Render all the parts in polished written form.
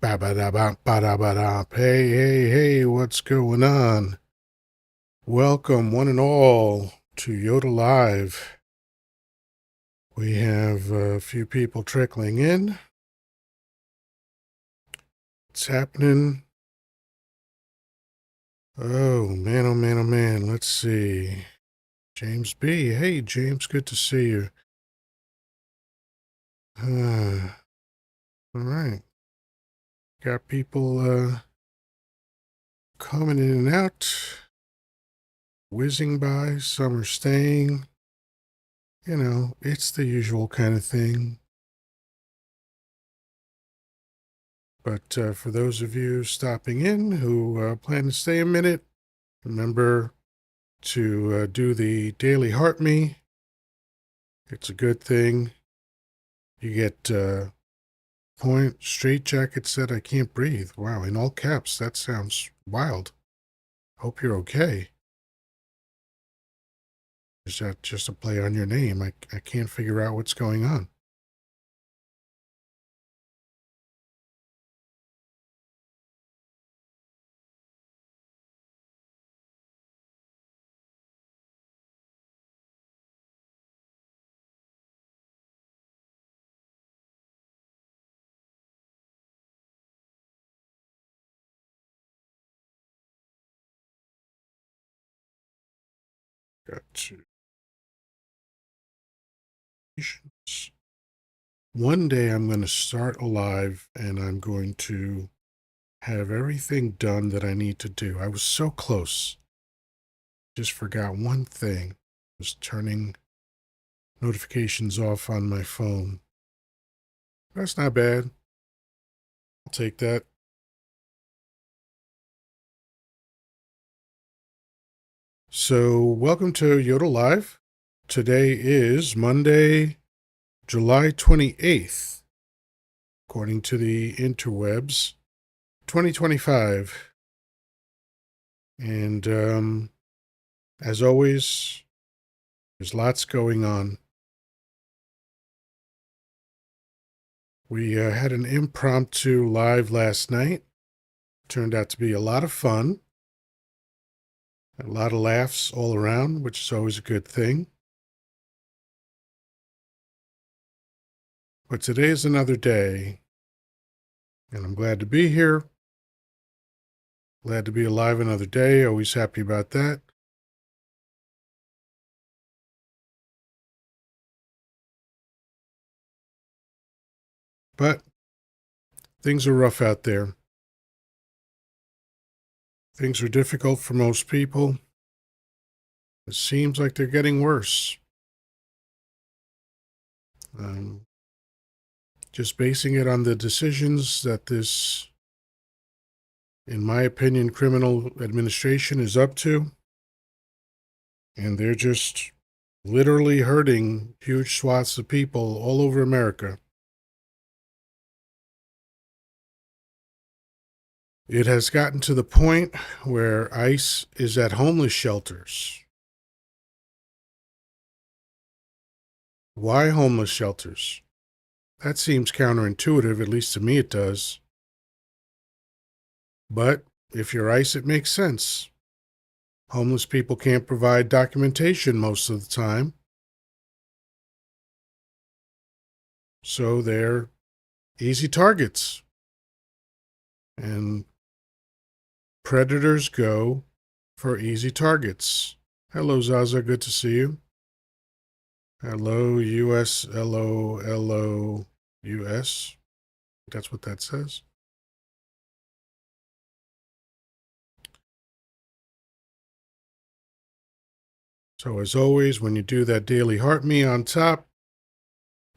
Ba-ba-da-ba-ba-da-ba-da. Hey, hey, hey, what's going on? Welcome, one and all, to Yoddah Live. We have a few people trickling in. What's happening? Oh, man, oh, man, oh, man. Let's see. James B. Hey, James, good to see you. All right. Got people coming in and out, whizzing by. Some are staying. You know, it's the usual kind of thing. But for those of you stopping in who plan to stay a minute, remember to do the daily heart me. It's a good thing. You get point straight jacket said I can't breathe. Wow, in all caps. That sounds wild. Hope you're okay. Is that just a play on your name? I can't figure out what's going on. Got to. One day I'm going to start a live and I'm going to have everything done that I need to do. I was so close. Just forgot one thing. Was turning notifications off on my phone. That's not bad. I'll take that. So, welcome to Yoddah Live. Today is Monday, July 28th, according to the interwebs, 2025. And as always, there's lots going on. We had an impromptu live last night. Turned out to be a lot of fun. A lot of laughs all around, which is always a good thing. But today is another day, and I'm glad to be here. Glad to be alive another day. Always happy about that. But things are rough out there. Things are difficult for most people. It seems like they're getting worse. Just basing it on the decisions that this, in my opinion, criminal administration is up to. And they're just literally hurting huge swaths of people all over America. It has gotten to the point where ICE is at homeless shelters. Why homeless shelters? That seems counterintuitive, at least to me it does. But if you're ICE, it makes sense. Homeless people can't provide documentation most of the time. So they're easy targets. And predators go for easy targets. Hello, Zaza. Good to see you. Hello, US, LO, US. That's what that says. So as always, when you do that daily heart me on top,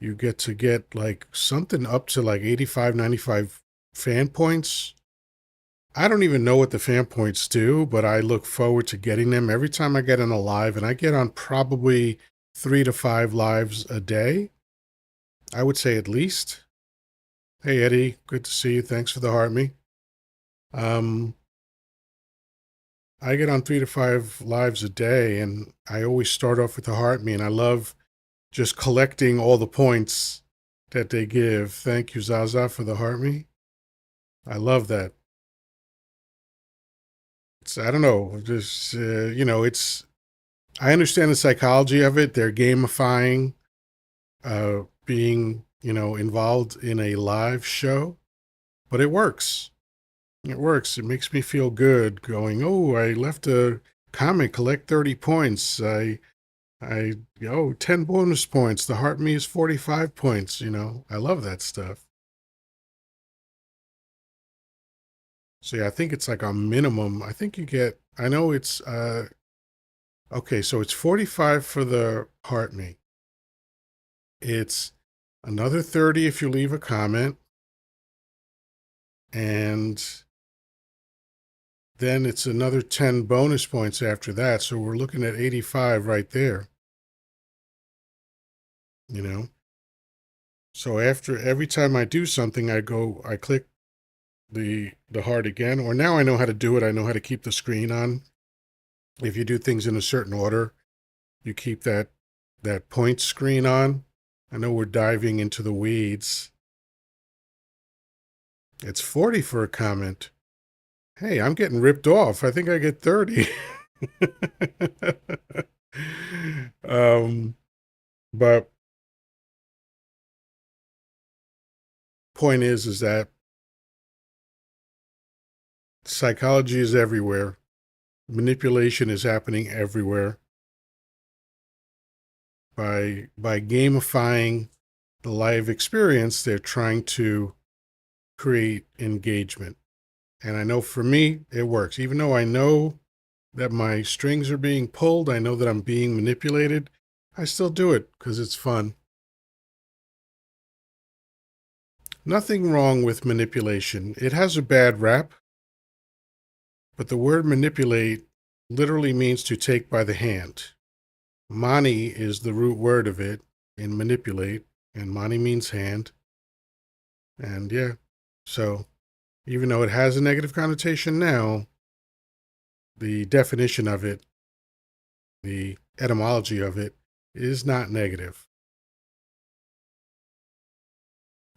you get like something up to like 85, 95 fan points. I don't even know what the fan points do, but I look forward to getting them every time I get on a live, and I get on probably 3 to 5 lives a day. I would say at least. Hey, Eddie, good to see you. Thanks for the heart me. I get on 3 to 5 lives a day, and I always start off with the heart me, and I love just collecting all the points that they give. Thank you, Zaza, for the heart me. I love that. It's, I don't know, just, it's, I understand the psychology of it. They're gamifying being, involved in a live show, but it works. It works. It makes me feel good going, oh, I left a comment, collect 30 points. I, 10 bonus points. The heart me is 45 points. I love that stuff. So yeah, I think it's like a minimum. I think you get, I know it's, okay, so it's 45 for the heart me. It's another 30 if you leave a comment. And then it's another 10 bonus points after that. So we're looking at 85 right there, you know? So after every time I do something, I click the heart again, or now I know how to do it. I know how to keep the screen on. If you do things in a certain order, you keep that point screen on. I know we're diving into the weeds. It's 40 for a comment. Hey, I'm getting ripped off. I think I get 30. um, but point is that psychology is everywhere. Manipulation is happening everywhere. By gamifying the live experience, they're trying to create engagement. And I know for me, it works. Even though I know that my strings are being pulled, I know that I'm being manipulated, I still do it because it's fun. Nothing wrong with manipulation. It has a bad rap, but the word manipulate literally means to take by the hand. Mani is the root word of it in manipulate, and mani means hand. And yeah, so even though it has a negative connotation now, the definition of it, the etymology of it, is not negative.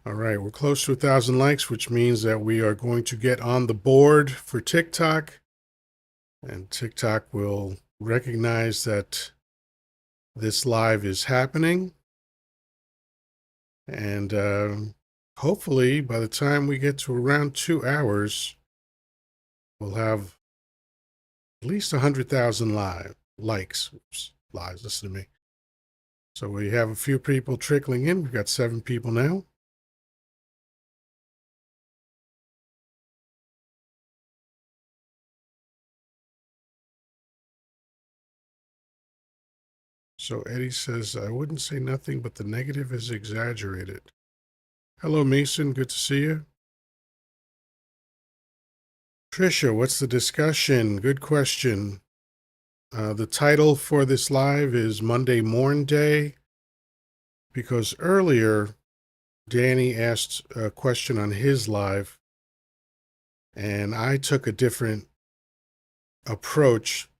All right, we're close to 1,000 likes, which means that we are going to get on the board for TikTok, and TikTok will recognize that this live is happening. And hopefully, by the time we get to around 2 hours, we'll have at least 100,000 likes. Oops, lives, listen to me. So we have a few people trickling in. We've got 7 people now. So Eddie says, I wouldn't say nothing, but the negative is exaggerated. Hello, Mason. Good to see you. Trisha, what's the discussion? Good question. The title for this live is Monday Mournday, because earlier Danny asked a question on his live, and I took a different approach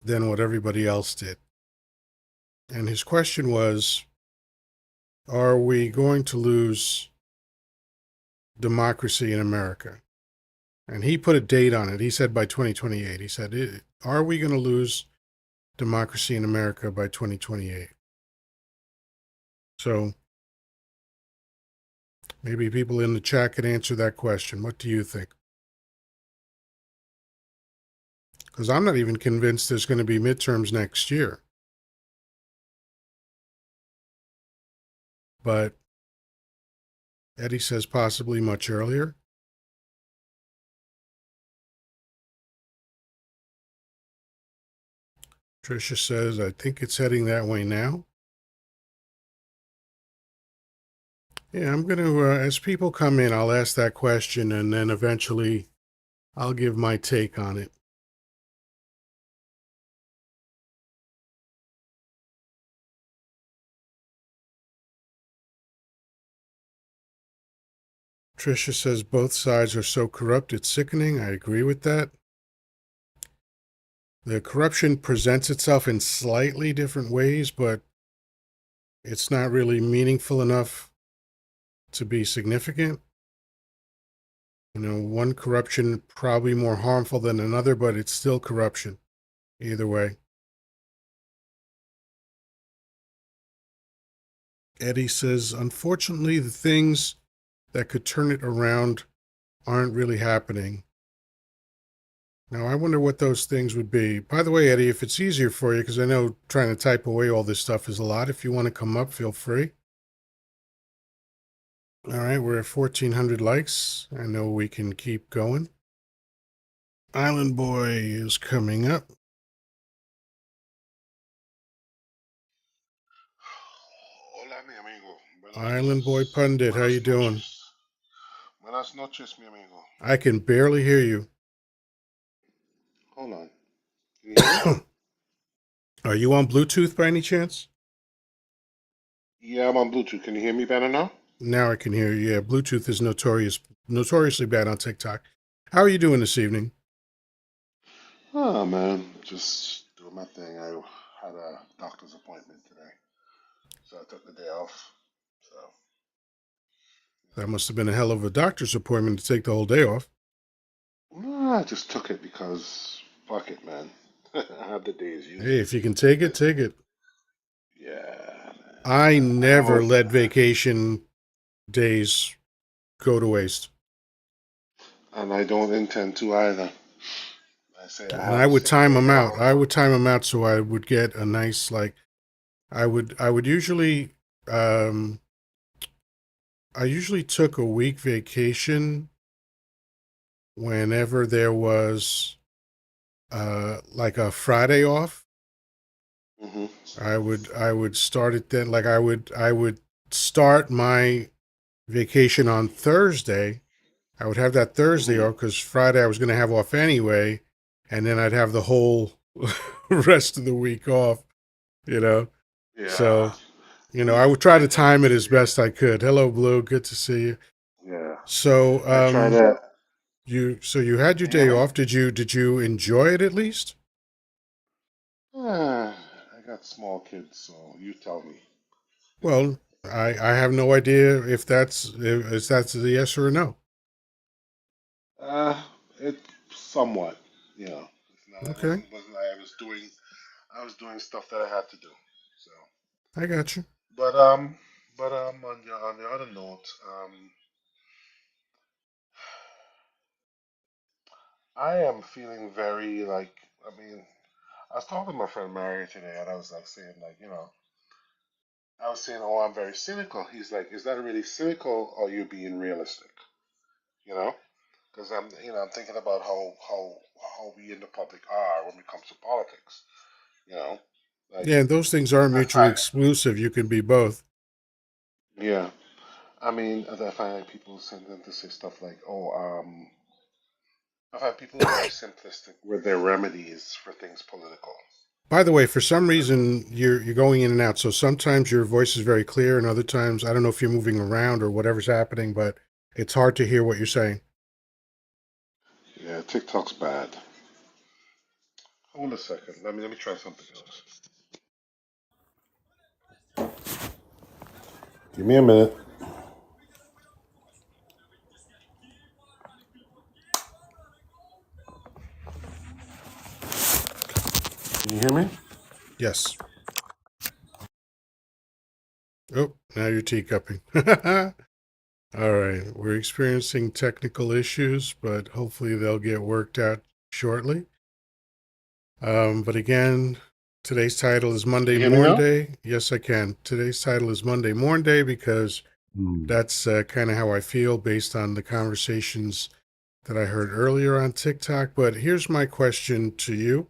than what everybody else did. And his question was, are we going to lose democracy in America? And he put a date on it. He said by 2028. He said, are we going to lose democracy in America by 2028? So maybe people in the chat could answer that question. What do you think? Because I'm not even convinced there's going to be midterms next year. But Eddie says possibly much earlier. Tricia says, I think it's heading that way now. Yeah, I'm going to, as people come in, I'll ask that question and then eventually I'll give my take on it. Tricia says both sides are so corrupt, it's sickening. I agree with that. The corruption presents itself in slightly different ways, but it's not really meaningful enough to be significant. One corruption probably more harmful than another, but it's still corruption either way. Eddie says, unfortunately, the things that could turn it around aren't really happening. Now, I wonder what those things would be. By the way, Eddie, if it's easier for you, because I know trying to type away all this stuff is a lot, if you want to come up, feel free. All right, we're at 1,400 likes. I know we can keep going. Island Boy is coming up. Hola, mi amigo. Island Boy Pundit, how you Buenas doing? noches. Buenas noches, mi amigo. I can barely hear you. Hold on. Can you hear me? Are you on Bluetooth by any chance? Yeah, I'm on Bluetooth. Can you hear me better now? Now I can hear you. Yeah, Bluetooth is notoriously bad on TikTok. How are you doing this evening? Oh, man. Just doing my thing. I had a doctor's appointment today, so I took the day off. So, That must have been a hell of a doctor's appointment to take the whole day off. nah, I just took it because fuck it, man. I have the days Hey, usually. if you can take it, It's, take it. yeah, man. I I have never a, let vacation days go to waste. and I don't intend to either. I say I And have I a would sick time day them out. now. I would time them out so I would get a nice I would usually um I usually took a week vacation whenever there was like a Friday off. Hmm. I would start it then, like I would start my vacation on Thursday. I would have that Thursday Hmm. off because Friday I was going to have off anyway, and then I'd have the whole rest of the week off, you know. Yeah. So, I would try I to tend to time it do as best I could. Hello, Blue. Good to see you. Yeah. So, I try to. you had your Can you hear day me? off. Did you enjoy it at least? I got small kids, so you tell me. Well, I have no idea if that's a yes or a no. Uh, it somewhat, It's not. I Okay, wasn't. I was doing stuff that I had to do. So, I got you. but um, on the other note, I am feeling very like. I mean, I was talking to my friend Mary today, and I was like saying like, I was saying, oh, I'm very cynical. He's like, is that really cynical, or are you being realistic? You know? Because I'm thinking about how we in the public are when it comes to politics. You know, like Yeah, and those things aren't I mutually find, exclusive. You can be both. yeah, I mean, I find like people tend to say stuff like, oh, I find people are very simplistic with their remedies for things political. By the way, for some reason you're going in and out. So sometimes your voice is very clear, and other times I don't know if you're moving around or whatever's happening, but it's hard to hear what you're saying. Yeah, TikTok's bad. Hold a second. Let me try something else. Give me a minute. Can you hear me? Yes. Oh, now you're teacupping. All right, we're experiencing technical issues, but hopefully they'll get worked out shortly. But again, today's title is Can Monday you hear me now? Mournday. Yes, I can. Today's title is Monday Mournday because Hmm. that's kind of how I feel based on the conversations that I heard earlier on TikTok. But here's my question to you.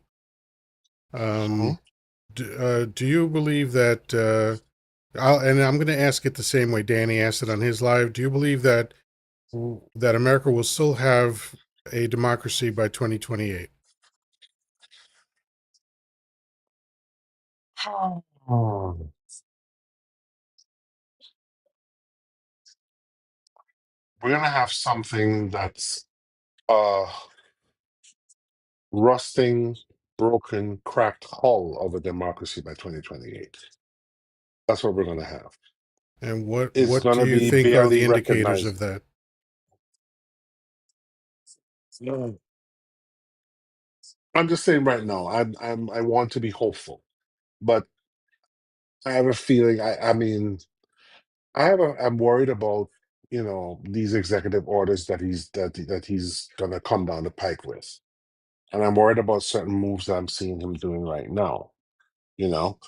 Hmm. Um, do you believe that, and I'm going to ask it the same way Danny asked it on his live. Do you believe that America will still have a democracy by 2028? Oh. We're gonna have something that's uh rusting, broken, cracked hull of a democracy by 2028. That's what we're gonna have. And what It's what do gonna you be think are barely the indicators of recognized. that? No, I'm just saying right now. I want to be hopeful, but I have a feeling. I mean, I'm worried about these executive orders that he's gonna come down the pike with, and I'm worried about certain moves that I'm seeing him doing right now. You know,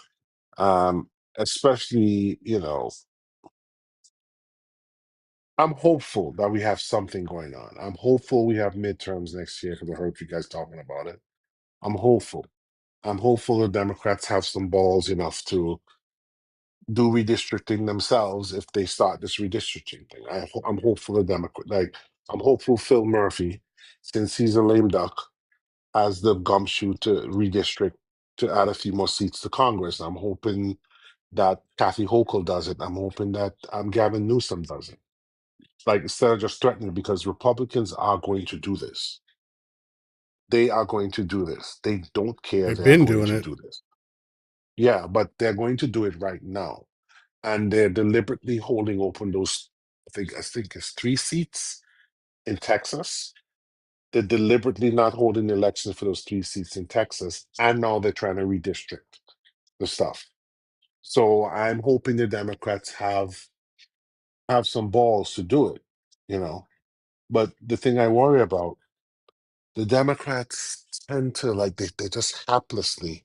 especially I'm hopeful that we have something going on. I'm hopeful we have midterms next year because I heard you guys talking about it. I'm hopeful. I'm hopeful the Democrats have some balls enough to do redistricting themselves if they start this redistricting thing. I'm hopeful the Democrat, like I'm hopeful Phil Murphy, since he's a lame duck, has the gumshoe to redistrict to add a few more seats to Congress. I'm hoping that Kathy Hochul does it. I'm hoping that Gavin Newsom does it. Like instead of just threatening, because Republicans are going to do this. They are going to do this. They don't care. They've They are been going doing to it. do this. Yeah, but they're going to do it right now, and they're deliberately holding open those. I think it's 3 seats in Texas. They're deliberately not holding the elections for those 3 seats in Texas, and now they're trying to redistrict the stuff. So I'm hoping the Democrats have some balls to do it, you know. But the thing I worry about, the Democrats tend to like they just haplessly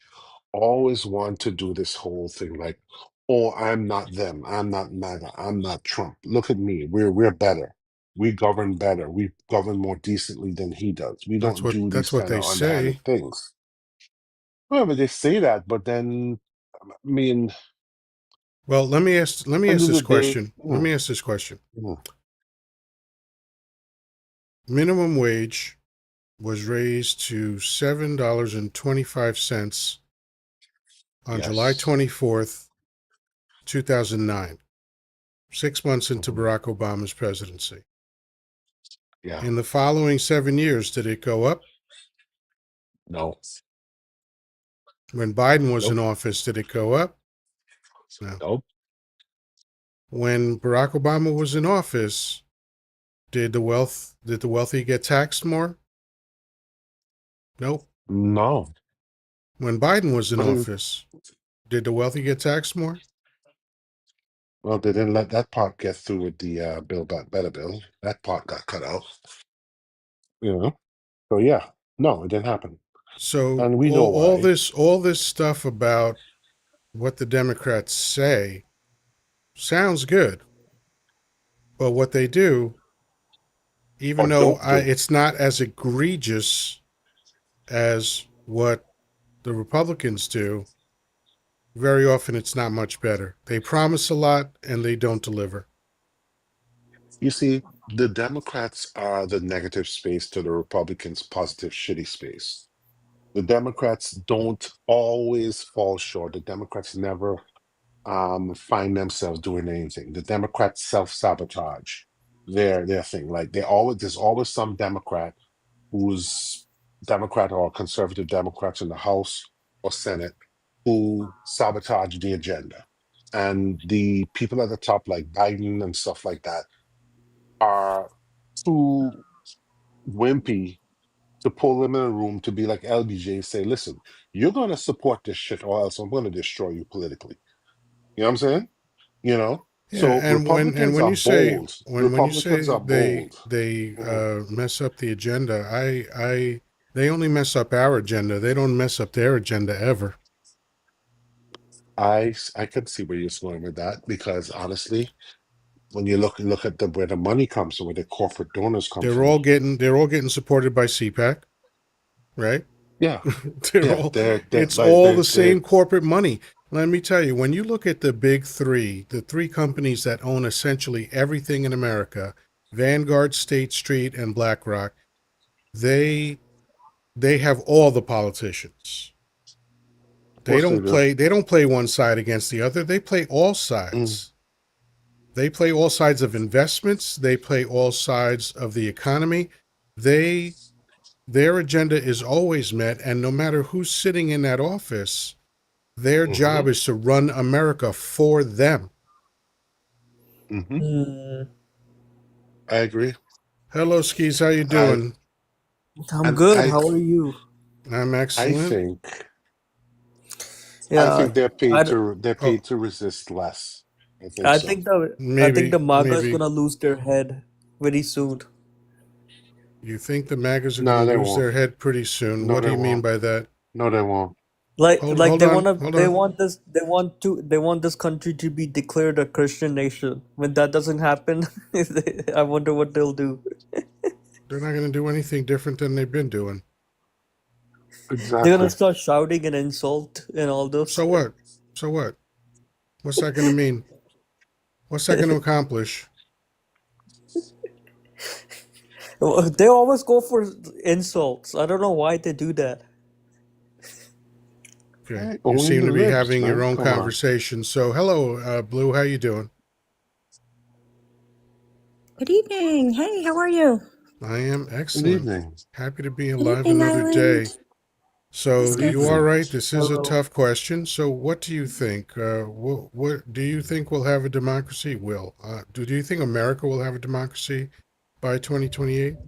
always want to do this whole thing like, oh, I'm not them, I'm not MAGA, I'm not Trump. Look at me, we're better. We govern better. We govern more decently than he does. We That's don't what do that's these what kind they of underhanded say. things. Well, but they say that, but then I mean, Well, let me ask end of this the day, question. Let me ask this question. mm, Minimum wage was raised to $7.25 on July yes, 24th, 2009, 6 months into mhm, Barack Obama's presidency. yeah, In the following 7 years, did it go up? no, When Biden was in nope, office, did it go up? No. nope, When Barack Obama was in office, did the wealthy get taxed more? Nope. no. When Biden was in I mean, office, did the wealthy get taxed more? well, they didn't let that part get through with the Build Back Better bill. That part got cut out. You know, so yeah, no, it didn't happen, So and we know all why. this stuff about what the Democrats say sounds good, but what they do, even Or though don't do. it's not as egregious as what the Republicans do, very often it's not much better. They promise a lot and they don't deliver. You see, the Democrats are the negative space to the Republicans' positive shitty space. The Democrats don't always fall short. The Democrats never find themselves doing anything. The Democrats self-sabotage their thing. Like there's always some Democrat who's Democrat or conservative Democrats in the House or Senate who sabotage the agenda. And the people at the top, like Biden and stuff like that, are too wimpy to pull them in a room to be like LBJ, say, listen, you're going to support this shit or else I'm going to destroy you politically. You know what I'm saying? You know? Yeah, So and Republicans when are you say bold. when you Republicans say are bold. they Mhm. mess up the agenda, I they only mess up our agenda. They don't mess up their agenda ever. I can see where you're going with that because honestly, when you look at where the money comes from, where the corporate donors come from. They're all getting supported by CPAC, right? Yeah, they're yeah, all they're It's like all the they same corporate money. Let me tell you, when you look at the big three, the three companies that own essentially everything in America, Vanguard, State Street, and BlackRock, they they have all the politicians. of course they do. They don't play one side against the other. They play all Mm, sides. They play all sides of investments. They play all sides of the economy. They their agenda is always met, and no matter who's sitting in that office, their hmm job is to run America for them. hmm Mm, I agree. Hello, Skis. How you I doing? I'm And good. How are you? I'm I excellent. think I Yeah, think they're I, paid d- Oh, to resist less. I think I so. think the maybe, MAGA is maybe. gonna lose their head very soon. You think the MAGAs are going No, to they lose won't. their head pretty soon? No, What do they you mean won't. by that? No, they won't. Like Hold on, hold on. they want this country to be declared a Christian nation. When that doesn't happen, I wonder what they'll do. They're not going to do anything different than they've been doing. They're gonna Exactly. start shouting and insult and all those. So what? So what? What's that going to mean? What's that going to accomplish? They always go for insults. I don't know why they do that. Okay, Hey, you owning seem the to be libs, having your man. own Come on. conversation. So, hello, Blue. How you doing? Good evening. Hey, how are you? I am Good excellent. evening. Happy to be Good alive evening, another Island. day. So It's Good good. you are evening. right. This is a Hello. tough question. So what do you think? What do you think will have a democracy? Will do you think America will have a democracy by 2028?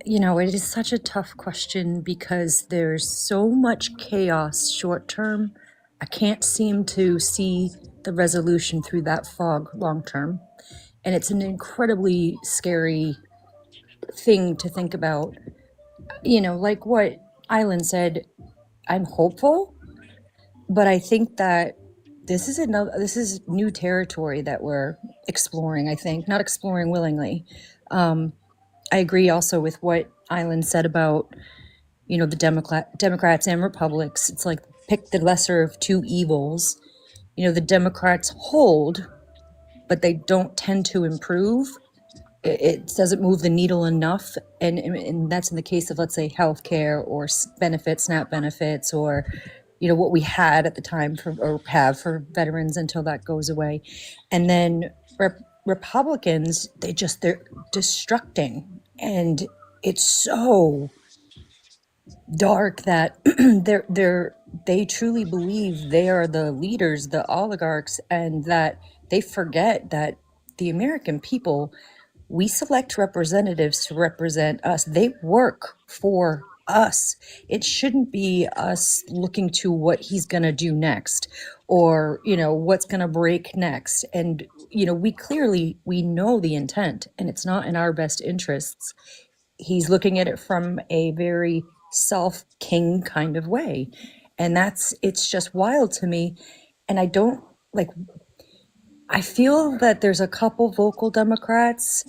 You know, it is such a tough question because there's so much chaos short term. I can't seem to see the resolution through that fog long term. And it's an incredibly scary thing to think about. You know, like what Island said, I'm hopeful, but I think that this is new territory that we're exploring, I think, not exploring willingly. Um, I agree also with what Island said about, you know, the Democrats and Republicans. It's like pick the lesser of two evils. You know, the Democrats hold, but they don't tend to improve. It doesn't move the needle enough, and that's in the case of, let's say, healthcare or benefits, SNAP benefits, or you know what we had at the time for or have for veterans until that goes away, and then Republicans, they're destructing, and it's so dark that they truly believe they are the leaders, the oligarchs, and that they forget that the American people, we select representatives to represent us. They work for us. It shouldn't be us looking to what he's going to do next or, you know, what's going to break next. And, you know, we know the intent and it's not in our best interests. He's looking at it from a very self-king kind of way. And it's just wild to me. And I don't like, I feel that there's a couple vocal Democrats,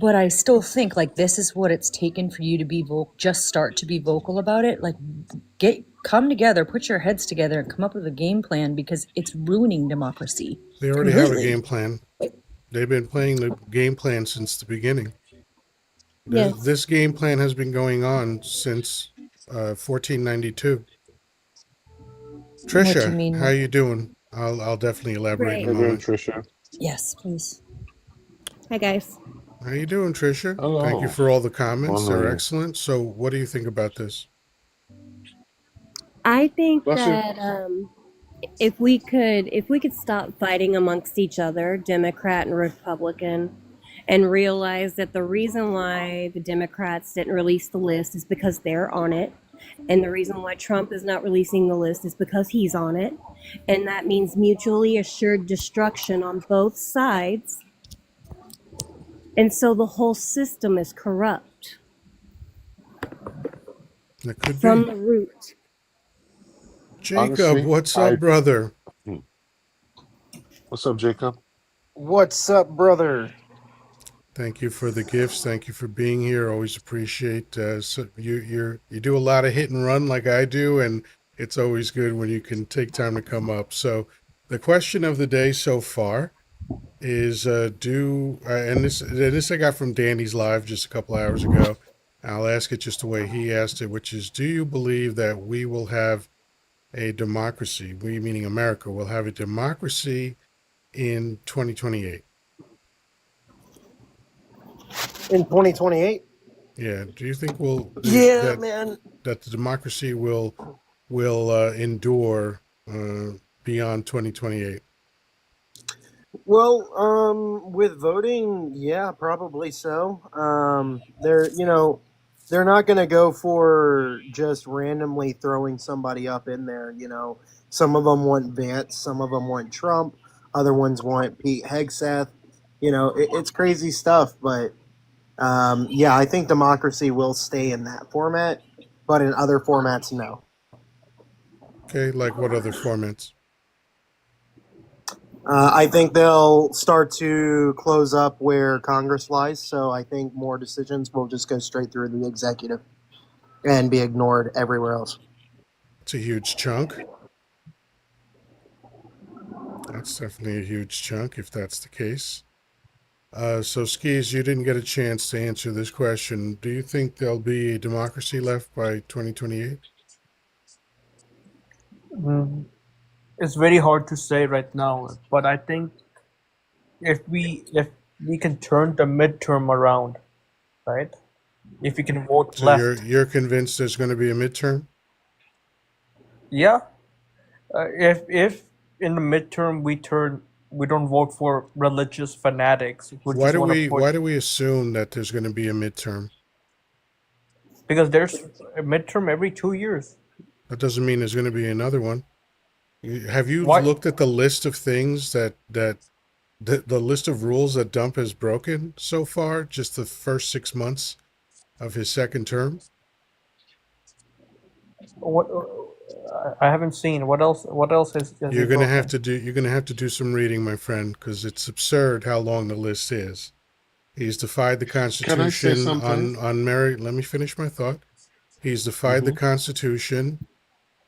but I still think like this is what it's taken for you to be vocal. Just start to be vocal about it. Like come together, put your heads together, and come up with a game plan because it's ruining democracy They already have a completely. game plan. They've been playing the game plan since the beginning. Yes. This game plan has been going on since 1492. What do you Trisha, how mean? you doing? I'll definitely elaborate in a How Great. you doing, moment. Trisha? Yes, please. Hi, guys. How you doing, Trisha? Thank you Hello. for all the comments. They're Wondering. excellent. So, what do you think about this? I think Bless you. that if we could stop fighting amongst each other, Democrat and Republican, and realize that the reason why the Democrats didn't release the list is because they're on it, and the reason why Trump is not releasing the list is because he's on it, and that means mutually assured destruction on both sides, and so the whole system is corrupt It could from be. the root. Jacob, Honestly, what's up, brother? hmm. What's up, Jacob? What's up, brother? Thank you for the gifts. Thank you for being here. Always appreciate you do a lot of hit and run like I do, and it's always good when you can take time to come up. So, the question of the day so far is do and this I got from Danny's live just a couple hours ago. I'll ask it just the way he asked it, which is, do you believe that we will have a democracy? We, meaning America, will have a democracy in 2028. In 2028? Yeah. Do you think Yeah, man. that the democracy will endure beyond 2028? Well, with voting, yeah, probably so. They're not going to go for just randomly throwing somebody up in there. Some of them want Vance, some of them want Trump, other ones want Pete Hegseth. It's crazy stuff, but yeah, I think democracy will stay in that format, but in other formats, no. Okay, like what other formats? I think they'll start to close up where Congress lies. So I think more decisions will just go straight through the executive and be ignored everywhere else. It's a huge chunk. That's definitely a huge chunk if that's the case. So, Skis, you didn't get a chance to answer this question. Do you think there'll be a democracy left by 2028? Mm, it's very hard to say right now, but I think if we can turn the midterm around, right? If we can vote So you're left, you're convinced there's going to be a midterm? yeah. If in the midterm we don't vote for religious fanatics who Why just do want to we put why do we assume that there's going to be a midterm? because there's a midterm every 2 years. That doesn't mean there's going to be another one. Have you Why? looked at the list of things the list of rules that Dump has broken so far, just the first 6 months of his second term? What? I haven't seen. What else? What else has he broken? You're gonna have to do some reading, my friend, because it's absurd how long the list is. He's defied the Can I say Constitution something? on merit. Let me finish my thought. He's defied the Hmm. Constitution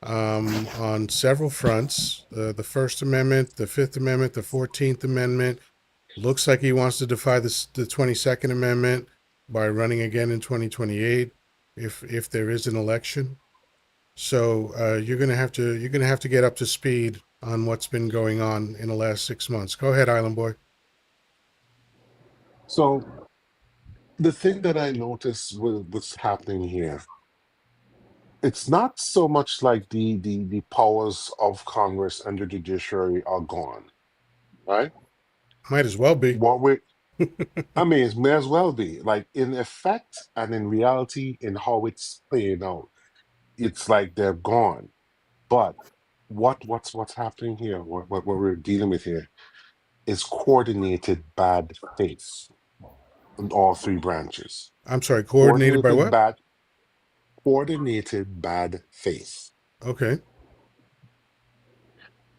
on several fronts. The First Amendment, the Fifth Amendment, the 14th Amendment. Looks like he wants to defy the 22nd Amendment by running again in 2028 if there is an election. So you're gonna have to get up to speed on what's been going on in the last 6 months. Go ahead, Island Boy. So the thing that I noticed with what's happening here, it's not so much like the powers of Congress and the judiciary are gone, right? Might as well be. What we I mean, it may as well be. Like in effect and in reality, in how it's playing out, it's like they're gone. But what's happening here? What we're dealing with here is coordinated bad faith in all three branches. I'm sorry. Coordinated by Coordinated what? bad coordinated bad faith, Okay.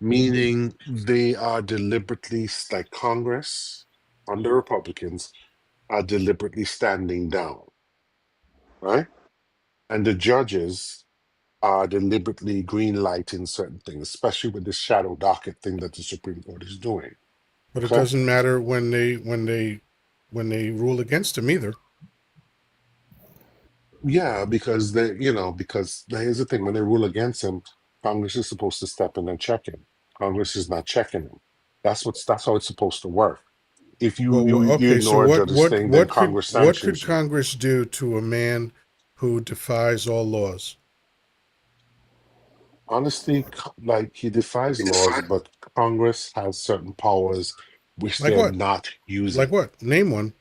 meaning they are deliberately, like Congress under Republicans, are deliberately standing down, right? And the judges are deliberately green lighting certain things, especially with this shadow docket thing that the Supreme Court is doing. But it Okay. doesn't matter when they rule against him either. Yeah, because because here's the thing: when they rule against him, Congress is supposed to step in and check him. Congress is not checking him. That's how it's supposed to work. If Well, you okay. So ignore a what judge's what thing, then what could Congress what could sanctions you. Congress do to a man who defies all laws? Honestly, like he defies laws, but Congress has certain powers which Like they're what? not Like using. what? Name one.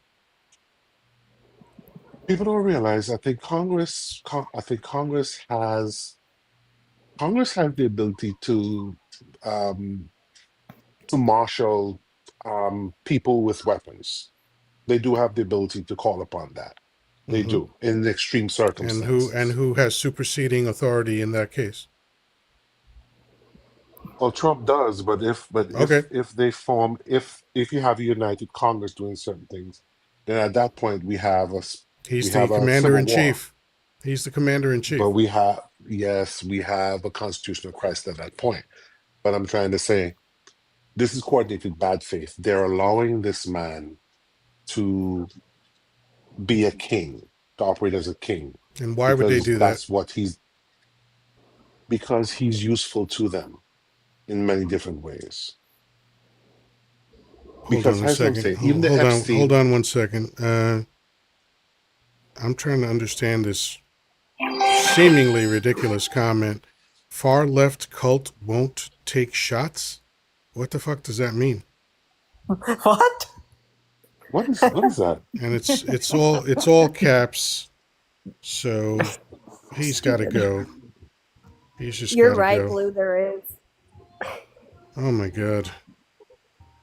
People don't realize. I think Congress has the ability um, to marshal people with weapons. They do have the ability to call upon that. They Hmm. do in extreme And circumstances. who has superseding authority in that case? Well, Trump does, but Okay. if you have a united Congress doing certain things, then at that point we He's the have a commander civil in war. chief. He's the commander in But chief. we have a constitutional crisis at that point. But I'm trying to say this is coordinated bad faith. They're allowing this man to be a king, to operate as a king, And why would they because do that? because he's useful to them in many different ways. Hold Because on a as I'm second. saying, even the Hold Epstein, on 1 second. I'm trying to understand this seemingly ridiculous comment. Far left cult won't take shots? What the fuck does that mean? What? What is that? And it's all caps. So he's got to Stupid. go. He's just You're got to right, go. Blue. There is. Oh my god.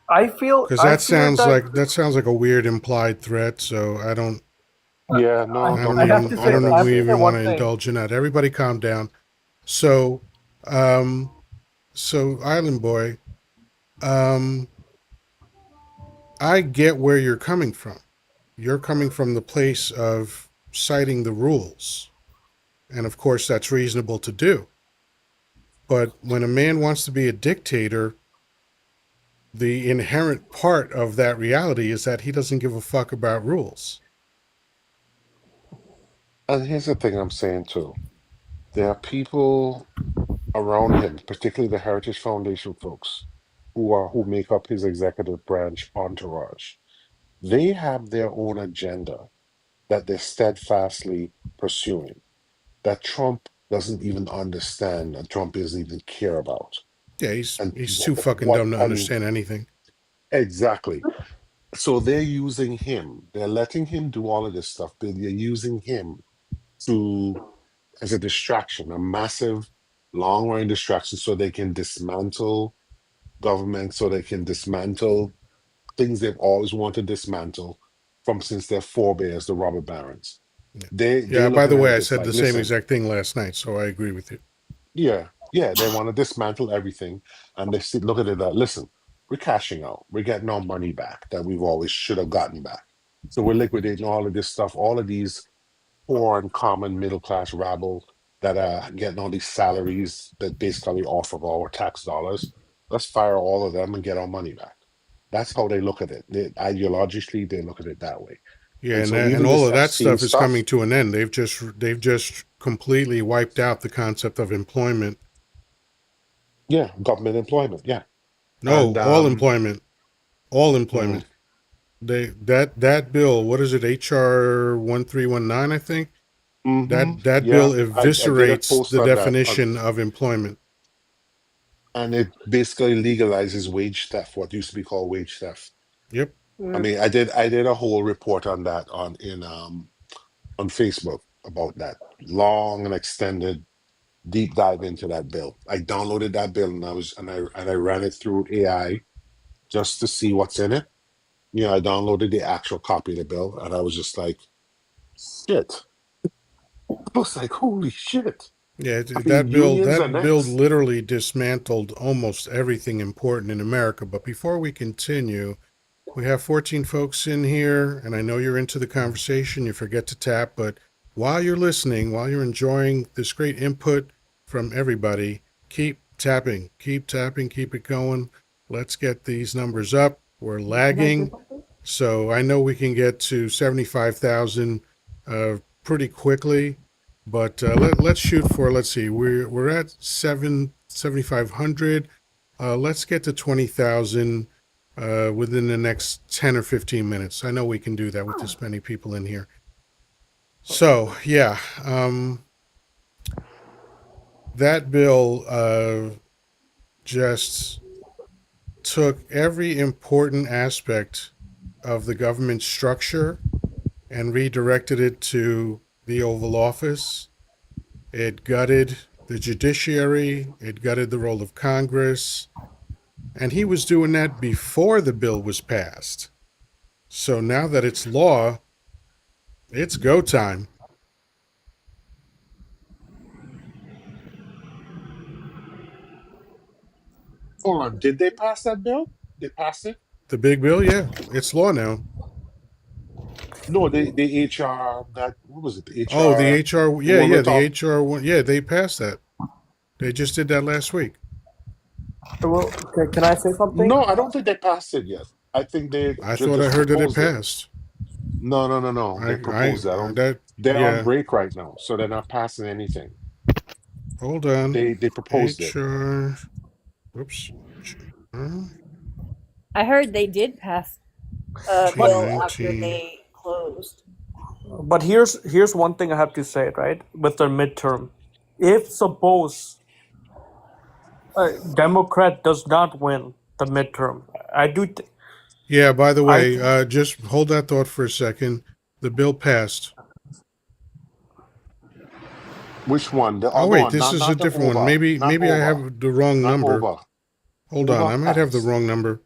I feel Because I fear that that sounds like a weird implied threat. So Yeah, no, I have government to I say don't know I if have employments. we to say even want one to thing. indulge in that. Everybody, calm down. So, um, Island Boy, um, I get where you're coming from. You're coming from the place of citing the rules, and of course that's reasonable to do. But when a man wants to be a dictator, the inherent part of that reality is that he doesn't give a fuck about rules. And here's the thing I'm saying too. There are people around him, particularly the Heritage Foundation folks, who make up his executive branch entourage. They have their own agenda that they're steadfastly pursuing, that Trump doesn't even understand and Trump doesn't even care about. Yeah, And he's too fucking what dumb to and understand anything. exactly. So they're using him. They're letting him do all of this stuff, but they're using him to as a distraction, a massive long-range distraction, so they can dismantle government, so they can dismantle things they've always wanted to dismantle from since their forebears, the robber barons. Yeah. They're Yeah. By looking the at way, it I as said like, the same listen, exact thing last night, so I agree with you. yeah, they want to dismantle everything, and they look at it that listen, we're cashing out, we're getting our money back that we've always should have gotten back. So we're liquidating all of this stuff, all of these poor and common middle class rabble that are getting all these salaries that basically off of our tax dollars. Let's fire all of them and get our money back. That's how they look at it. Ideologically, they look at it that way. Yeah, And so and even all this of that Epstein stuff is coming stuff, to an end. They've just completely wiped out the concept of employment. yeah, government employment, yeah. No, And all employment, all mm, employment. That bill, what is it, HR 1319, I think. That bill yeah, I did a eviscerates post the on that, definition of employment. and it basically legalizes wage theft, what used to be called wage theft. Yep. I Mm. mean, I did a whole report on that on Facebook about that long and extended deep dive into that bill. I downloaded that bill and I ran it through AI just to see what's in it. I downloaded the actual copy of the bill and I was just like, shit. I was like, holy shit. Yeah, I mean, unions are that bill next. literally dismantled almost everything important in America. But before we continue, we have 14 folks in here, and I know you're into the conversation. You forget to tap, but while you're listening, while you're enjoying this great input from everybody, keep tapping, keep it going. Let's get these numbers up. We're lagging, so I know we can get to 75,000 pretty quickly. But let's shoot for, let's see, we're at 7,500. Let's get to 20,000 within the next 10 or 15 minutes. I know we can do that with this many people in here. So, yeah, that bill just took every important aspect of the government structure and redirected it to the Oval Office. It gutted the judiciary, it gutted the role of Congress, and he was doing that before the bill was passed. So now that it's law, it's go time. Hold on, did they pass that bill? They passed it? The big bill, yeah, it's law now. No, the HR, that, what was it? The Oh, the HR, HR, the yeah, one yeah, we're the talking. HR one, yeah, they passed that. They just did that last week. Well, can I say something? No, I don't think they passed it yet. I think they I thought I just heard that it proposed it. passed. No, no, no, no. They proposed it. I don't. That, They're on yeah. break right now, so they're not passing anything. Hold on. They proposed it. HR, whoops, HR I heard they did pass a But bill after G19. they closed. but here's one thing I have to say, right? With the midterm, if suppose a Democrat does not win the midterm, I do. Yeah, by the I way, just hold that thought for a second. The bill passed. Which one? The Oh other wait, one, this not is a not the different one. Uber, not Maybe I Uber, have the wrong not number. Uber. Hold on, Uber I might have the passed. wrong number.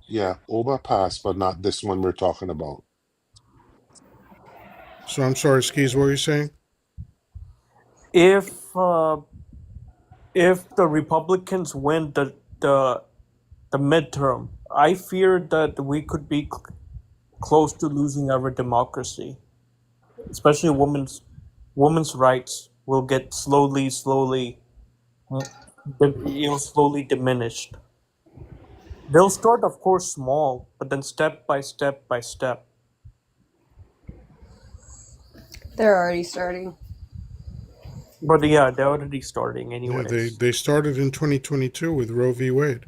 Yeah, Uber passed, but not this one we're talking about. So I'm sorry, Skis, what were you saying? if uh, if the Republicans win the midterm, I fear that we could be close to losing our democracy, especially women's rights will get slowly, slowly diminished. They'll start, of course, small, but then step by step by step. They're already starting. But yeah, they're already starting, Yeah, anyways. they started in 2022 with Roe v. Wade.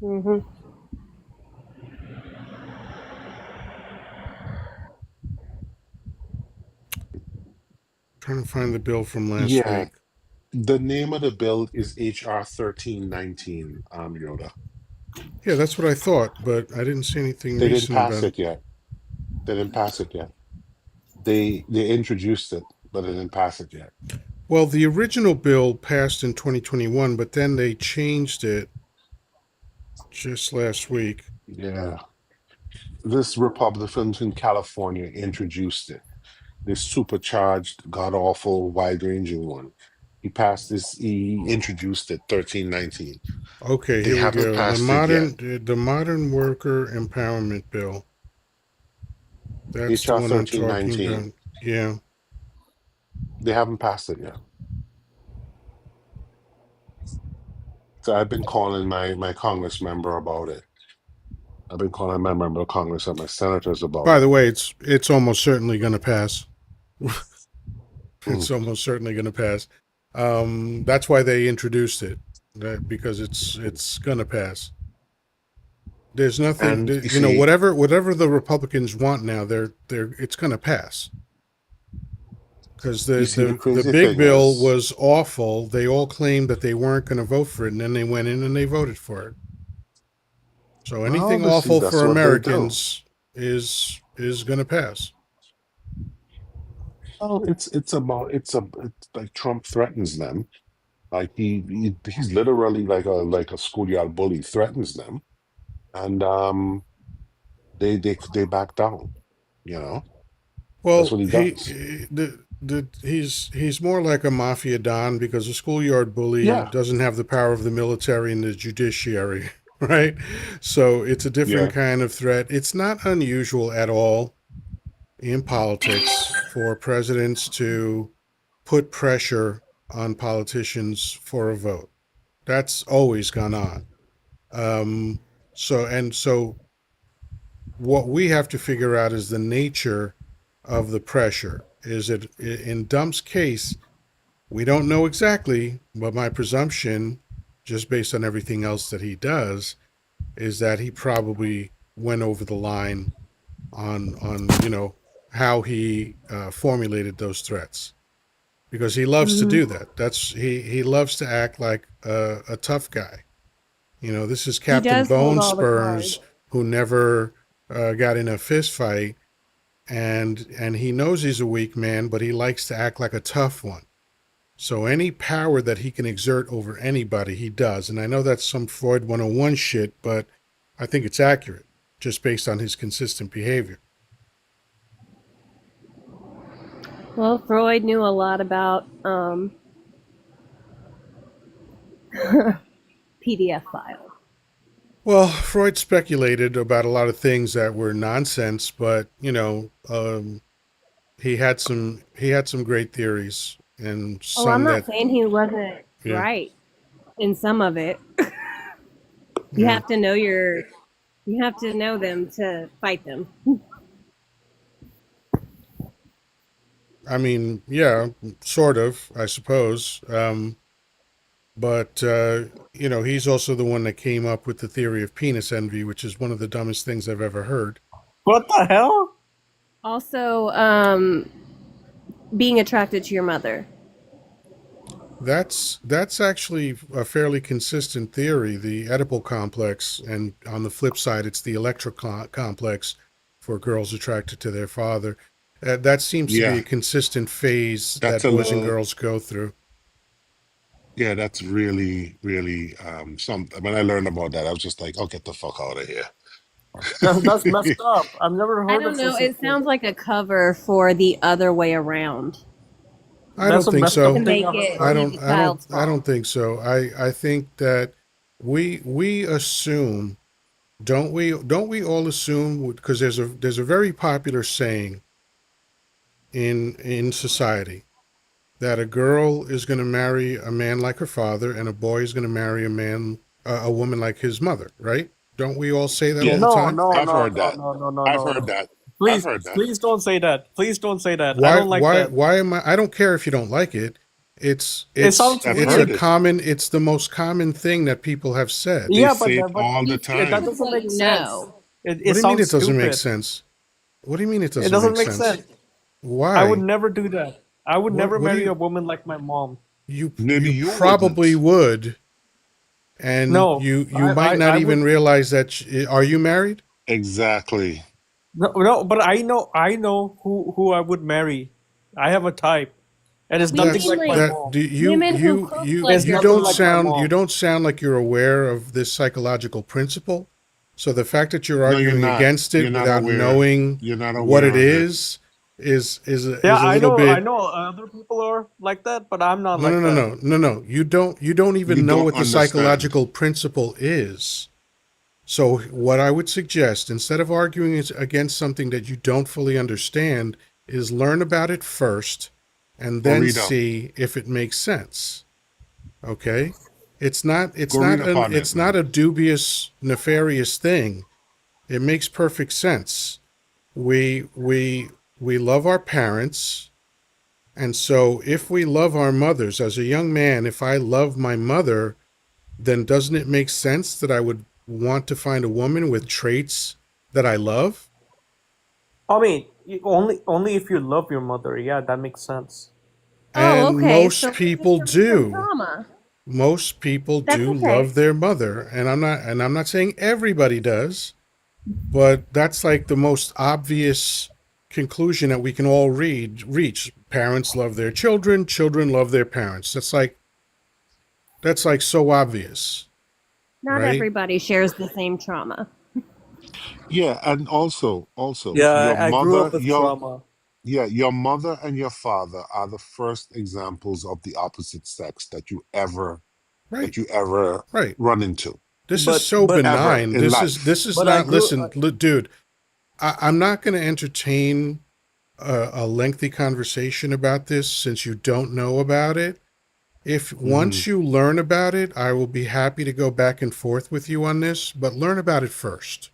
Hmm. Trying to find the bill from last Yeah, week. the name of the bill is HR 1319, Yoda. Yeah, that's what I thought, but I didn't see anything They didn't recent pass about it. it yet. They didn't pass it yet. They introduced it, but they didn't pass it yet. Well, the original bill passed in 2021, but then they changed it just last week. Yeah. This Republican in California introduced it. This supercharged, god awful, wide ranging one. He introduced it, 1319. Okay, They here we haven't go. passed it yet. The modern worker empowerment bill. That's the HR one I'm talking 1319. about. Yeah. They haven't passed it yet. So I've been calling my Congress member about it. I've been calling my member of Congress and my senators about By it. the way, it's almost certainly going to pass. Mm. It's almost certainly going to pass. That's why they introduced it, because it's going to pass. There's nothing, And you see, whatever the Republicans want now, it's going to pass. Because the the crazy big thing bill is, was awful. They all claimed that they weren't going to vote for it, and then they went in and they voted for it. So well, anything obviously awful that's for what they do. Americans is going to pass. Oh, it's like Trump threatens them. Like he's literally like a schoolyard bully, threatens them, and they back down. You know, that's Well, what he does. he's more like a mafia don, because a schoolyard bully Yeah, doesn't have the power of the military and the judiciary, right? So it's a different yeah. kind of threat. It's not unusual at all in politics for presidents to put pressure on politicians for a vote. That's always gone on. Um, so what we have to figure out is the nature of the pressure. Is it in Dump's case? We don't know exactly, but my presumption, just based on everything else that he does, is that he probably went over the line on how he formulated those threats, because he loves to Hmm. do that. He loves to act like a tough guy. This is He Captain does hold Bone all the cards. Spurs, who never got in a fist fight, and he knows he's a weak man, but he likes to act like a tough one. So any power that he can exert over anybody, he does. And I know that's some Freud 101 shit, but I think it's accurate, just based on his consistent behavior. Well, Freud knew a lot about PDF file. Well, Freud speculated about a lot of things that were nonsense, but he had some great theories, and Oh, I'm some not that, saying he wasn't yeah, right in some of it. You yeah. have to know you have to know them to fight them. I mean, yeah, sort of, I suppose. But he's also the one that came up with the theory of penis envy, which is one of the dumbest things I've ever heard. What the hell? Also, being attracted to your mother. That's actually a fairly consistent theory, the Oedipal complex, and on the flip side, it's the electric complex for girls attracted to their father. That seems to be Yeah, a consistent phase that's that a boys and little. girls go through. Yeah, that's really, really something. When I learned about that, I was just like, "Oh, get the fuck out of here." That's messed up. I've never I heard of don't know. such a It thing. sounds like a cover for the other way around I That's don't a think messed up to so. thing make I've ever it I heard. don't. easy I don't. child's I don't fall. think so. I think that we assume, don't we all assume, because there's a very popular saying in society that a girl is going to marry a man like her father and a boy is going to marry a woman like his mother, right? Don't we all say that all Yeah, the No, time? no, I've no, heard no, that. no, no, no, I've no, heard no. that. I've Please, heard that. please don't say that. Please don't say that. I Why don't like why that. why am I don't care if you don't like it. It's It it's sounds I've it's a heard weird. it. common it's the most common thing that people have said. They Yeah, say it but all the This that time. is doesn't what make you sense. know. What It do you mean sounds it doesn't make stupid. sense? What do you mean it It doesn't doesn't make make sense? sense. I would Why? never do that. I would never What do marry a you woman like my mom. Maybe you you probably wouldn't. would, and No, you might not I even would. realize that are you married? Exactly. No, no, but I know who I would marry. I have a type, and it's We nothing That's mean like my like that mom. do you women who you cook you like It's you your nothing don't like my mom. sound you mom. don't sound like you're aware of this psychological principle. So the fact that you're No, you're arguing not. against You're it not without aware. knowing You're not what it aware of it. Yeah, is a little I bit. know other people are like that, but I'm not No, no, like no, that. no, no, no. You don't You even know don't what the understand. psychological principle is. So what I would suggest, instead of arguing against something that you don't fully understand, is learn about it first and Go then read up. see if it makes sense. Okay? Go read up on it, It's not man. a dubious, nefarious thing. It makes perfect sense. We love our parents, and so if we love our mothers, as a young man, if I love my mother, then doesn't it make sense that I would want to find a woman with traits that I love? I mean, only if you love your mother. Yeah, that makes sense. Oh, And okay. most So maybe people coming from do. trauma. Most people That's do okay. love their mother, and I'm not saying everybody does, but that's like the most obvious conclusion that we can all reach. Parents love their children, children love their parents. That's like so obvious, Not right? everybody shares the same trauma. Yeah, and also, Yeah, your I grew mother, up with trauma. your mother and your father are the first examples of the opposite sex Right, that you ever right. run into, This is But so but ever benign. in life. This is but I not. grew. Listen, dude. I'm not going to entertain a lengthy conversation about this since you don't know about it. If Hmm. once you learn about it, I will be happy to go back and forth with you on this, but learn about it first.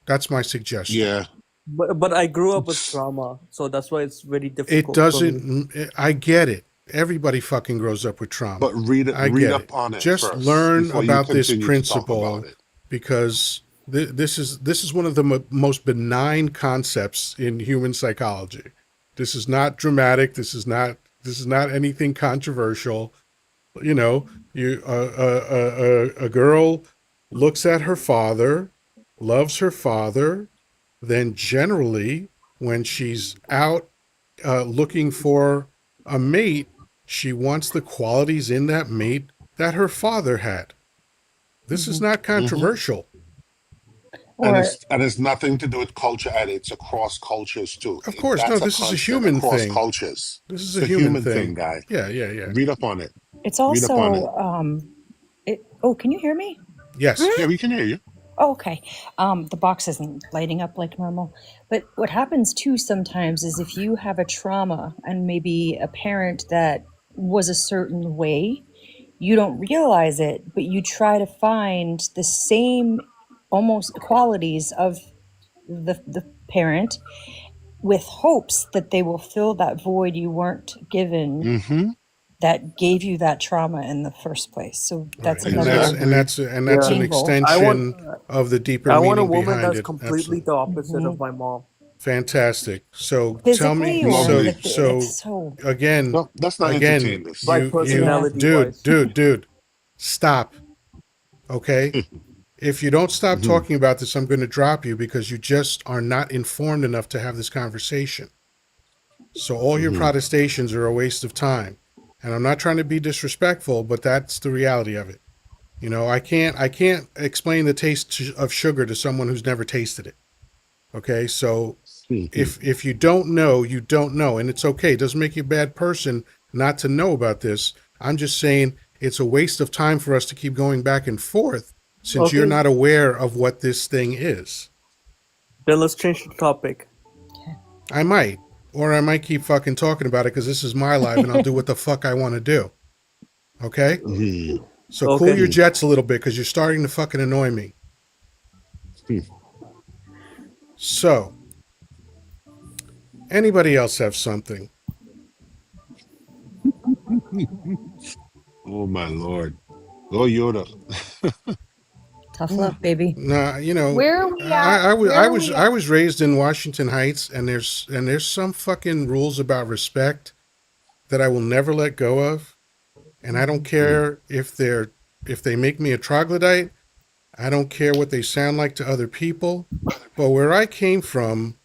That's my suggestion. Yeah. But I grew up with It's- trauma, so that's why it's very It difficult for me. doesn't, I get it. Everybody fucking grows up with trauma. but I read get it. up on it Just first learn before you about this continue to talk about principle it. because this is one of the most benign concepts in human psychology. This is not dramatic. This is not anything controversial. You know, a girl looks at her father, loves her father, then generally when she's out looking for a mate, she wants the qualities in that mate that her father had. This is Hmm. not Hmm. controversial. Or And it's nothing to do with culture, and it's across cultures too. Of course, no, That's a this is a constant human across thing. cultures. This is It's a a human human thing, thing. guy. Yeah, yeah, yeah. Read up on it. it's Read up on it. also oh, can you hear me? Yes. Yeah, we can hear you. Oh, okay. The box isn't lighting up like normal. But what happens too sometimes is if you have a trauma and maybe a parent that was a certain way, you don't realize it, but you try to find the same almost qualities of the parent with hopes that they will fill that void you weren't given Hmm. that gave you that trauma in the first place. So Right. that's Yeah, another Exactly. And that's yeah. an angle. I want extension of the deeper I want a meaning woman behind that's it. completely Absolutely. the opposite Hmm. of my mom. Fantastic. So tell me, Physically or Lovely. it's so again, No, let's not again, entertain this. Like yeah. personality dude, wise. dude, stop. Okay. If you don't stop Hmm. talking about this, I'm going to drop you because you just are not informed enough to have this conversation. So all your Hmm. protestations are a waste of time. And I'm not trying to be disrespectful, but that's the reality of it. You know, I can't explain the taste of sugar to someone who's never tasted it. Okay? So if you don't know, you don't know, and it's okay. It doesn't make you a bad person not to know about this. I'm just saying it's a waste of time for us to keep going back and forth since you're Okay, not aware of what this thing is. then let's change the topic. I might, or I might keep fucking talking about it because this is my life and I'll do what the fuck I want to do. Okay? Hmm. So cool Okay. your jets a little bit because you're starting to fucking annoy me. So, anybody else have something? Oh my Lord. Go Yoda. Tough luck, baby. Nah, you know, Where are we at? I was Where I are was we I at? was raised in Washington Heights, and there's some fucking rules about respect that I will never let go of, and I don't care if they make me a troglodyte. I don't care what they sound like to other people, but where I came from,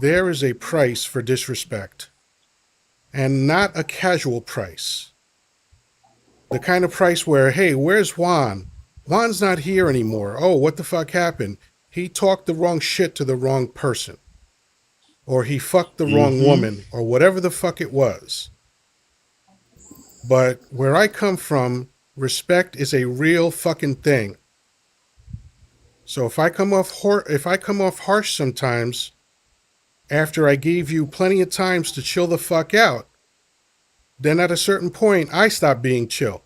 there is a price for disrespect, and not a casual price. The kind of price where, hey, where's Juan? Juan's not here anymore. Oh, what the fuck happened? He talked the wrong shit to the wrong person. Or he fucked the wrong Hmm. woman, or whatever the fuck it was. But where I come from, respect is a real fucking thing. So if I come off harsh sometimes, after I gave you plenty of times to chill the fuck out, then at a certain point I stop being chill.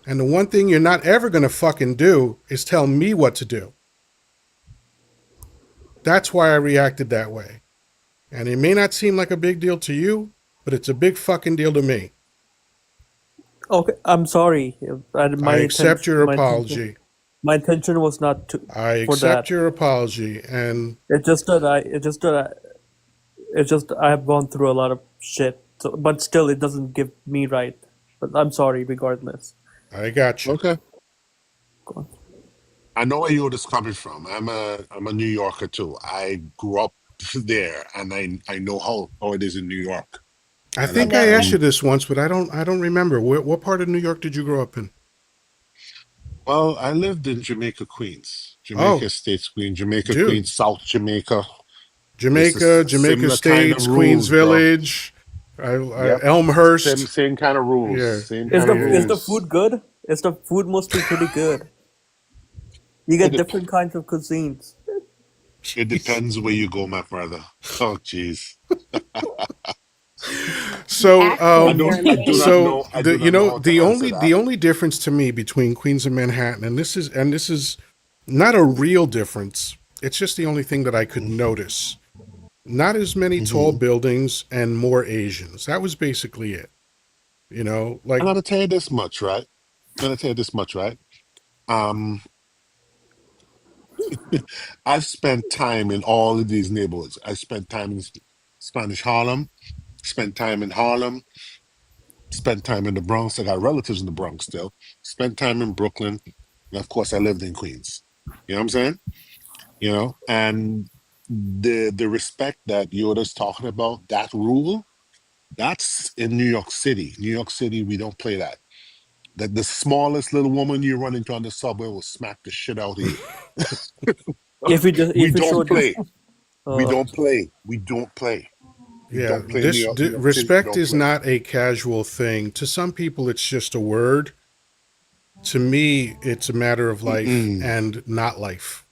And the one thing you're not ever gonna fucking do is tell me what to do. That's why I reacted that way. And it may not seem like a big deal to you, but it's a big fucking deal to me. Okay, I'm sorry. I accept your apology. My intention was not to I for accept that. your apology. And It's just I have gone through a lot of shit. So, but still, it doesn't give me right. But I'm sorry, regardless. I got you. Okay. Go on. I know where Yoda's coming from. I'm a New Yorker too. I grew up there and I know how it is in New York. I And I think I never. asked you this once, but I don't remember. What part of New York did you grow up in? well, I lived in Jamaica, Queens. Oh, Jamaica States Queen, Jamaica dude. Queens, South Jamaica. It's a Jamaica similar kind of States, Queens rules, bro. Village, Yep. Elmhurst. Same kind of rules. Yeah, Same Is kind of the yeah. rules. food good? Is the food mostly pretty good? You It get dep- different kinds of cuisines. it Jeez. depends where you go, my brother. Oh, jeez. So, Accent so I do the you not know know how to answer that. the only difference to me between Queens and Manhattan, and this is not a real difference. It's just the only thing that I could notice. Not as many tall Mm-hmm. buildings and more Asians. That was basically it. You know, I'm like gonna tell you this much, right? I'm gonna tell you this much, right? Um, I've spent time in all of these neighborhoods. I spent time in Spanish Harlem, spent time in Harlem, spent time in the Bronx. I got relatives in the Bronx still. Spent time in Brooklyn, and of course, I lived in Queens. You know what I'm saying? You know, and the respect that Yoda's talking about, that rule, that's in New York City. New York City, we don't play that. That the smallest little woman you run into on the subway will smack the shit out of you. We If you don't show this, play. We don't play. We don't play. We yeah, don't play in New York City. We respect don't is play. not a casual thing. To some people, it's just a word. To me, it's a matter of life Mm-mm. and not life.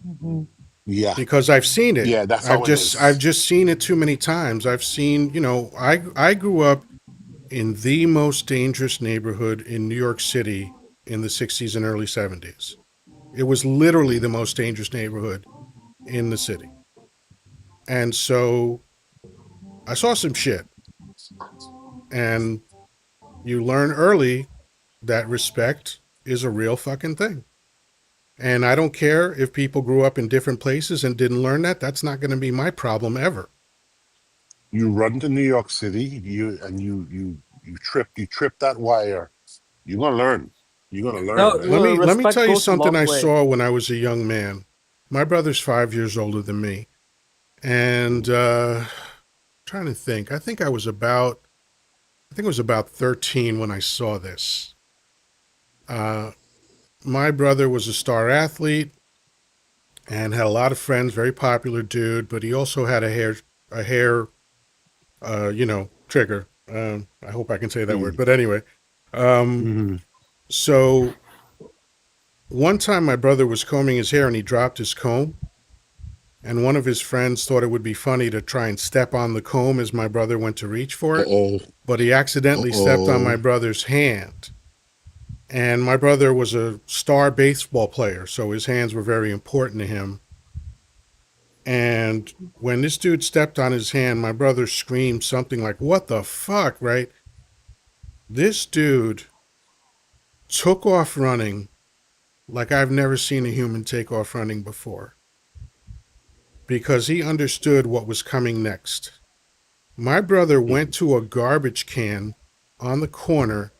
Mhm. Yeah, Because I've seen it. yeah, that's how it I've is. just seen it too many times. I've seen, you know, I grew up in the most dangerous neighborhood in New York City in the 60s and early 70s. It was literally the most dangerous neighborhood in the city. And so I saw some shit. And you learn early that respect is a real fucking thing. And I don't care if people grew up in different places and didn't learn that. That's not going to be my problem ever. You run to New York City, you trip that wire. You're gonna learn. You're gonna No, learn, Let man. me respect tell you goes a something long I way. saw when I was a young man. My brother's 5 years older than me, and trying to think. I think it was about 13 when I saw this. My brother was a star athlete and had a lot of friends, very popular dude, but he also had a hair, trigger. I hope I can say that word, Mm, but anyway. Um, mhm, so one time my brother was combing his hair and he dropped his comb, and one of his friends thought it would be funny to try and step on the comb as my brother went to reach for it, uh-oh, but he accidentally stepped on my uh-oh. brother's hand. And my brother was a star baseball player, so his hands were very important to him. And when this dude stepped on his hand, my brother screamed something like, "What the fuck," right? This dude took off running like I've never seen a human take off running before because he understood what was coming next. My brother went Mm, to a garbage can on the corner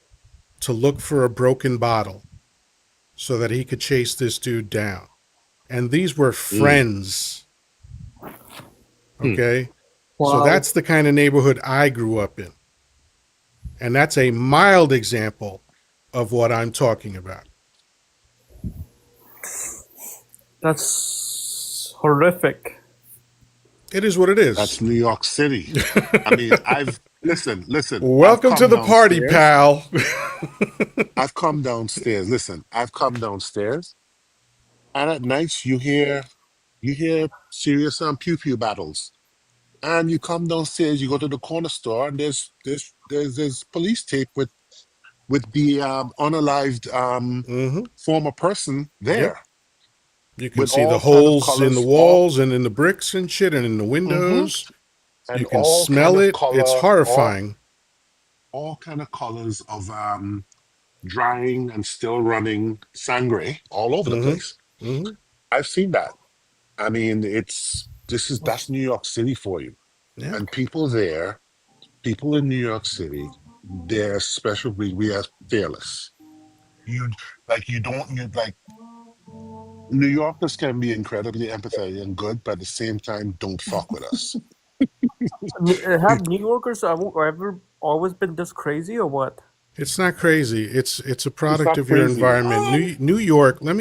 to look for a broken bottle so that he could chase this dude down. And these were mm, friends, mm. okay? So Wow, that's the kind of neighborhood I grew up in. And that's a mild example of what I'm talking about. that's horrific. It is what it is. That's New York City. I mean, listen, I've Welcome to come the party, downstairs. pal. I've come downstairs. Listen, I've come downstairs, and at nights you hear serious pew pew battles. And you come downstairs, you go to the corner store, and there's police tape with the unalived Mm-hmm. former person Yep. there You can with see the all kind of holes in the colors, all walls and in the bricks and shit and in the hmm windows. and You can all kind smell of it. It's color, horrifying. all kind of colors of drying and still running sangre all over the Mm-hmm. place. Mm-hmm. I've seen that. I mean, that's New York City for you. Yeah. And people in New York City, they're special breed. We are fearless. You you don't you like New Yorkers can be incredibly empathetic and good, but at the same time, don't fuck with us. Have New Yorkers ever always been this crazy or what? It's not crazy. It's a It's product not of your crazy. environment. New York. Let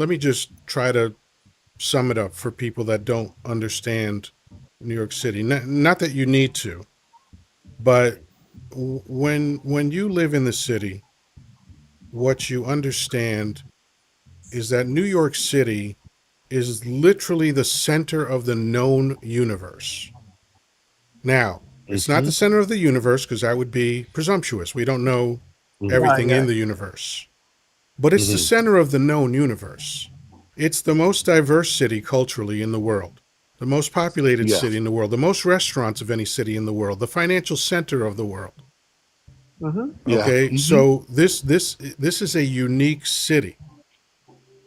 me just try to sum it up for people that don't understand New York City. Not that you need to, but when you live in the city, what you understand is that New York City is literally the center of the known universe. Now, it's not the Hmm. center of the universe because that would be presumptuous. We don't know Hmm. Yeah, everything yeah. in the universe, but it's the Hmm. center of the known universe. It's the most diverse city culturally in the world, the most populated Yeah. city in the world, the most restaurants of any city in the world, the financial center of the world. Mm-hmm. Yeah. Okay, Hmm. so this is a unique city.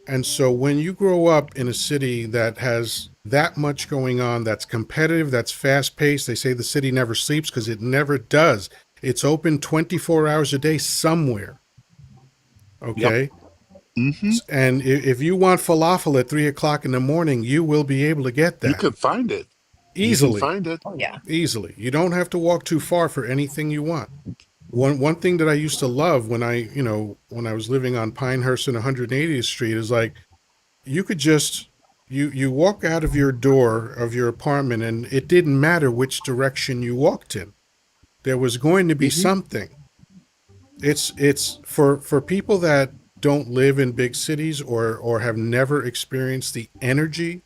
And so when you grow up in a city that has that much going on, that's competitive, that's fast paced, they say the city never sleeps because it never does. It's open 24 hours a day somewhere. Yep. Okay. Hmm. And if you want falafel at 3 o'clock in the morning, you will be able to get You that can find it. You can easily. find it. Oh, yeah. Easily. You don't have to walk too far for anything you want. One thing that I used to love when I was living on Pinehurst and 180th Street is like you could just you walk out of your door of your apartment and it didn't matter which direction you walked in. There was going to be Hmm. something. It's for people that don't live in big cities or have never experienced the energy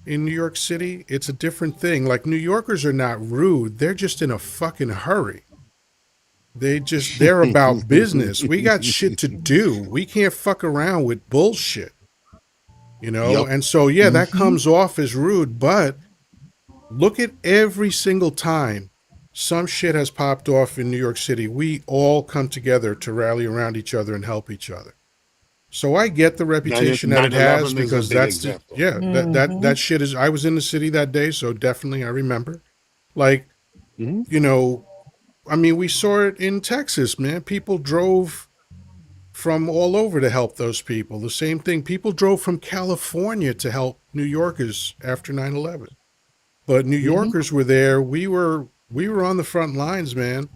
in New York City, it's a different thing. Like New Yorkers are not rude, they're just in a fucking hurry. They're about business. We got shit to do. We can't fuck around with bullshit. Yep. And so yeah, that Hmm. comes off as rude, but look at every single time some shit has popped off in New York City, we all come together to rally around each other and help each other. So I get the reputation that it has 9/11 is a because big that's the example. that shit is. I was in the city that day, so definitely I remember. Like, Hmm. you know, I mean, we saw it in Texas, man. People drove from all over to help those people. The same thing. People drove from California to help New Yorkers after 9/11. But New Hmm. Yorkers were there. We were on the front lines, man.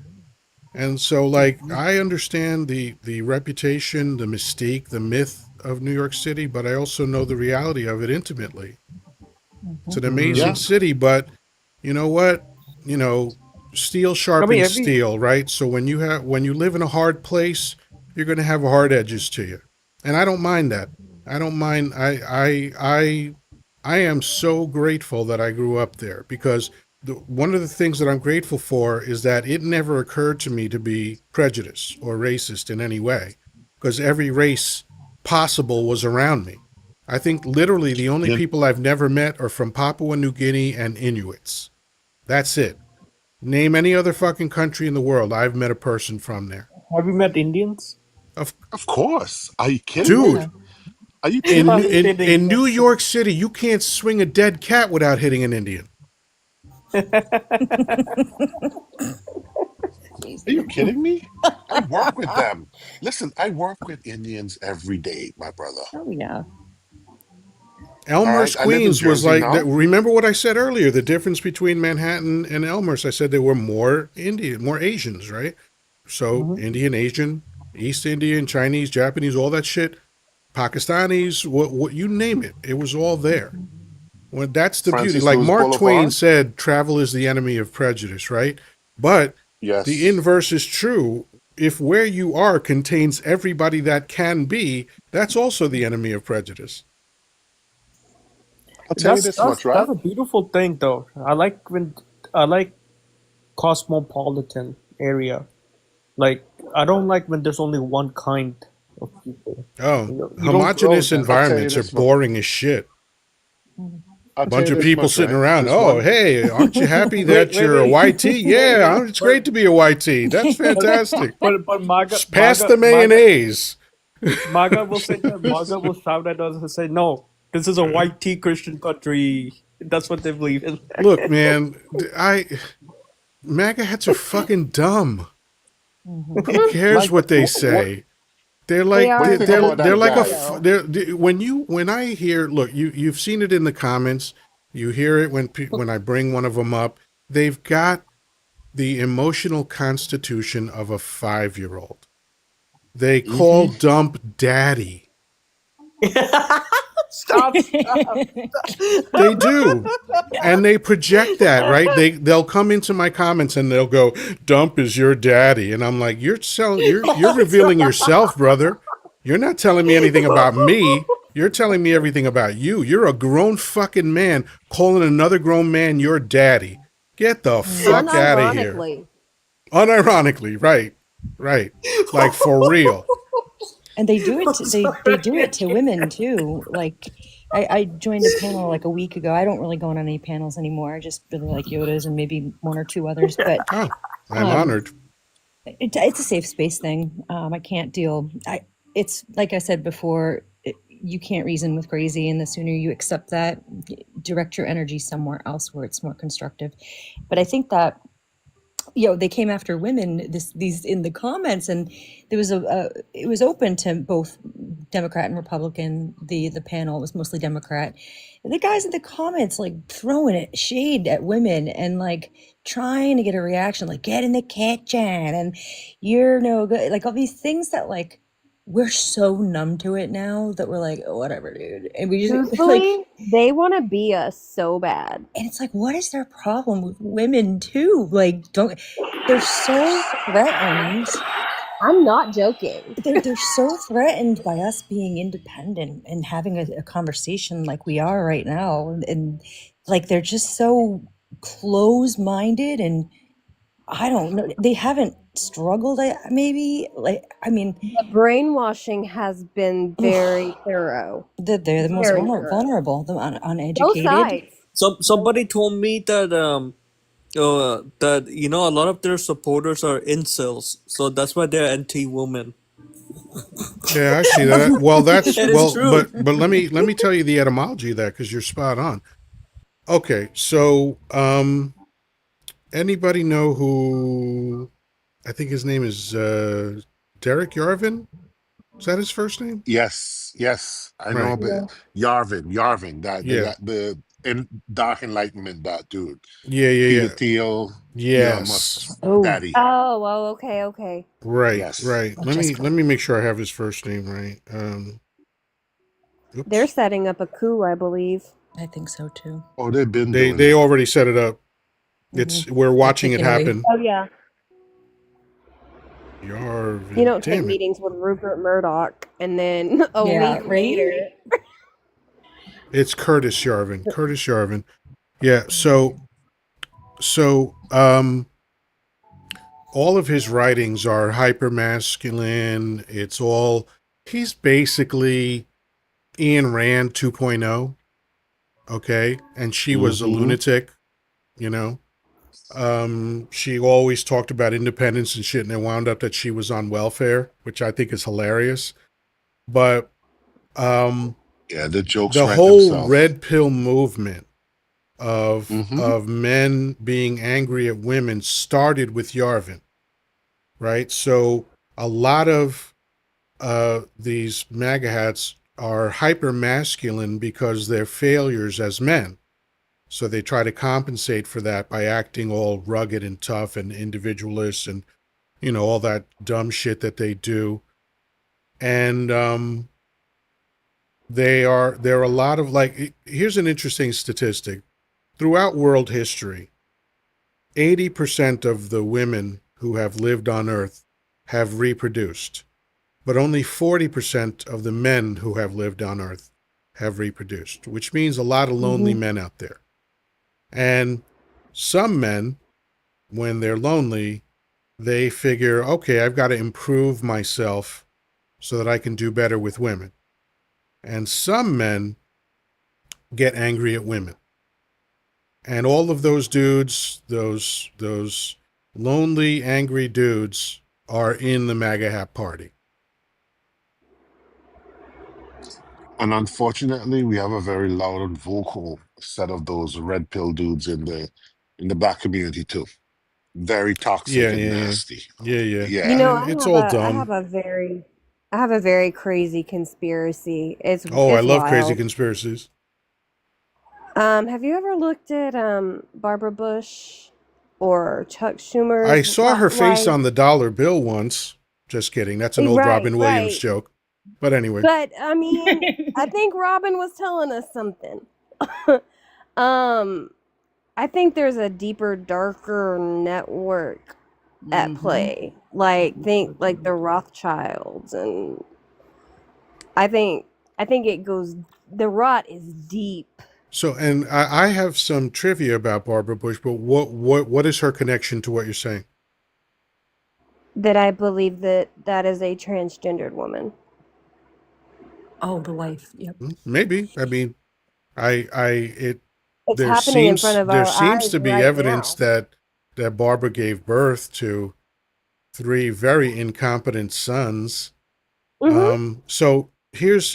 And so, like, I understand the reputation, the mystique, the myth of New York City, but I also know the reality of it intimately. It's an amazing Yeah. city, but you know what? You know, steel I mean, sharpens steel, right? So when you live in a hard place, you're going to have hard edges to you, and I don't mind that. I don't mind. I am so grateful that I grew up there because one of the things that I'm grateful for is that it never occurred to me to be prejudiced or racist in any way, because every race possible was around me. I think literally the only Yeah. people I've never met are from Papua New Guinea and Inuits. That's it. Name any other fucking country in the world, I've met a person from there. have you met Indians? Of Of course. Are you Oh kidding me? yeah. dude, Are you in kidding I'm me? in kidding. in New York City, you can't swing a dead cat without hitting an Indian. Are you kidding me? I work with them. Listen, I work with Indians every day, my brother. Oh yeah. All Elmhurst, right. I live in Queens was Jersey like that. now. Remember what I said earlier? The difference between Manhattan and Elmhurst. I said there were more Indian, more Asians, right? So Mhm. Indian, Asian, East Indian, Chinese, Japanese, all that shit. Pakistanis, what you name it, it was all there. Well, that's the beauty. Francis Like Lewis Mark Twain Boulevard. said, travel is the enemy of prejudice, right? But the Yes. inverse is true. If where you are contains everybody that can be, that's also the enemy of prejudice. I'll tell you That's this that's much, right? that's a beautiful thing, though. I like cosmopolitan area. Like, I don't like when there's only one kind of people. Oh, You don't grow homogenous them. I'll tell you environments are this much. boring as shit. I'll tell Bunch you of this people much, sitting right? around. This Oh, one. hey, aren't you happy Wait, that wait, you're a wait, YT? wait, Yeah, wait. it's great to be a YT. That's But fantastic. but Pass the mayonnaise. Maga will say that. Maga will shout at us and say, "No, this is a white tea Christian country." That's what they believe in. Look, man, MAGA hats are fucking dumb. Who cares Like, what they what? say? They're They like What do you are think they're about very they're that like petty, guy? though. when I hear, look, you've seen it in the comments, you hear it when I bring one of them up. They've got the emotional constitution of a 5-year-old. They call Hmm. dump daddy. Stop! Stop! They do. And they project that, right? They'll come into my comments and they'll go, "Dump is your daddy," and I'm like, you're revealing yourself, brother. You're not telling me anything about me. You're telling me everything about you. You're a grown fucking man calling another grown man your daddy. Get the fuck out of here. Unironically. Unironically, right, right, like for real. And they do it. I'm They do sorry. it to women too. Like I joined a panel like a week ago. I don't really go on any panels anymore. I just really like Yoda's and maybe one or two others. But Oh, I'm um, honored. it's a safe space thing. I can't deal. It's like I said before. You can't reason with crazy, and the sooner you accept that, direct your energy somewhere else where it's more constructive. But I think that they came after women these in the comments, and there was it was open to both Democrat and Republican. The panel was mostly Democrat. And the guys in the comments like throwing it shade at women and like trying to get a reaction, like get in the kitchen and you're no good, like all these things that like we're so numb to it now that we're like, oh, whatever, dude, and we just like, Truthfully, they want to be us so bad. and it's like, what is their problem with women too? Like, don't they're so threatened. I'm not joking. They're so threatened by us being independent and having a conversation like we are right now, and like they're just so close-minded, and I don't know. They haven't struggled. Maybe like I mean, The brainwashing has been very thorough. they're the most Very thorough. vulnerable, the Both uneducated. sides. Somebody told me that that a lot of their supporters are incels, so that's why they're anti-women. Yeah, I see that. Well, that's It is well, true. but let me tell you the etymology of that because you're spot on. Okay, so anybody know who? I think his name is Derek Yarvin. Is that his first name? Yes, yes, I know Right. a bit. Yeah. Yarvin, that Yeah. the Dark Enlightenment, that dude, Yeah. Yeah. Peter Yeah. Thiel, Elon Musk's Yes. Oh, daddy. Oh, okay, okay. Right. Yes. Right. I Let just me got. let me make sure I have his first name right. They're Oops. setting up a coup, I believe. I think so too. Oh, they've been doing They it. already set it up. Hmm. We're They're watching it taking away. happen. Oh yeah. You Yarvin. don't take Damn it. meetings with Rupert Murdoch and then a Yeah, week right? later. It's Curtis Yarvin. Curtis Yarvin. Yeah. So all of his writings are hyper masculine. It's all he's basically Ian Rand 2.0. Okay, and she was a Mm-hmm. lunatic. You know, she always talked about independence and shit, and it wound up that she was on welfare, which I think is hilarious. But um, Yeah, the jokes the write whole themselves. red pill movement Mm-hmm. of men being angry at women started with Yarvin, right? So a lot of these MAGA hats are hyper masculine because they're failures as men. So they try to compensate for that by acting all rugged and tough and individualist and, all that dumb shit that they do. And there are a lot of here's an interesting statistic. Throughout world history, 80% of the women who have lived on Earth have reproduced, but only 40% of the men who have lived on Earth have reproduced, which means a lot of lonely Hmm. men out there. And some men, when they're lonely, they figure, okay, I've got to improve myself so that I can do better with women. And some men get angry at women. And all of those dudes, those lonely, angry dudes, are in the MAGA hat party. And unfortunately, we have a very loud and vocal set of those red pill dudes in the black community too. Very Yeah, toxic and yeah, yeah, nasty. yeah, yeah. You Yeah. know, And it's all dumb. I have a very crazy conspiracy. Oh, I It's love crazy wild. conspiracies. Have you ever looked at Barbara Bush or Chuck I Schumer's saw her face wife? on the dollar bill once. Just kidding. That's an old Right, Robin Williams right. joke. But anyway. But I mean, I think Robin was telling us something. um, I think there's a deeper, darker network at Mm-hmm. play. Like think like the Rothschilds, and I think I think it goes. The rot is deep. So, and I have some trivia about Barbara Bush, but what is her connection to what you're saying? That I believe that that is a transgendered woman. Oh, the wife. Yep. Maybe. I mean, it It's happening in front of there our seems eyes to be right evidence now. that Barbara gave birth to three very incompetent sons. Mm-hmm. So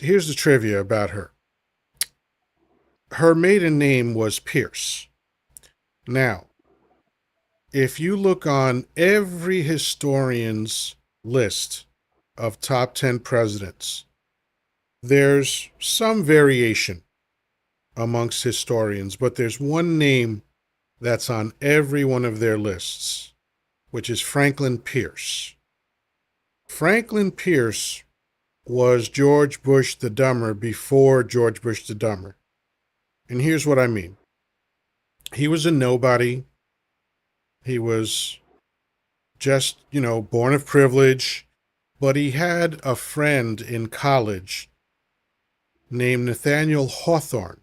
here's the trivia about her. Her maiden name was Pierce. Now, if you look on every historian's list of top 10 presidents, there's some variation amongst historians, but there's one name that's on every one of their lists, which is Franklin Pierce. Franklin Pierce was George Bush the Dumber before George Bush the Dumber. And here's what I mean. He was a nobody. He was just, born of privilege, but he had a friend in college named Nathaniel Hawthorne,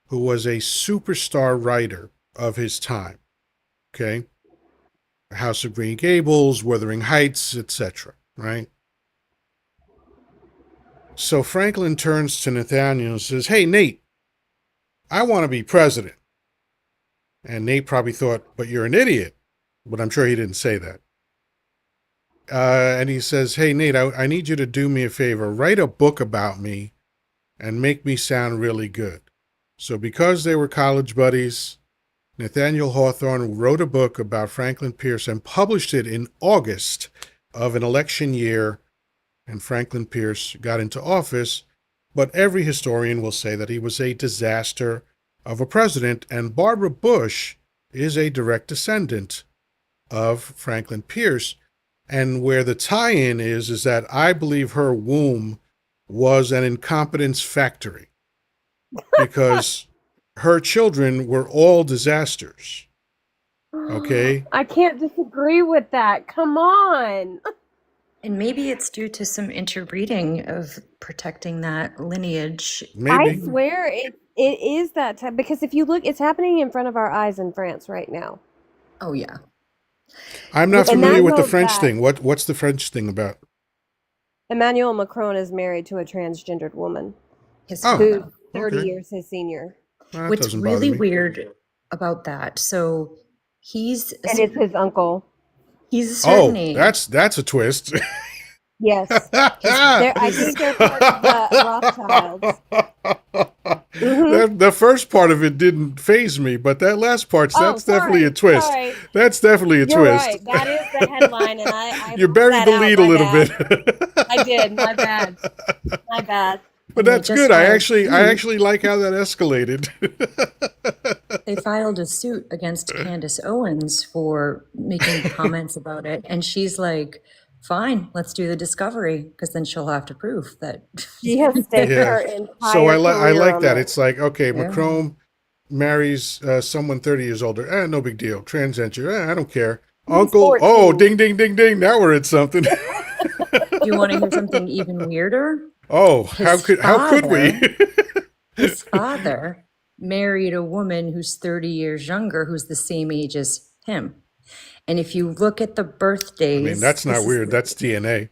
who was a superstar writer of his time. Okay? House of Green Gables, Wuthering Heights, etc. Right? So Franklin turns to Nathaniel and says, "Hey, Nate, I want to be president." And Nate probably thought, "But you're an idiot." But I'm sure he didn't say that. and he says, "Hey, Nate, I need you to do me a favor. Write a book about me and make me sound really good." So because they were college buddies, Nathaniel Hawthorne wrote a book about Franklin Pierce and published it in August of an election year, and Franklin Pierce got into office. But every historian will say that he was a disaster of a president, and Barbara Bush is a direct descendant of Franklin Pierce. And where the tie-in is that I believe her womb was an incompetence factory because her children were all disasters. Okay? I can't disagree with that. Come on. And maybe it's due to some interbreeding of protecting that lineage. I Maybe. swear it is that type, because if you look, it's happening in front of our eyes in France right now. Oh, yeah. I'm not And familiar that with the goes French back. thing. What's the French thing about? Emmanuel Macron is married to a transgendered woman His Oh, who's father. 30 okay. years his senior. That What's doesn't bother really me. weird about that, so he's a, And it's his uncle. he's a certain Oh, age. that's a twist. Yes. I think they're part of the Rothschilds. The first part of it didn't faze me, but that last part, Oh, that's definitely a sorry. twist. Sorry. That's definitely a You're twist. right. That is the headline, and I You left buried that the out. lead a My little bad. bit. I did. My bad. My bad. But And they that's just good. I filed actually suit. like how that escalated. They filed a suit against Candace Owens for making comments about it, and she's like, "Fine, let's do the discovery, because then she'll have to prove that." She has staked Yeah. her So entire I career like on that. this. It's like, okay, Yeah. Macron marries someone 30 years older. No big deal. Transgender. I don't care. He's Uncle. Oh, 14. ding, ding, ding, ding. Now we're at something. Do you want to hear something even weirder? Oh, His how could we? father, his father married a woman who's 30 years younger, who's the same age as him. And if you look at the I mean, birthdays, that's not this is weird. That's DNA.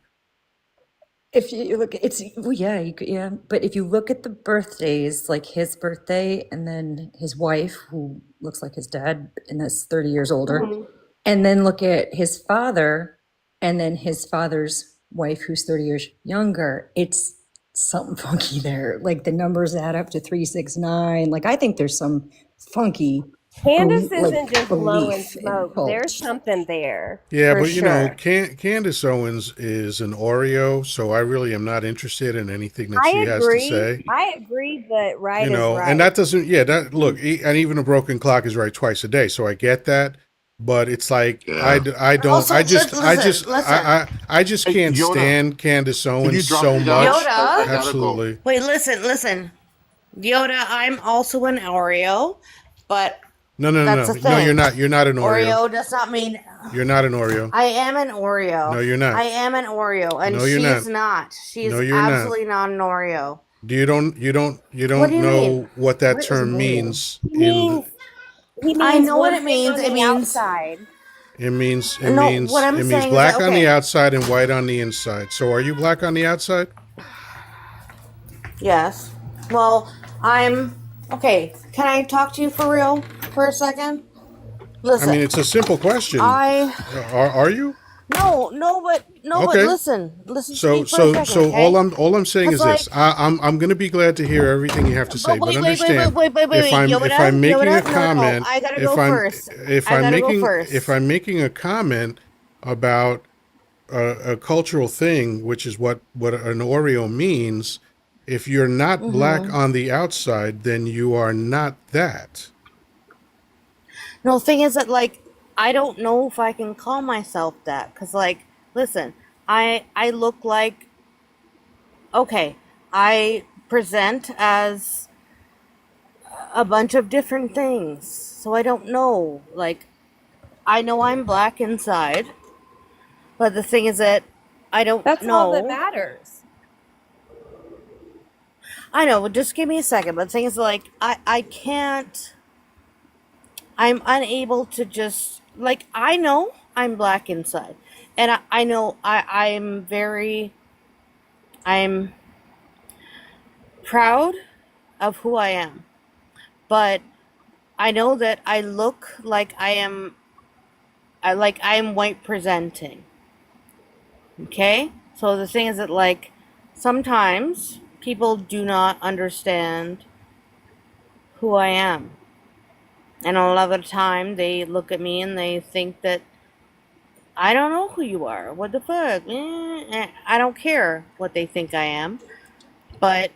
if you look, it's well, yeah, yeah. But if you look at the birthdays, like his birthday, and then his wife, who looks like his dad, and that's 30 years older, Mhm. and then look at his father, and then his father's wife, who's 30 years younger, it's something funky there. Like the numbers add up to 369. Like I think there's some funky Candace like isn't just blowing belief in smoke. There's cult. something there. Yeah, For but you know, sure. Candace Owens is an Oreo, so I really am not interested in anything that I she has to agree. say. I agree, but right You is know, and right. that doesn't, yeah, that look, and even a broken clock is right twice a day, so I get that. But it's like Yeah. I don't, Also, listen. I just Hey, can't Yoda, stand Candace can you Owens drop so me down? much. Yoda? I gotta go. Absolutely. Wait, listen. Yoda, I'm also an Oreo, but No, no, that's no, the no. No, thing. you're not. You're not an Oreo. Oreo does not mean You're not an Oreo. I am an Oreo. No, you're not. I am an Oreo, and No, you're she's not. not. She's No, you're not. absolutely not an Oreo. You don't What do you know mean? what that What is term an Oreo? means He means I know what one it thing means. on It the means outside. no. What I'm saying is black that, on the okay. outside and white on the inside. So are you black on the outside? Yes. Well, I'm okay. Can I talk to you for real for a second? I Listen, mean, it's a simple question. I Are you? no, but Okay. listen to me So for a second, okay? all I'm saying 'Cause, is this. like, I'm going to be glad to hear everything you have to say, but but wait, understand if Yoda, I'm making a no, comment, I gotta go first. if I I'm gotta go making first. a comment about a cultural thing, which is what an Oreo means, if you're not black on the outside, then you are not that. No, the thing is that, like, I don't know if I can call myself that, cause, like, listen, I look like, okay, I present as a bunch of different things, so I don't know. Like, I know I'm black inside, but the thing is that I don't That's all that know. matters. I know, but just give me a second. But the thing is, like, I can't. I'm unable to just like I know I'm black inside, and I know I'm proud of who I am, but I know that I look like I am white presenting. Okay? So the thing is that, like, sometimes people do not understand who I am. And a lot of the time they look at me and they think that I don't know who you are. What the fuck? I don't care what they think I am. But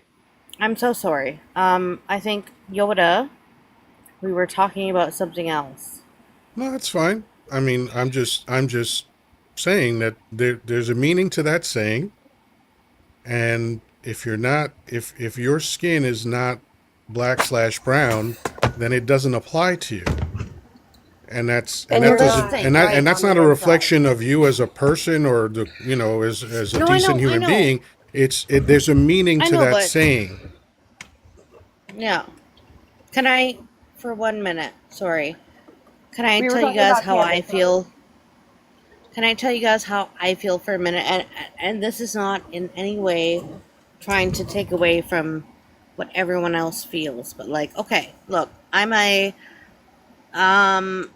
I'm so sorry. I think Yoda, we were talking about something else. No, that's fine. I mean, I'm just saying that there's a meaning to that saying, and if your skin is not black/brown, then it doesn't apply to you. And And that you're Well, that's the doesn't not thing, and that right? and that's on not the a inside. reflection of you as a person or as a No, I decent know, I human know, being. There's a meaning I to know, that but saying. yeah. Can I, for 1 minute? Sorry. Can I We were tell you talking guys about how Candace, I sorry. feel? Can I tell you guys how I feel for a minute? And this is not in any way trying to take away from what everyone else feels, but like, okay, look, um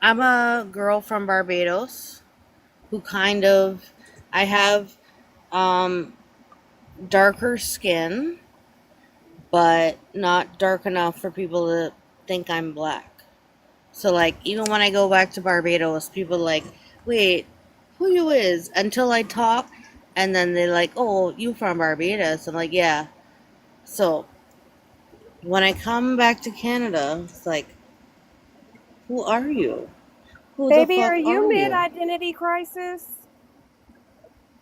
I'm a girl from Barbados who kind of I have um darker skin, but not dark enough for people to think I'm black. So like even when I go back to Barbados, people are like, wait, who you is? Until I talk, and then they're like, oh, you from Barbados? I'm like, yeah. So when I come back to Canada, it's like, who are you? Who the Baby, are fuck are you mid you? identity crisis?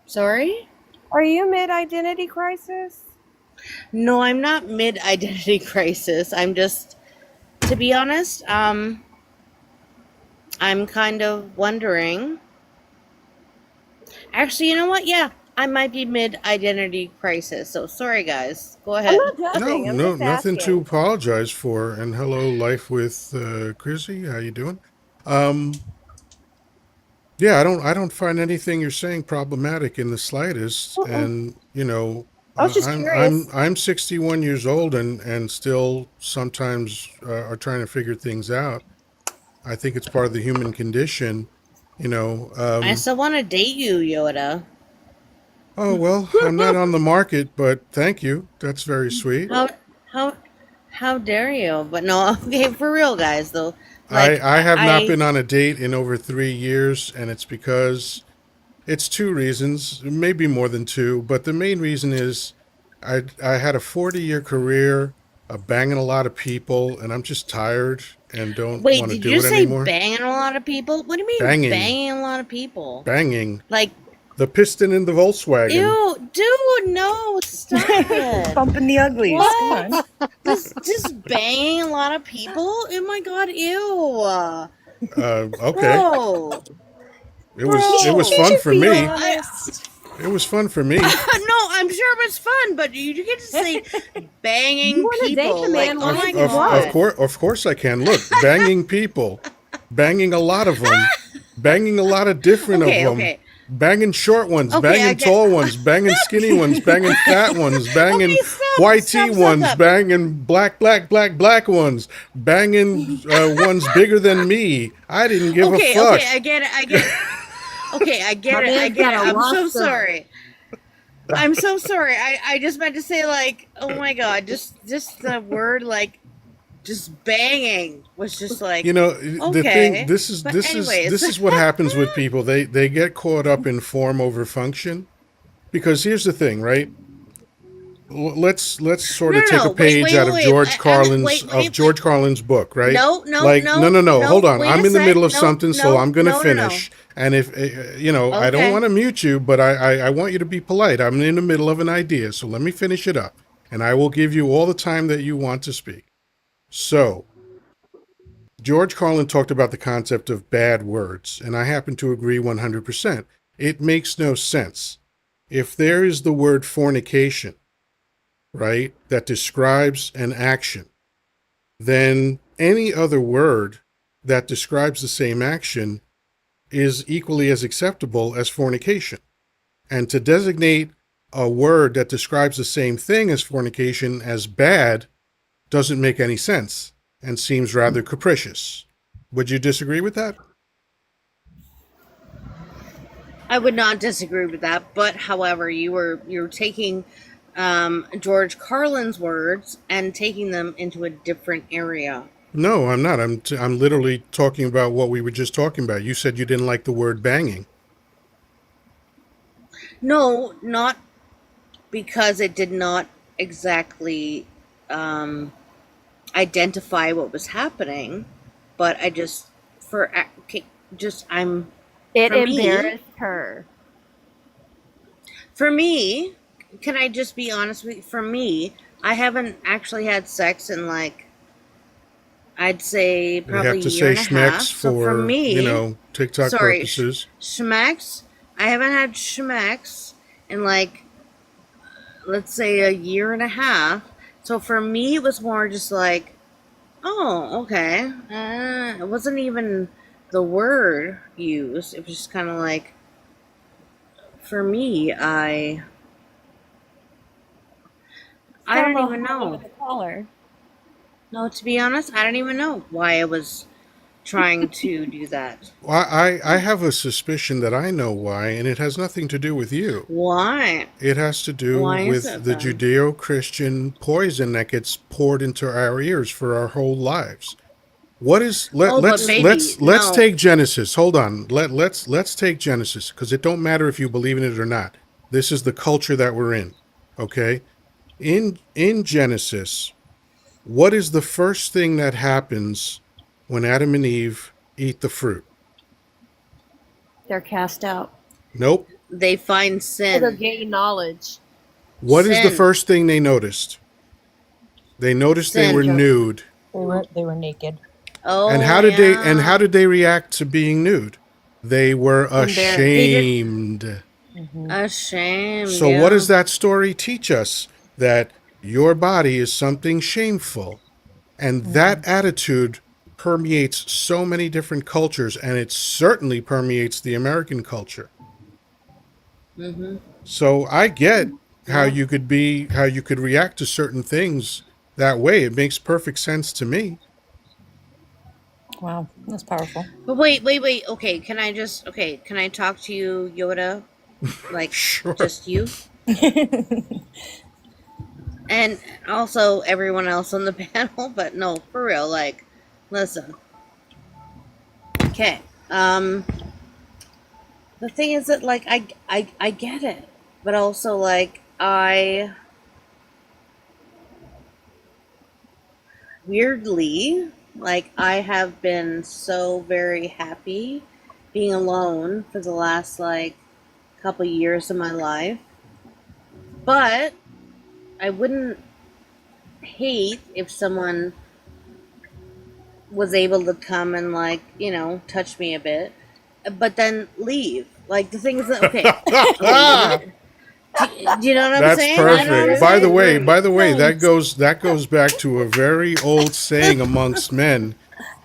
Sorry? Are you mid identity crisis? No, I'm not mid identity crisis. I'm just, to be honest, I'm kind of wondering. Actually, you know what? Yeah, I might be mid identity crisis. So sorry, guys. Go I'm ahead. not No, judging. I'm no, just nothing to asking. apologize for. And hello, Life with Chrissy. How you doing? Um, yeah, I don't find anything you're saying problematic in the slightest. Mm-mm. And I was just curious. I'm 61 years old and still sometimes are trying to figure things out. I think it's part of the human condition. You know. I still want to date you, Yoda. Oh well, I'm not on the market, but thank you. That's very sweet. How how how dare you? But no, okay, for real, guys. Though, I like I have not I been on a date in over 3 years, and it's because it's two reasons, maybe more than two, but the main reason is I had a 40-year career of banging a lot of people, and I'm just tired and don't wait. want to Did do you it say anymore. banging a lot of people? What do you mean Banging, banging a lot of people? banging, Like, the piston in the Volkswagen. ew, dude, no, stop it. Bumping the uglies. Come What? on. Just banging a lot of people? Oh my god, ew. Okay, Bro. it was You Bro. fun should for be me. I honest. It was fun for me. no, I'm sure it was fun, but you get to say You banging want to date people. the Like, man? oh Why Of my don't you of of god. drive? course of course I can. Look, banging people, banging a lot of them, banging a lot of different of Okay, them, okay. banging short ones, Okay, I banging get tall ones, banging skinny ones, banging fat ones, banging okay, stop, white tea stop, stop, ones, stop. banging black ones, banging ones bigger than me. I didn't give a Okay, okay, fuck. I get it, I get it. Okay, I My get it, I man's get got it. a I'm so roster. sorry. I'm so sorry. I just meant to say like, oh my god, just the word like just banging was just like The thing okay. this is But this is anyways, this is what happens with people. They get caught up in form over function. Because here's the thing, right? Let's sort no, of no, take no. a Wait, page wait, out wait, of wait. George Carlin's book, right? No, no, Like, no, no, no, no, hold no. on. Wait a I'm in the sec. middle of No, something, so no, I'm gonna no, no, no. finish. And if I don't Okay. want to mute you, but I want you to be polite. I'm in the middle of an idea, so let me finish it up, and I will give you all the time that you want to speak. So, George Carlin talked about the concept of bad words, and I happen to agree 100%. It makes no sense. If there is the word fornication, right, that describes an action, then any other word that describes the same action is equally as acceptable as fornication. And to designate a word that describes the same thing as fornication as bad doesn't make any sense and seems rather capricious. Would you disagree with that? I would not disagree with that, but however, you're taking George Carlin's words and taking them into a different area. No, I'm not. I'm literally talking about what we were just talking about. You said you didn't like the word banging. No, not because it did not exactly identify what was happening, but I just It for me, embarrassed her. for me, can I just be honest with you? For me, I haven't actually had sex in like I'd say You have probably a to year say and a half. schmecks So for for, me, TikTok sorry, purposes. schmecks. I haven't had schmecks in like let's say a year and a half. So for me, it was more just like, oh, okay. It wasn't even the word used. It was just kind of like, for me, I Kind don't of a even hot under know. the collar. No, to be honest, I don't even know why I was trying to do that. Well, I have a suspicion that I know why, and it has nothing to do with you. Why? It has to do Why is with it the then? Judeo-Christian poison that gets poured into our ears for our whole lives. What is Oh, but baby, let's no. take Genesis. Hold on. Let's take Genesis because it don't matter if you believe in it or not. This is the culture that we're in. Okay? In Genesis, what is the first thing that happens when Adam and Eve eat the fruit? They're cast out. Nope. They find Oh, they're sin. gaining knowledge. What is the Sin. first thing they noticed? They noticed they were Sin. nude. They were naked. And Oh, yeah. how did they react to being nude? They were Embarrassed. They did. ashamed. Hmm. Ashamed, So what yeah. does that story teach us? That your body is something shameful. And Hmm. that attitude permeates so many different cultures, and it certainly permeates the American culture. Mm-hmm. So I get Yeah. how you could react to certain things that way. It makes perfect sense to me. Wow, that's powerful. But wait. Okay, can I talk to you, Yoda? Like, Sure. just you? And also everyone else on the panel, but no, for real, like, listen. Okay. The thing is that, like, I get it. But also, like, weirdly, like, I have been so very happy being alone for the last, like, couple years of my life. But I wouldn't hate if someone was able to come and, like, touch me a bit, but then leave. Like, the thing is that, okay, do you know what I'm That's saying? You That's know what I'm perfect. very, saying? very By the way, nice. that goes back to a very old saying amongst men.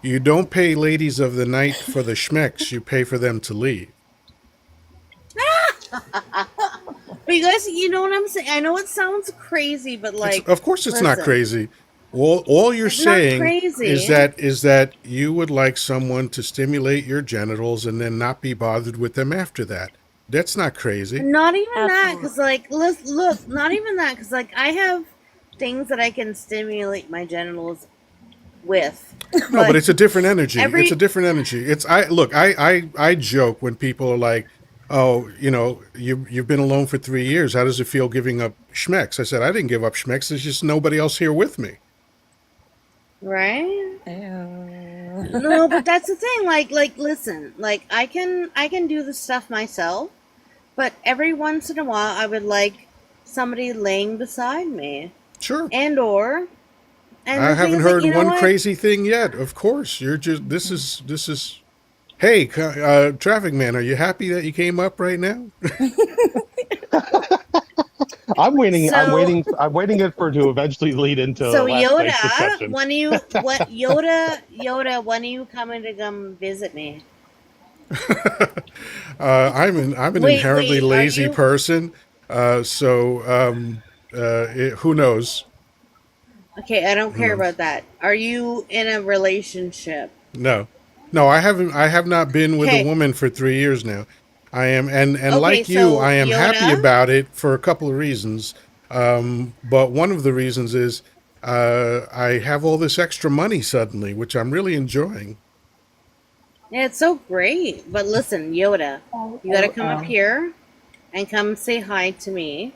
You don't pay ladies of the night for the schmecks, you pay for them to leave. But you guys, you know what I'm saying? I know it sounds crazy, but It's like, of course it's not listen, crazy. All you're it's not saying crazy. is that you would like someone to stimulate your genitals and then not be bothered with them after that. That's not crazy. Not even that, because, Absolutely. like, look, not even that, because, like, I have things that I can stimulate my genitals with, No, but but it's a different energy. It's a every different energy. It's I look, I joke when people are like, "Oh, you've been alone for 3 years. How does it feel giving up schmecks?" I said, "I didn't give up schmecks. There's just nobody else here with me." right. Ew. No, but that's the thing. Like, listen. Like, I can do the stuff myself, but every once in a while, I would like somebody laying beside me, Sure. and or, and I the thing haven't is that, heard you know one what? crazy thing yet. Of course, you're just this is. Hey, traffic man, are you happy that you came up right now? I'm waiting. I'm So, waiting. I'm waiting it for to eventually lead into so last night's Yoda, discussion. When are you coming to come visit me? I'm an inherently Wait, are lazy you? person, who knows? Okay, I don't Who care knows? about that. Are you in a relationship? No, no, I haven't. I have not been with a Okay, woman for 3 years now. I am, and Okay, like you, so I am happy Yoda. about it for a couple of reasons. But one of the reasons is I have all this extra money suddenly, which I'm really enjoying. Yeah, it's so great. But listen, Yoda, you got to come up here and come say hi to me,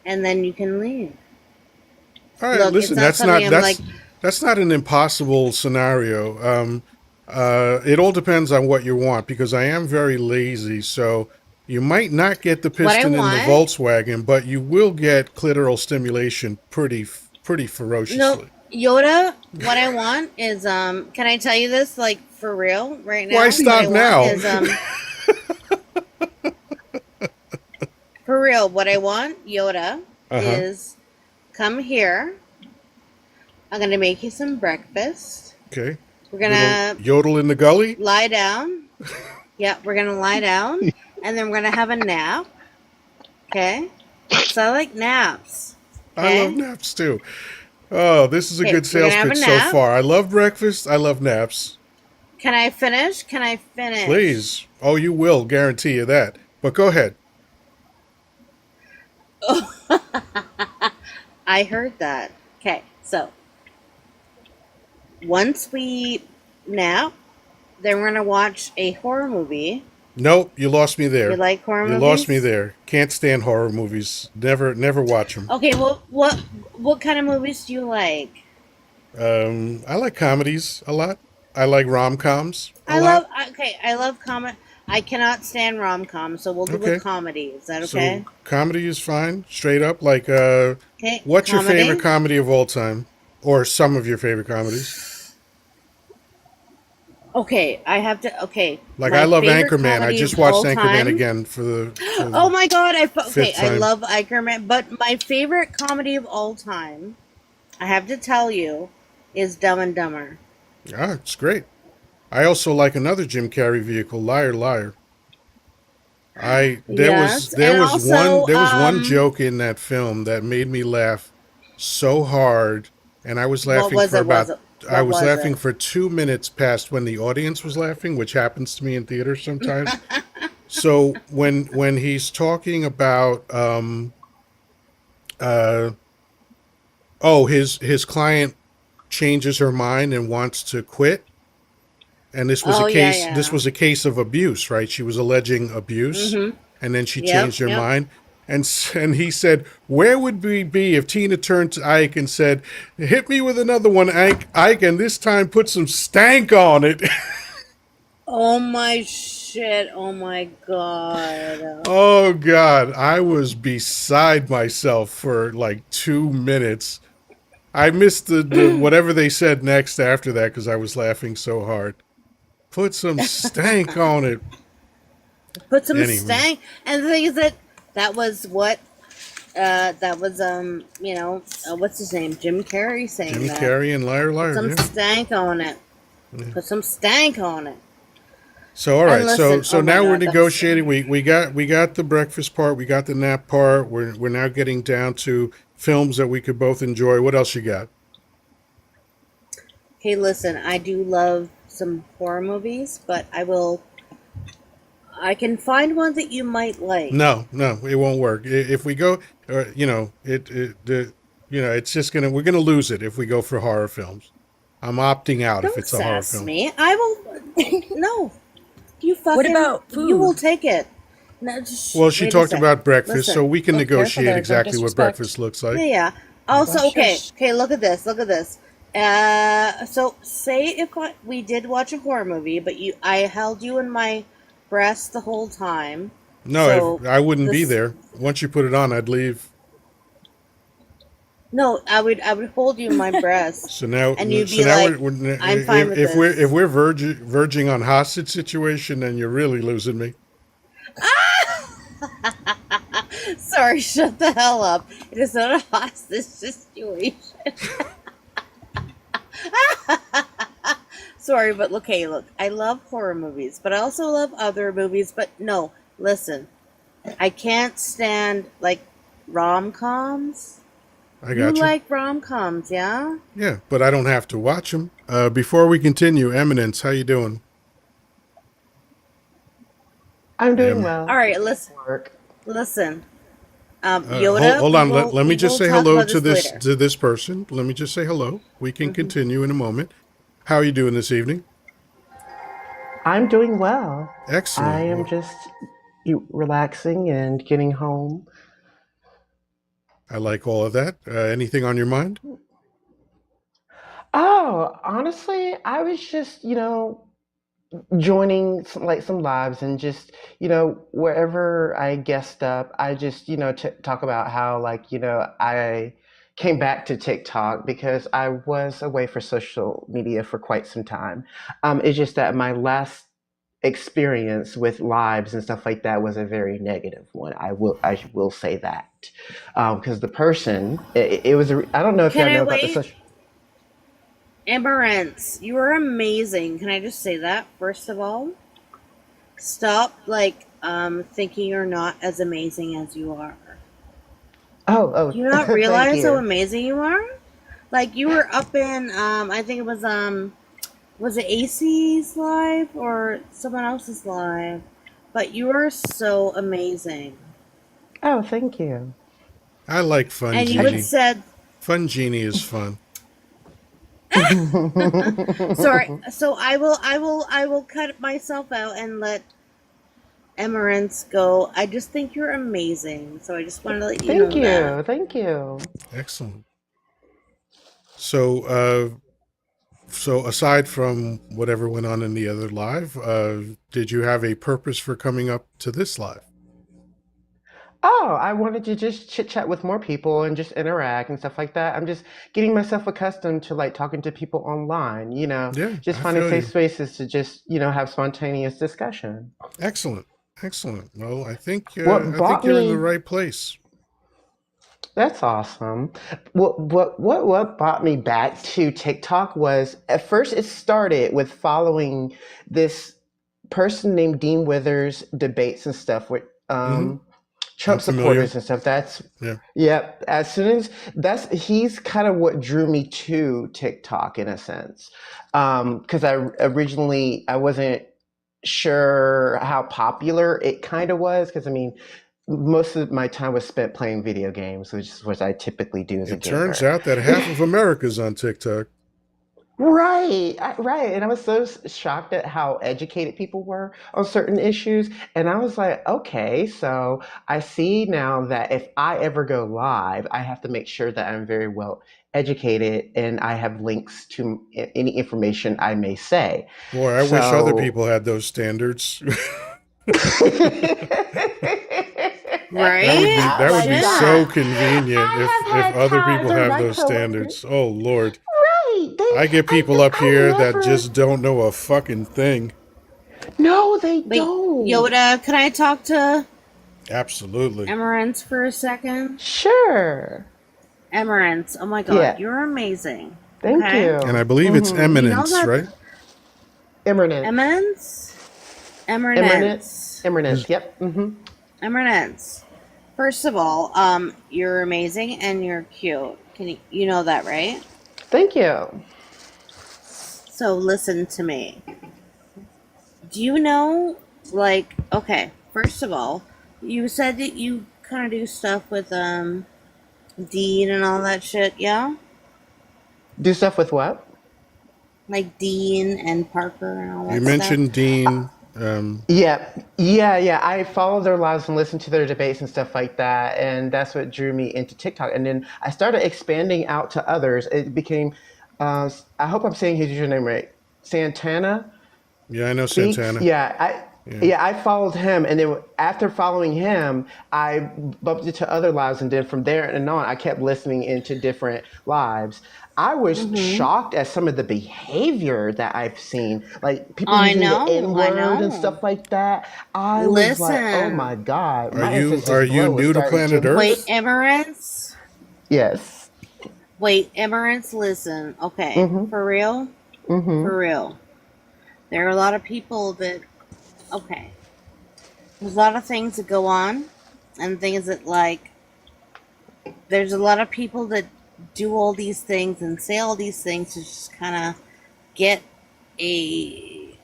and then you can leave. All right, Look, it's listen, not something I'm like. that's not an impossible scenario. It all depends on what you want because I am very lazy, so you might not get the What I piston in the want. Volkswagen, but you will get clitoral stimulation pretty No, ferociously. Yoda, what I want is can I tell you this like for real right Why now? What I stop want now? is for real, what I want, Yoda, Uh huh. is come here. I'm gonna make you some breakfast. Okay. We're Little gonna yodel in the gully. lie down. Yeah, we're gonna lie down and then we're gonna have a nap. Okay? So I like naps. I love Okay? naps too. Oh, this is a Okay, good we're gonna sales have a pitch so nap. far. I love breakfast. I love naps. Can I finish? Can I finish? Please. Oh, you will. Guarantee you that. But go ahead. I heard that. Okay, so once we nap, then we're gonna watch a horror movie. Nope, you lost me You there. like horror You lost me movies? there. Can't stand horror movies. Never watch them. Okay, well, what kind of movies do you like? I like comedies a lot. I like rom-coms a I lot. love okay, I love comedy. I cannot stand rom com, so we'll do a Okay. comedy. Is that So okay? comedy is fine. Straight up. Like, Okay, what's your favorite comedy. comedy of all time? Or some of your favorite comedies? Okay, I have to. Okay, Like I my love favorite Anchorman. I comedy just of watched all Anchorman time. again for Oh the my god! Okay, fifth I time. love Ikerman, but my favorite comedy of all time, I have to tell you, is Dumb and Dumber. Ah, it's great. I also like another Jim Carrey vehicle, Liar Liar. I Yes, and also, there was one joke in that film that made me laugh so hard, and I was what laughing was for it? Was about it? I What was was laughing it? for 2 minutes past when the audience was laughing, which happens to me in theater sometimes. So when he's talking about uh oh his client changes her mind and wants to quit, and Oh yeah, this yeah. was a case of abuse, right? She was alleging abuse, Mm-hmm. and then she Yep, changed her yep. mind. And he said, "Where would we be if Tina turned to Ike and said, 'Hit me with another one, Ike, and this time put some stank on it.'" Oh my shit! Oh my god! Oh God, I was beside myself for like 2 minutes. I missed the whatever they said next after that because I was laughing so hard. Put some stank on it. Put some Anyway, stank. And the thing is that that was what that was what's his name? Jim Carrey saying Jim that. Carrey and Liar Put Liar, some yeah. stank on it. Yeah. Put some stank on it. So all And right, listen, so oh my now we're god, that's negotiating. We got the breakfast part, we got the nap part. We're now getting down to films that we could both enjoy. What else you got? hey listen, I do love some horror movies, but I can find one that you might like. No, it won't work. If we go, it's just gonna we're gonna lose it if we go for horror films. I'm opting out if Don't it's a horror sass film. me. I will no. What about You will food? take it. No, just Well, she wait a talked second. about breakfast, so Listen. we can Oh, careful negotiate there. Don't exactly what disrespect. breakfast looks Yeah, like. yeah. Yeah. Also, okay, Shush. okay. Look at this. Look at this. So say if we did watch a horror movie, but I held you in my breast the whole time. No, So I wouldn't be this, there. Once you put it on, I'd leave. no, I would hold you in my breast, and you'd So be now like, "I'm fine with if this." we're verging on hostage situation, then you're really losing me. Sorry, shut the hell up. It is not a hostage situation. Sorry, but look, hey, look, I love horror movies, but I also love other movies. But no, listen, I can't stand like rom coms. I You got you. like rom coms, yeah? Yeah, but I don't have to watch them. Before we continue, Eminence, how you doing? I'm doing Am All well. right, listen, Work. listen. hold, Yoda, hold on. Let me we just will say talk hello about to this later. this person. Let me just say hello. We can Hmm. continue in a moment. How are you doing this evening? I'm doing well. I Excellent. am Well, just relaxing and getting home. I like all of that. Anything on your mind? Oh, honestly, I was just, joining some lives and just, wherever I guest up, I just, talk about how I came back to TikTok because I was away for social media for quite some time. It's just that my last experience with lives and stuff like that was a very negative one. I will say that because the person it was I don't know if Can y'all I know about the wait? social. Amaranth, you are amazing. Can I just say that first of all? Stop thinking you're not as amazing as you are. Oh, Do you not thank realize how you. amazing you are? Like you were up in I think it was it AC's live or someone else's live? But you are so amazing. Oh, thank you. I like Fun And you I had try. Genie. said Fun Genie is fun. sorry, so I will cut myself out and let Emerence go. I just think you're amazing. So I just wanted to let you Thank know that. you. Thank you. Excellent. So, so aside from whatever went on in the other live, did you have a purpose for coming up to this live? Oh, I wanted to just chit chat with more people and just interact and stuff like that. I'm just getting myself accustomed to talking to people online, Yeah, just I finding feel safe you. spaces to just, have spontaneous discussion. Excellent. Excellent. Well, What I think brought you're in the me right place. That's awesome. What brought me back to TikTok was at first it started with following this person named Dean Withers debates and stuff with Hmm. I'm Trump familiar. supporters and stuff. That's Yeah. Yep. As soon as he's kind of what drew me to TikTok in a sense, because I wasn't sure how popular it kind of was. Because I mean, most of my time was spent playing video games, which is what I typically do as a It turns gamer. out that half of America's on TikTok. Right, right. And I was so shocked at how educated people were on certain issues. And I was like, okay, so I see now that if I ever go live, I have to make sure that I'm very well educated and I have links to any information I may say. Boy, I wish other So, people had those standards. Right? That would my be Shit. so God. convenient I have if had other times people where have my those coworkers, standards. Oh Lord. right? I get people up I here that never, just don't know a fucking thing. no, they Wait, don't. Yoda, can I talk to Absolutely. Emerence for a second? Sure. Emerence, oh my god, Yeah. you're amazing. Thank Okay? And I you. believe it's You know eminence, that right? Eminence. Eminence? Eminent. Eminence. Eminence. Is- Yep. Eminence. First of all, you're amazing and you're cute. You know that, right? Thank you. So listen to me. Do you know, okay, first of all, you said that you kind of do stuff with Dean and all that shit, yeah? Do stuff with what? Like Dean and Parker and all You that stuff. mentioned Dean. Yeah, yeah. I follow their lives and listen to their debates and stuff like that, and that's what drew me into TikTok. And then I started expanding out to others. It became, I hope I'm saying his username right, Santana. Yeah, I know Speaks. Santana. Yeah. Yeah, I followed him, and then after following him, I bumped into other lives, and then from there and on, I kept listening into different lives. I was Mm-hmm. shocked at some of the behavior that I've seen, like people I using the know, N I word and know. stuff like that. I was like, oh my Listen. god, Are my are ancestors' you blood was new to starting planet to. Wait, Earth? Emerence? Yes. Wait, Emerence, listen. Okay, Mm-hmm. for real? Mm-hmm. For real. There are a lot of people that, okay, there's a lot of things that go on, and things that, there's a lot of people that do all these things and say all these things to just kind of get a,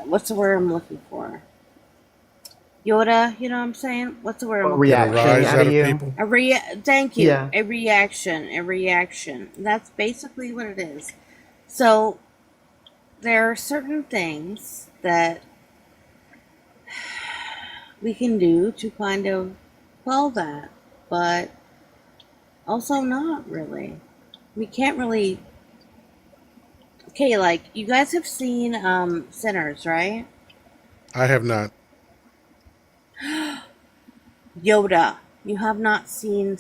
what's the word I'm looking for? Yoda, you know what I'm saying? What's the word I'm What looking Get a for? reaction rise out out of of you? people. Thank you. Yeah. A reaction. A reaction. That's basically what it is. So there are certain things that we can do to kind of quell that, but also not really. We can't really. Okay, like you guys have seen Sinners, right? I have not. Yoda, you have not seen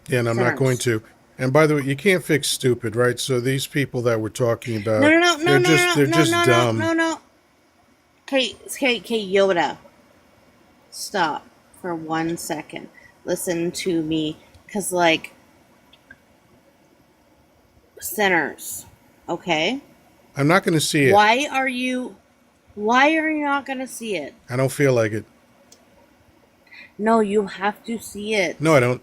Yeah, and I'm not going Sinners. to. And by the way, you can't fix stupid, right? So these people that we're talking No, about, no, no, no, no, they're no, just no, no, dumb. no, no. Okay, Yoda, stop for 1 second. Listen to me, cause like Sinners, okay? I'm not going to see it. Why are you? Why are you not gonna see it? I don't feel like it. No, you have to see No, I it. don't.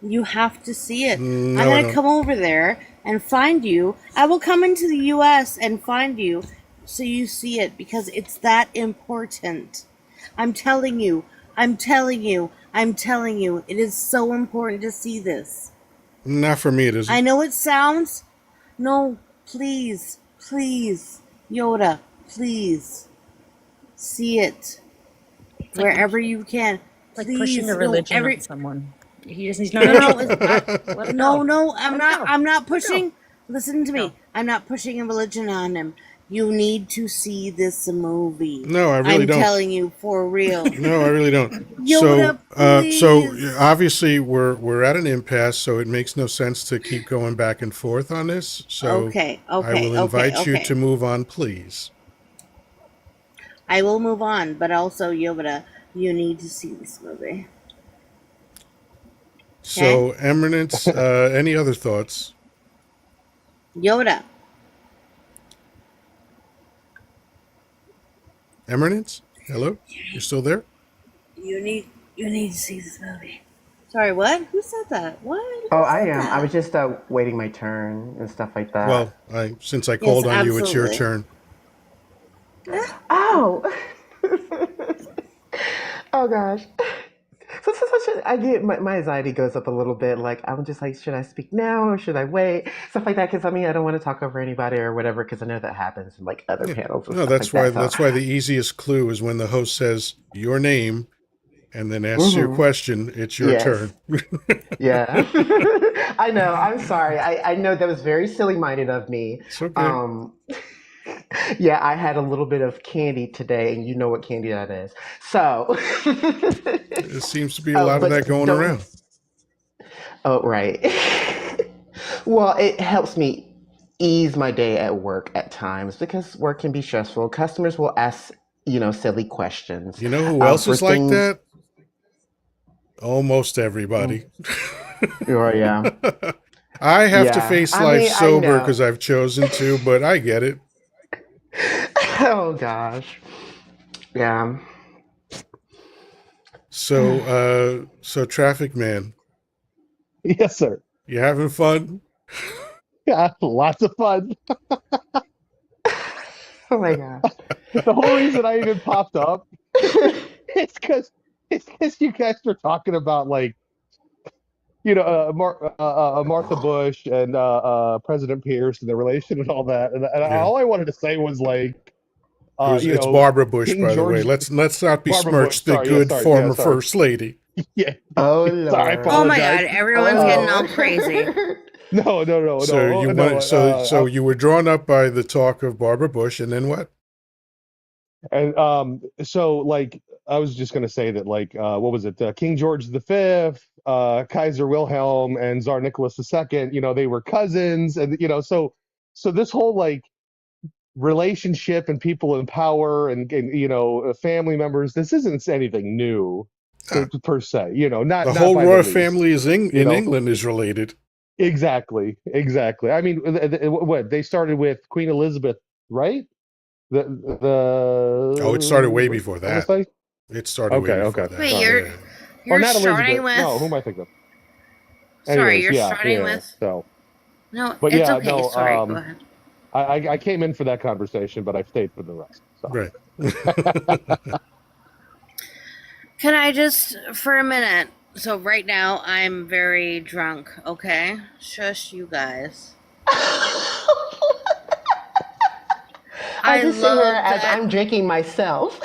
You have to see it. I'm No, I gonna don't. come over there and find you. I will come into the US and find you so you see it because it's that important. I'm telling you. I'm telling you. I'm telling you. It is so important to see this. Not for me, it I isn't. know it sounds. No, please. Please. Yoda, please. See it. It's like Wherever you can. like pushing a Please. No, religion on someone. He's not No, no, no. interested. Let him No, go. no, Let him go. I'm not Let him go. pushing. Listen to Go. me. I'm not pushing a religion on him. You need to see this movie. No, I really I'm don't. telling you for real. No, I really don't. Yoda, So please. obviously we're at an impasse, so it makes no sense to keep going back and forth on this. So Okay, I okay, will okay, invite you to okay. move on, please. I will move on, but also Yoda, you need to see this movie. Okay? So, Eminence, any other thoughts? Yoda, Eminence, hello, you're still there? you need you need to see this movie. Sorry, what? Who said that? What? Oh, Who I said am. I that? was just waiting my turn and stuff like that. Well, since I Yes, called on you, it's your absolutely. turn. Oh. Oh gosh. I get my anxiety goes up a little bit. Like I'm just like, should I speak now or should I wait? Stuff like that. Because I mean, I don't want to talk over anybody or whatever. Because I know that happens in like other Yeah, panels and no, stuff like that. So, that's why the easiest clue is when the host says your name and then asks your hmm question. It's your yes, turn. yeah. I know. I'm sorry. I know that was very silly minded of me. It's okay. Um, yeah, I had a little bit of candy today, and you know what candy that is. So, There seems to be a lot of that but going don't. around. Oh, right. Well, it helps me ease my day at work at times because work can be stressful. Customers will ask, silly questions You know who else for is like things. that? Almost everybody. Mm, oh, yeah. I have to Yeah. face I life mean, I sober know. because I've chosen to, but I get it. Oh, gosh. Yeah. So traffic man, Yes, sir. you having fun? Yeah, lots of fun. Oh, my gosh. The whole reason I even popped up is because you guys were talking about like Martha Bush and President Pierce and the relation and all that, and Yeah. all I wanted to say was like It's Barbara Bush, King by the way. George, Let's not Barbara besmirch Bush. the Sorry, yeah, good sorry, yeah, former sorry, first lady. yeah. Oh, Sorry, I Lord. Oh my apologize. god, everyone's getting Oh, all crazy. Lord. No, no, no, So no, you no. want so you were drawn up by the talk of Barbara Bush, and then what? And so like I was just gonna say that like what was it? King George V, Kaiser Wilhelm, and Tsar Nicholas II. They were cousins, and so this whole like relationship and people in power and family members. This isn't anything new Ah, per se. Not the not whole by the royal least. family is You in know England is related. exactly, exactly. I mean, what they started with Queen Elizabeth, right? The Oh, it started way the before I want to that. say. It started way Okay, before okay, that. Wait, all right. Yeah. Or you're not starting Elizabeth. with. No, who am I thinking of? Sorry, Anyways, you're yeah, starting yeah. with. So, No, but it's yeah, okay. no. Sorry, go ahead. I came in for that conversation, but I stayed for the rest. So, Right. Can I just, for a minute? So right now I'm very drunk, okay? Shush, you guys. I I just sit here love as that. I'm drinking myself.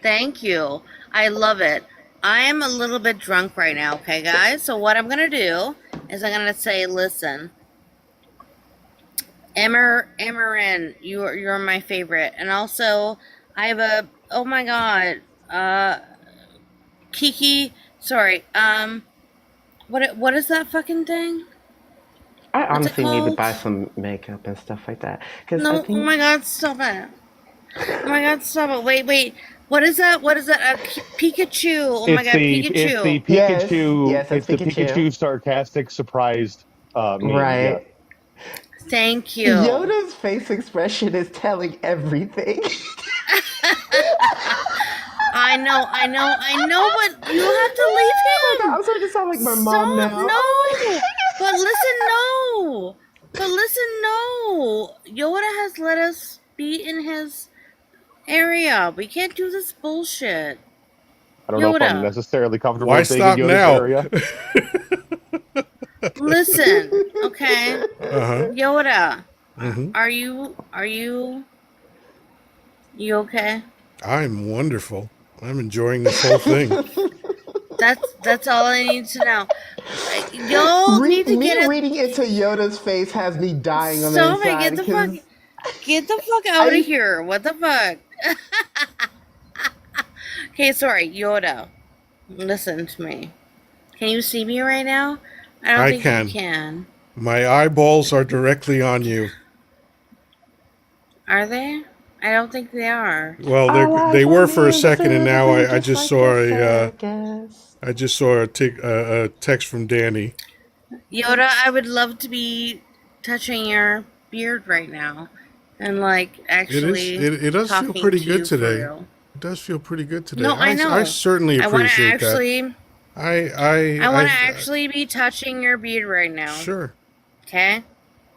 Thank you. I love it. I am a little bit drunk right now, okay, guys? So what I'm gonna do is I'm gonna say, listen, Amarin, you're my favorite, and also I have a, oh my god, Kiki. Sorry, what is that fucking thing? I What's it honestly need to buy called? some makeup and stuff like that because I No, oh think my god, stop it. Oh my god, stop it. Wait. What is that? What is that? Pikachu. Oh my It's god, the Pikachu. yes, Pikachu. yes, that's It's the Pikachu. Pikachu sarcastic surprised meme. Yeah. Right. Thank you. Yoda's face expression is telling everything. I know, but you have to Oh my god, leave him. I'm starting to sound like my mom Stop. now. No. But listen, no. But listen, no. Yoda has let us be in his area. We can't do this bullshit. I don't know if I'm Yoda, necessarily comfortable Why with being in stop Yoda's now? area. listen, okay? Uh-huh. Yoda, Mm-hmm. you okay? I'm wonderful. I'm enjoying this whole thing. That's all I need to know. Y'all need to Me get it. reading into Yoda's face has me dying on the Stop it! inside because Get the fuck out of I here! What the fuck? Okay, sorry, Yoda. Listen to me. Can you see me right now? I don't I think you can. can. My eyeballs are directly on you. Are they? I don't think they are. Well, all they eyes were on for a me, second, and now moving I just just like saw a a circus. I just saw a text from Danny. Yoda, I would love to be touching your beard right now and like actually It does feel talking pretty to good you for today. real. It does feel pretty good today. No, I I know. certainly I want to appreciate that. actually I want to I actually be touching your beard right now. sure. Okay?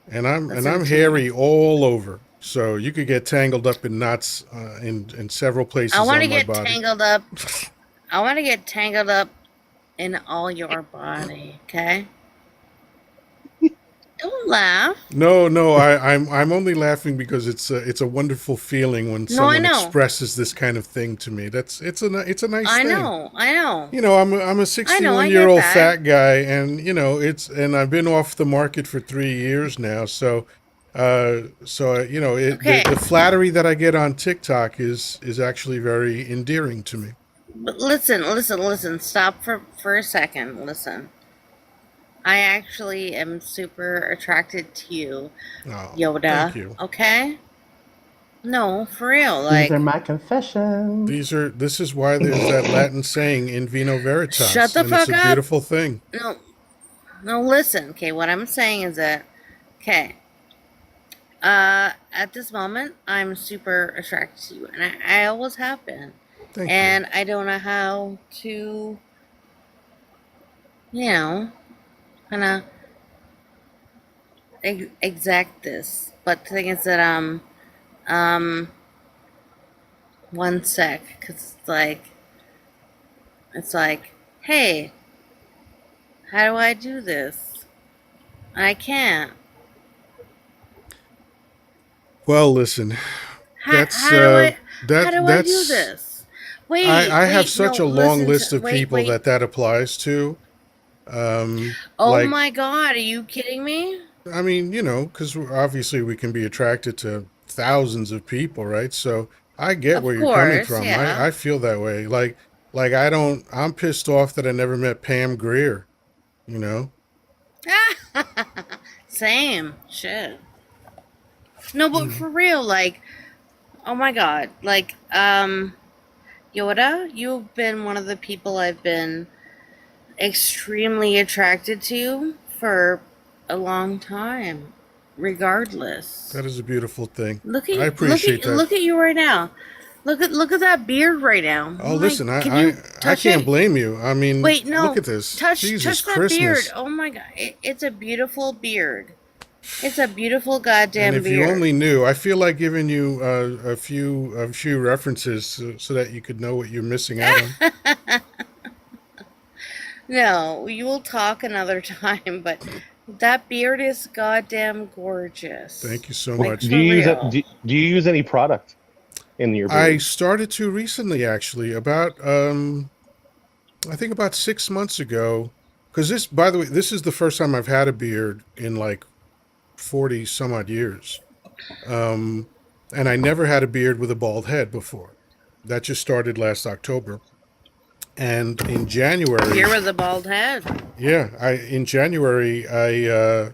And Listen I'm to me. hairy all over, so you could get tangled up in knots in several I places want on to my get body. tangled up. I want to get tangled up in all your body, okay? Don't laugh. No, I'm only laughing because it's a wonderful feeling when No, I someone know. expresses this kind of thing to me. It's a nice I thing. know. I know. You know, I'm a I know. I 61-year get old that. fat guy, and you know and I've been off the market for 3 years now. So, you know, Okay. the flattery that I get on TikTok is actually very endearing to me. But listen. Stop for a second. Listen. I actually am super attracted to you, Oh, thank Yoda. you. Okay? No, for real. These Like, are my confessions. This is why there's that Latin saying "in vino shut veritas," the and it's fuck a up. beautiful thing. No, listen. Okay, what I'm saying is that, okay, at this moment, I'm super attracted to you, and I always have been. Thank you. And I don't know how to, you know, kind of exact this. But the thing is that, one sec, because it's like, hey, how do I do this? I can't. Well, listen, that's How do I do that's this? Wait, I have wait, no, such a long listen list to, of people wait. that applies to. Oh Like, my god, are you kidding me? I mean, you know, because obviously we can be attracted to thousands of people, right? So I get Of where you're coming course, from. yeah. I feel that way. Like I'm pissed off that I never met Pam Grier, you know? Same. Shit. No, but Mm. for real, like, oh my god. Like, Yoda, you've been one of the people I've been extremely attracted to for a long time, regardless. That is a beautiful thing. Look I at appreciate that. look at you right now. Look at that beard right now. Oh, My, listen, can you I touch can't it? blame you. I mean, Wait, look no. at this. Touch Jesus that beard. Christmas. Oh my god, it's a beautiful beard. It's a beautiful And goddamn if you beard. only knew, I feel like giving you a few references so that you could know what you're missing out on. No, you will talk another time, but that beard is goddamn gorgeous. Thank you so Like, much. Do for you use real. do you use any product in your I beard? started to recently, actually, about I think about 6 months ago. Because this, by the way, this is the first time I've had a beard in like 40 some odd years. Um, and I never had a beard with a bald head before. That just started last October. And in January, Beard with a bald head. yeah, in January I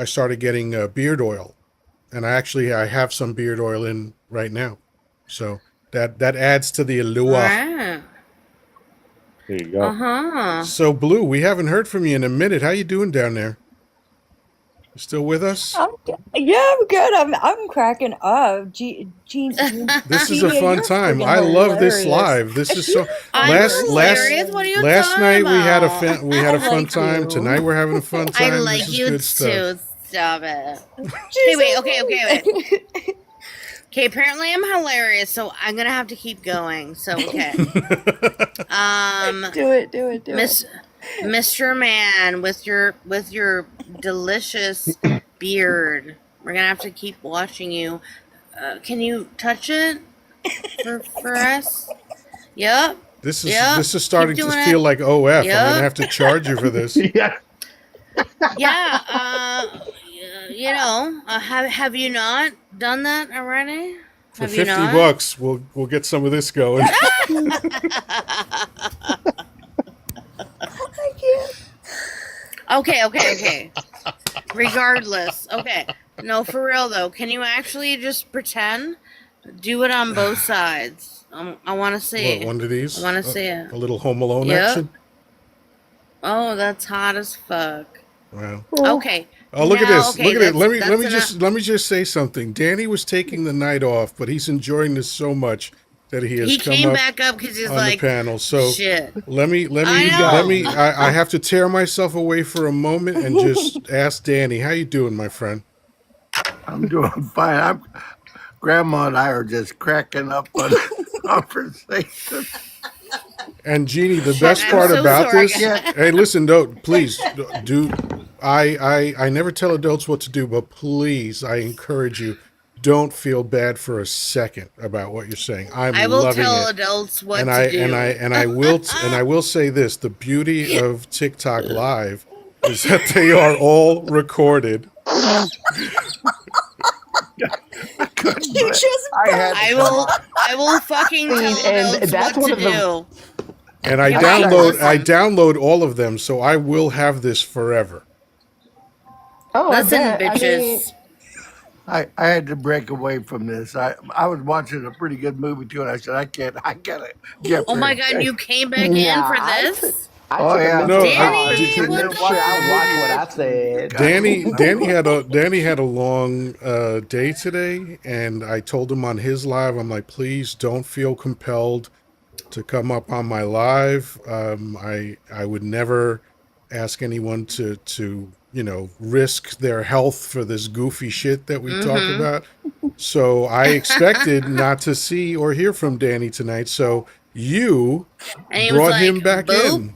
started getting beard oil, and I have some beard oil in right now, so that adds to the allure. Wow. There you go. Uh-huh. So Blue, we haven't heard from you in a minute. How you doing down there? You still with us? Yeah, I'm good. I'm cracking up. This is a Genia, fun you're time. friggin' I love this hilarious. live. This is so. I'm last hilarious. What are you last talking night about? we had a I fun like time. you. Tonight we're having a fun I time. like This is you good too. stuff. Stop it. She's Okay. Okay, apparently I'm hilarious, so I'm gonna have to keep going. So okay. Do it. Mr. Man with your delicious beard. We're gonna have to keep watching you. Can you touch it for us? Yep. This Yep. is starting Keep to doing feel it. like OF. I'm Yep. gonna have to charge you for this. Yeah. Yeah. You know, have you not done that already? For Have you $50, not? we'll get some of this going. I can't. Okay. Regardless. Okay. No, for real though. Can you actually just pretend? Do it on both sides. I want to see. What, one of these? I want to see it. A little Home Alone Yep. action. Oh, that's hot as fuck. Wow. Okay. Oh, look at Now, this! okay, Look at it. that's Let me just say something. Danny was taking the night off, but he's enjoying this so much that he has He come came up back up because he's on like, the panel. So shit. let me I know. I have to tear myself away for a moment and just ask Danny, how you doing, my friend? I'm doing fine. Grandma and I are just cracking up on the conversation. And Jeannie, the best part so about sorry, this, guys. hey, listen, please do. I never tell adults what to do, but please, I encourage you, don't feel bad for a second about what you're saying. I'm I will loving tell it. adults what And to do. I will say this: the beauty of TikTok Live is that they are all recorded. I will fucking tell And adults that's what one to of the- do. And I Okay, download all of them, so I will have this forever. Oh, I Listen, bet. I mean, bitches. I had to break away from this. I was watching a pretty good movie too, and I said, I gotta get Oh my rid of god, it. you came back in for this? I Oh, took yeah. a mental No, pause Danny, to what make the sure I fuck? watch what I said. Danny had a day today, and I told him on his live, I'm like, please don't feel compelled to come up on my live. I would never ask anyone to risk their health for this goofy shit that we talk about. So I expected not to see or hear from Danny tonight. So you And he was brought like, him back boop, in.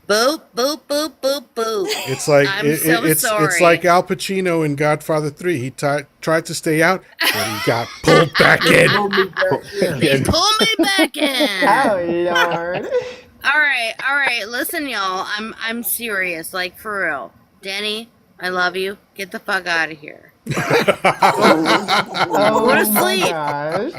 boop, boop, boop, boop, boop. It's like I'm so it's sorry. like Al Pacino in Godfather 3. He tried to stay out, but he got pulled back in. They pulled me back in. Oh Lord. All right. Listen, y'all. I'm serious. Like, for real. Danny, I love you. Get the fuck out of here. Oh Go to my sleep. gosh.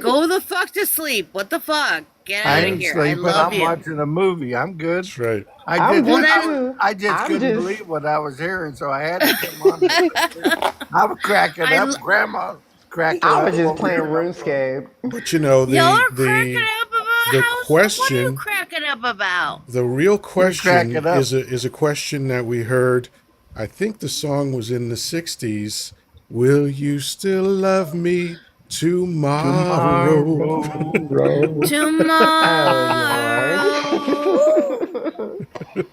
Go the fuck to sleep. What the fuck? Get I out of ain't here. I sleeping. love I'm you. watching a movie. I'm good. That's right. I'm good too. I just I'm couldn't just- believe what I was hearing, so I had to come on. I was cracking up. Grandma cracking up. I was just over playing here. RuneScape. But you know Y'all are cracking the up about the what are you question, cracking up about? the real question cracking up. is a question that we heard. I think the song was in the 60s. Will you still love me tomorrow? Tomorrow.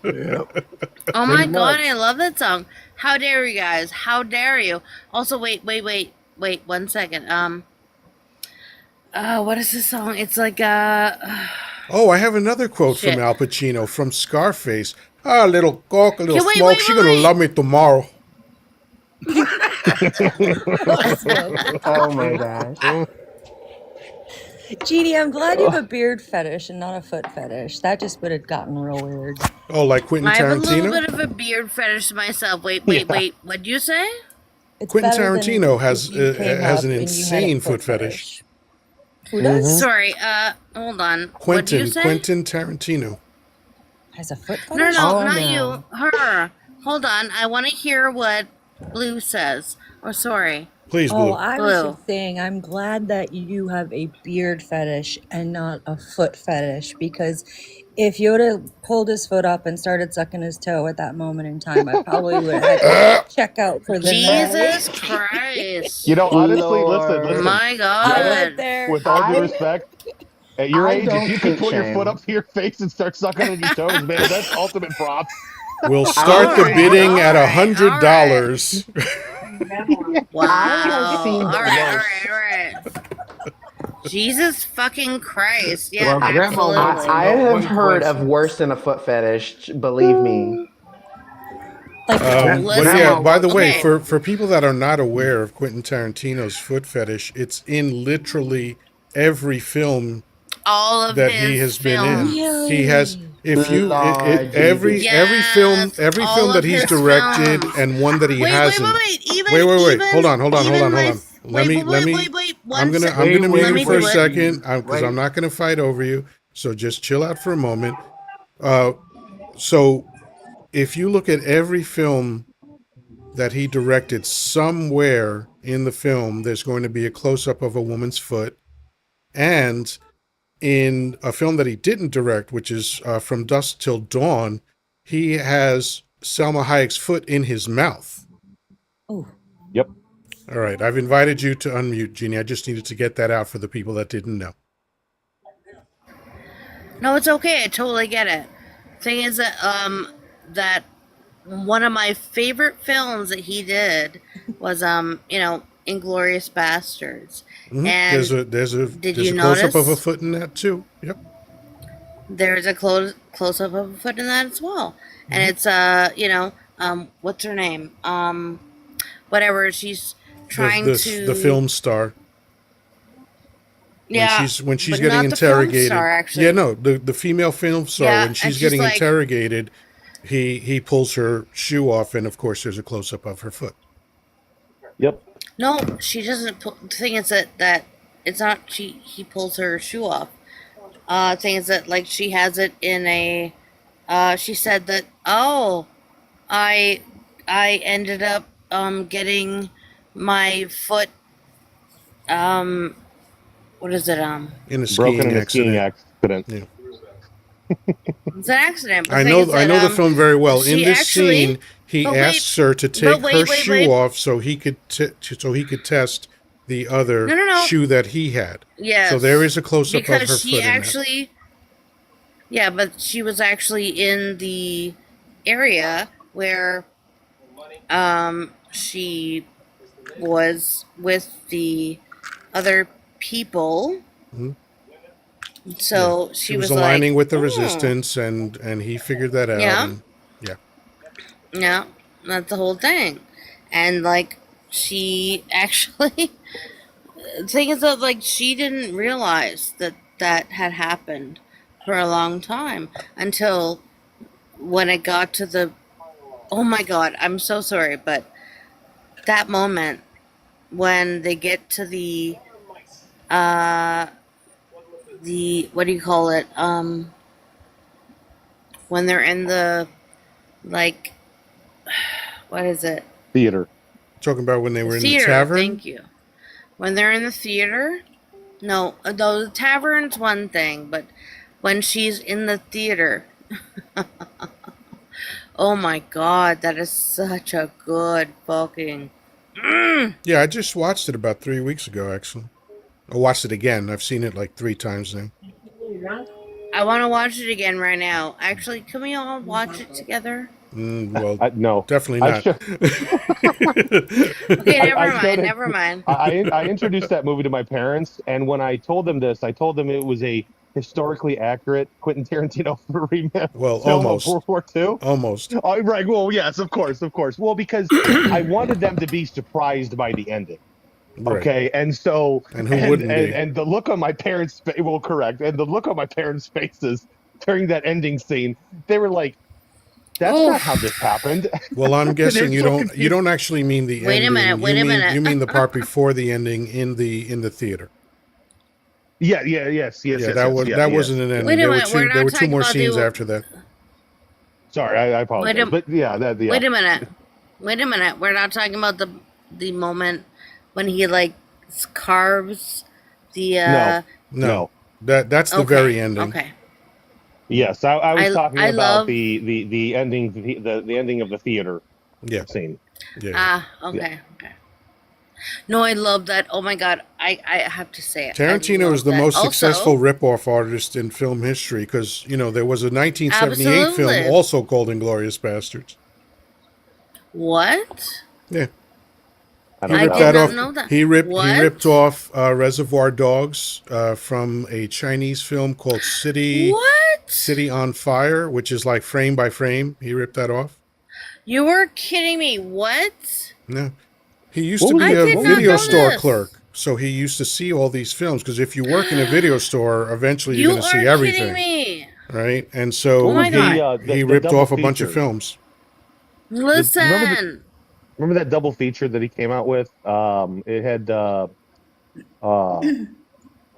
Yep. Oh my Pretty god, much. I love that song. How dare you guys? How dare you? Also, wait, 1 second. What is this song? It's like Oh, I have another quote from shit. Al Pacino from Scarface. Ah, little cock, a little Okay, smoke. She gonna love me tomorrow. Oh my gosh. Jeannie, I'm glad you have a beard fetish and not a foot fetish. That just would have gotten real weird. Oh, like Quentin I have a little Tarantino? bit of a beard fetish myself. Wait. Yeah. What'd you say? It's Quentin better Tarantino than if you came has up an and you had a insane foot fetish. Who does? Sorry. Hold on. What'd you say? Quentin Tarantino. Has a foot No, fetish? Oh, not no. you. Her. Hold on. I want to hear what Blue says. Or sorry. Please, Oh, Blue. I was Blue. just saying, I'm glad that you have a beard fetish and not a foot fetish, because if Yoda pulled his foot up and started sucking his toe at that moment in time, I probably would have had to check out for the night. Jesus Christ. You know, honestly, listen. Lord. My I God. went there. With all due I respect, at your I age, if don't you can kink pull your foot shame. up to your face and start sucking on your toes, man, that's ultimate props. We'll I start will the say bidding this. at All right. $100. Wow. I have seen All the right. worst. All right. Jesus fucking Christ. Yeah, Well, Grandma wants to absolutely. I know have one heard of question. worse than a foot fetish, believe me. Like what? But yeah, Listen. Grandma by the wants to way, Okay. know. for people that are not aware of Quentin Tarantino's foot fetish, it's in literally every film All of that he his has been in. He films. has, Really? if you Lord Jesus. Yes. every film All that of he's his directed films. and one that he Wait. hasn't. Even, Wait. Hold on. even my. Let me. Wait. I'm gonna mute Let you me for a do it. second because I'm Wait. not gonna fight over you. So just chill out for a moment. So if you look at every film that he directed, somewhere in the film there's going to be a close up of a woman's foot, and in a film that he didn't direct, which is From Dusk Till Dawn, he has Selma Hayek's foot in his mouth. Oh, Yep. All right, I've invited you to unmute, Jeannie. I just needed to get that out for the people that didn't know. No, it's okay. I totally get it. Thing is that one of my favorite films that he did was Inglorious Bastards. And There's did you a close up of a notice foot in that too. Yep. there's a close up of a foot in that as well? And it's what's her name? Whatever, she's trying The to. film star Yeah, when she's but getting not the film interrogated. star Yeah, actually. no, the female film star, Yeah, when and she's she's getting like, interrogated, he pulls her shoe off, and of course there's a close up of her foot. Yep. no, she doesn't. The thing is that it's not. He pulls her shoe off. Thing is that like she has it in a. She said that I I ended up getting my foot what is it In a Broken skiing in a skiing accident. accident. Yeah. it's an accident. But the thing is I that know the film very well. In she this actually scene, he but wait asks her to but take her shoe wait off so he could test the other no shoe that he had. So there yes is a close up of because her she foot in that. actually yeah but she was actually in the area where she was with the other people. Mhm. Yeah, So she she was was like, aligning with the oh, resistance, and he figured that out, yeah, and yeah. yeah, that's the whole thing. And like, she actually, the thing is that like, she didn't realize that that had happened for a long time until when it got to the, oh my God, I'm so sorry, but that moment when they get to uh, what do you call it? When they're in the, like, what is it? Theater. Talking about when they The were in the theater. tavern. Thank you. When they're in the theater, no, though the tavern's one thing, but when she's in the theater, oh my God, that is such a good fucking. Yeah, I just watched it about 3 weeks ago, actually. I watched it again. I've seen it like 3 times now. I want to watch it again right now. Actually, can we all watch it together? Well, No, definitely I not. should. Okay, I never showed mind. it. Never mind. I introduced that movie to my parents, and when I told them this, I told them it was a historically accurate Quentin Tarantino Well, film of World almost. War II. Almost. Oh, right. Well, yes, of course, of course. Well, because I wanted them to be surprised by the ending. Right. Okay, and so And who wouldn't be? and the look on my parents' well, correct, and the look on my parents' faces during that ending scene, they were like, "That's not how this Oof. happened." Well, I'm They're guessing you so don't confused. actually mean the Wait a minute. ending. Wait a minute. You mean the part before the ending in the theater. Yeah, yeah, yes, yes, Yeah, yes, yes, yeah, that yes. wasn't an ending. Wait a minute. We're There not were two talking more about scenes the. after that. Sorry, I Wait apologize, a. but yeah, yeah. Wait a minute. Wait a minute. We're not talking about the moment when he like carves the. No, No. no. That's the Okay. very ending. Okay. Yes, I was talking I about love. the ending the ending of the theater Yeah. scene. Yeah. Ah. Yeah. Okay. Okay. No, I love that. Oh my god. I have to say it. I Tarantino is love the that. most successful Also, rip-off artist in film history because, there was a 1978 film absolutely. also called Inglourious Bastards. What? Yeah. I He don't I ripped know. did that not off. know that. He ripped What? off Reservoir Dogs from a Chinese film called What? City on Fire, which is like frame by frame. He ripped that off. You were kidding me. What? No. He used What to was be I it? a did What was not the video know second? store this. clerk. So he used to see all these films because if you work in a video store, eventually you're You going to see are kidding everything, me. right? And Oh What so my was god. he the ripped double off a bunch of feature? films. Listen. Remember that double feature that he came out with? It had oh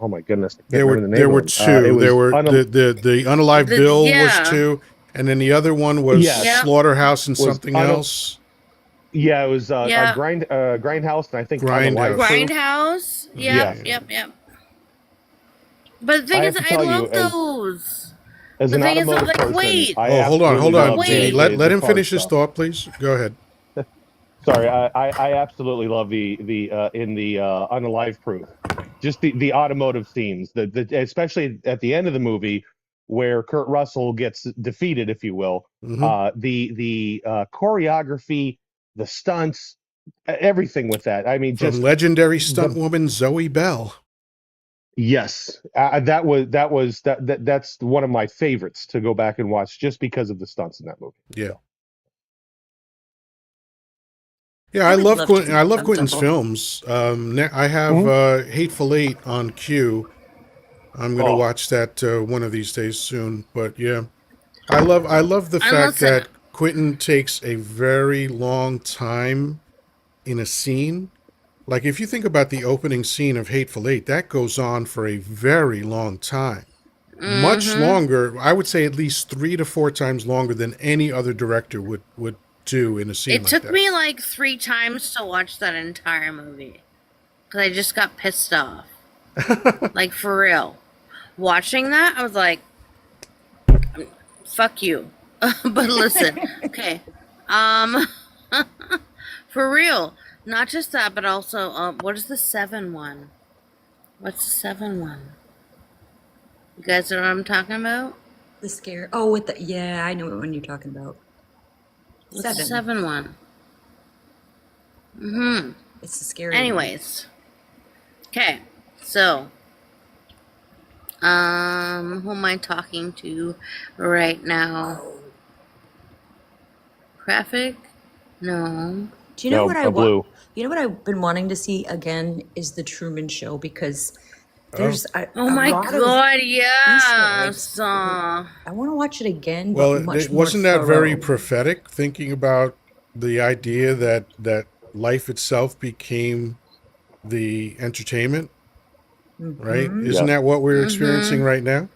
my goodness, I can't remember the name There of were them. It two. There was were the Unalive Bill was Yeah. two, and then the other one was yes, Yep. Slaughterhouse and was something else. yeah, it was a Yep. grindhouse, and I think unalive Grindhouse. proof. Grindhouse. Yep. Yeah, Yeah. Yep. Yep. But the thing I is, have to I tell you, love those. as The an thing is, I'm automotive like, person, wait, I Oh, absolutely hold on, love Jeannie. wait. Let the him car finish his stuff. thought, please. Go ahead. Sorry, I absolutely love the in the unalive proof, just the automotive scenes, the especially at the end of the movie where Kurt Russell gets defeated, if you will. Hmm. The choreography, the stunts, everything with that. I mean, From just legendary the stunt woman Zoe Bell. yes, that's one of my favorites to go back and watch just because of the stunts in that movie. Yeah. Yeah, I would love to I be love Quentin's comfortable. films. I have Mhm. Hateful Eight on queue. I'm gonna Oh, watch that one of these days soon. But yeah, I love the And fact listen, that Quentin takes a very long time in a scene. Like if you think about the opening scene of Hateful Eight, that goes on for a very long time. Much mm-hmm. longer, I would say at least 3 to 4 times longer than any other director would do in a scene It like took that. me like 3 times to watch that entire movie because I just got pissed off. Like for real. Watching that, I was like, "Fuck you." But listen, okay. Um, for real. Not just that, but also, what is the 7 one? What's the 7 one? You guys know what I'm talking about? The scare. Oh, with the yeah, I know what one you're talking about. What's the 7. 7 one? Mm-hmm. It's the scary one. Anyways. Okay, so who am I talking to right now? Graphic? No. Do you know no, what I a want? blue. You know what I've been wanting to see again is the Truman Show because Oh, there's Oh a my lot of god, Easter yes. eggs. I want to watch it again, well, but much more wasn't that very thorough. prophetic? Thinking about the idea that life itself became the entertainment, right? Mm-hmm. Isn't Yes. that what we're experiencing Mm-hmm. right now?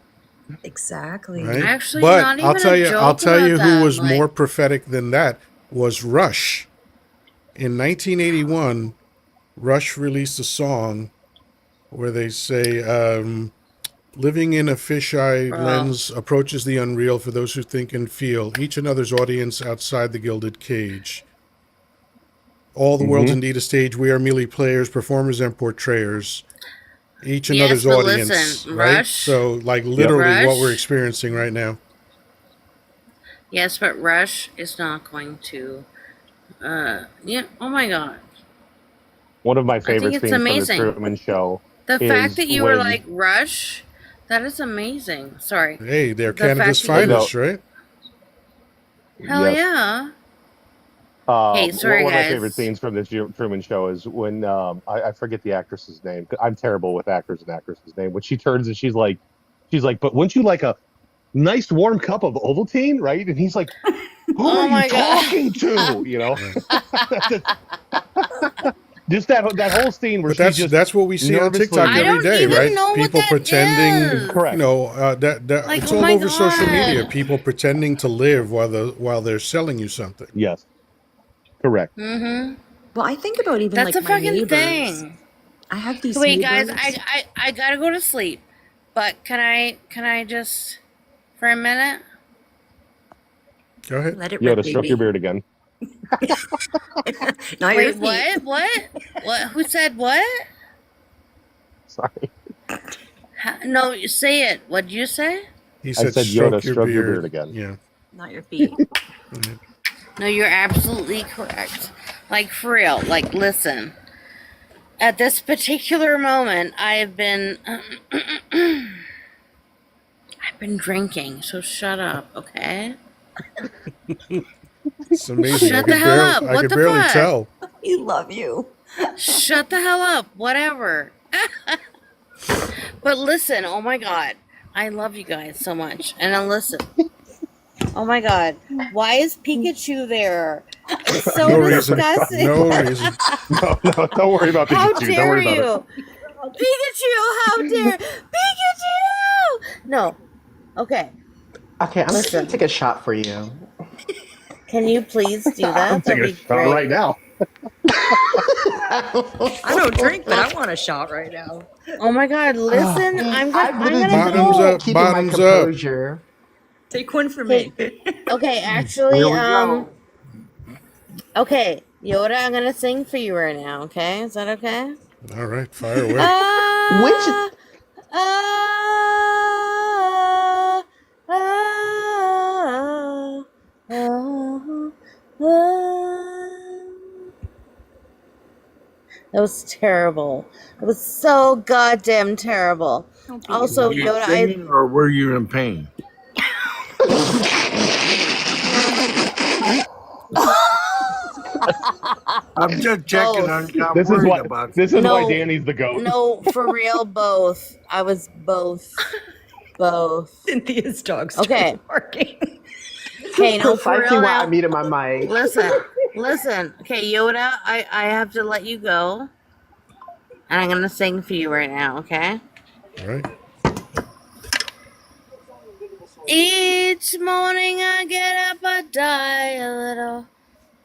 Exactly. Right? Actually, But not even a I'll joke tell about you who that. was more Like, prophetic than that was Rush. In 1981, Rush released a song where they say, living in a fisheye bro. lens approaches the unreal for those who think and feel, each another's audience outside the gilded cage. All the world's Hmm. indeed a stage. We are merely players, performers, and portrayers. Each Yes, another's but audience, listen, right? Rush, So, like, Yep. literally what we're Rush, experiencing right now. Yes, but Rush is not going to. Yeah. Oh my God. One of my I think favorite it's scenes from the amazing. Truman Show The fact is that you were when like Rush, that is amazing. Sorry. Hey, they're The Canada's fact that you. no, finest, right? Hell yes. yeah. Okay, sorry One of my favorite guys. scenes from the Truman Show is when I forget the actress's name. I'm terrible with actors and actresses' name. When she turns and she's like, but wouldn't you like a nice warm cup of Ovaltine, right? And he's like, who are Oh you my talking God. to? You know, Yeah. just that whole scene where But she's just that's what we see on TikTok I nervously every don't day, even right? know what People that pretending, is. you correct. know, that Like, it's oh all my over social media. God. People pretending to live while they're selling you something. Yes, correct. Mm-hmm. Well, I think about even That's like a my fucking neighbors. thing. I have these Wait, guys, neighbors. I gotta go to sleep. But can I just for a minute? Go ahead. Let it rip, Yoda, stroke your baby. beard again. Not your Wait, feet. what? Who said what? Sorry, No, you say it. What'd you say? He I said, said Yoda, "Stroke your stroke your beard beard." again. Yeah. Not your feet. Mhm. No, you're absolutely correct. Like for real. Like listen. At this particular moment, I've been drinking. So shut up, okay? It's amazing. Shut the hell up. I What could the barely fuck? tell. We love you. Shut the hell up. Whatever. But listen, oh my God. I love you guys so much. And then listen. Oh my God. Why is Pikachu there? It's so No Oh reason. my God. disgusting. No reason. No, no, don't worry about How Pikachu. Don't dare worry about it. you? Pikachu, how dare Pikachu! No. Okay. Okay, I'm just gonna Listen. take a shot for you. Can you please do I'm that? That'd taking a be shot great. right now. I don't drink, but I want a shot right now. Oh my God, listen. See, I'm I've really gonna been Bottoms go. up. keeping my Bottoms up. composure. Take one for Okay. me. Okay, Here actually, we go. okay, Yoda, I'm gonna sing for you right now, okay? Is that okay? All right, fire away. Which Ah, ah, ah, ah, ah. That was terrible. It was so goddamn terrible. Don't be a Also, Were you Yoda, baby. singing or were you in pain? I'm just checking on both. you. I'm This is worried what. about This you. is why No, Danny's the goat. no, for real, both. I was both. Both. Cynthia's dog Okay. started barking. this is Okay, no, for precisely real why I now. muted my mic. Listen. Okay, Yoda, I have to let you go. And I'm gonna sing for you right now, okay? All right. Each morning I get up, I die a little.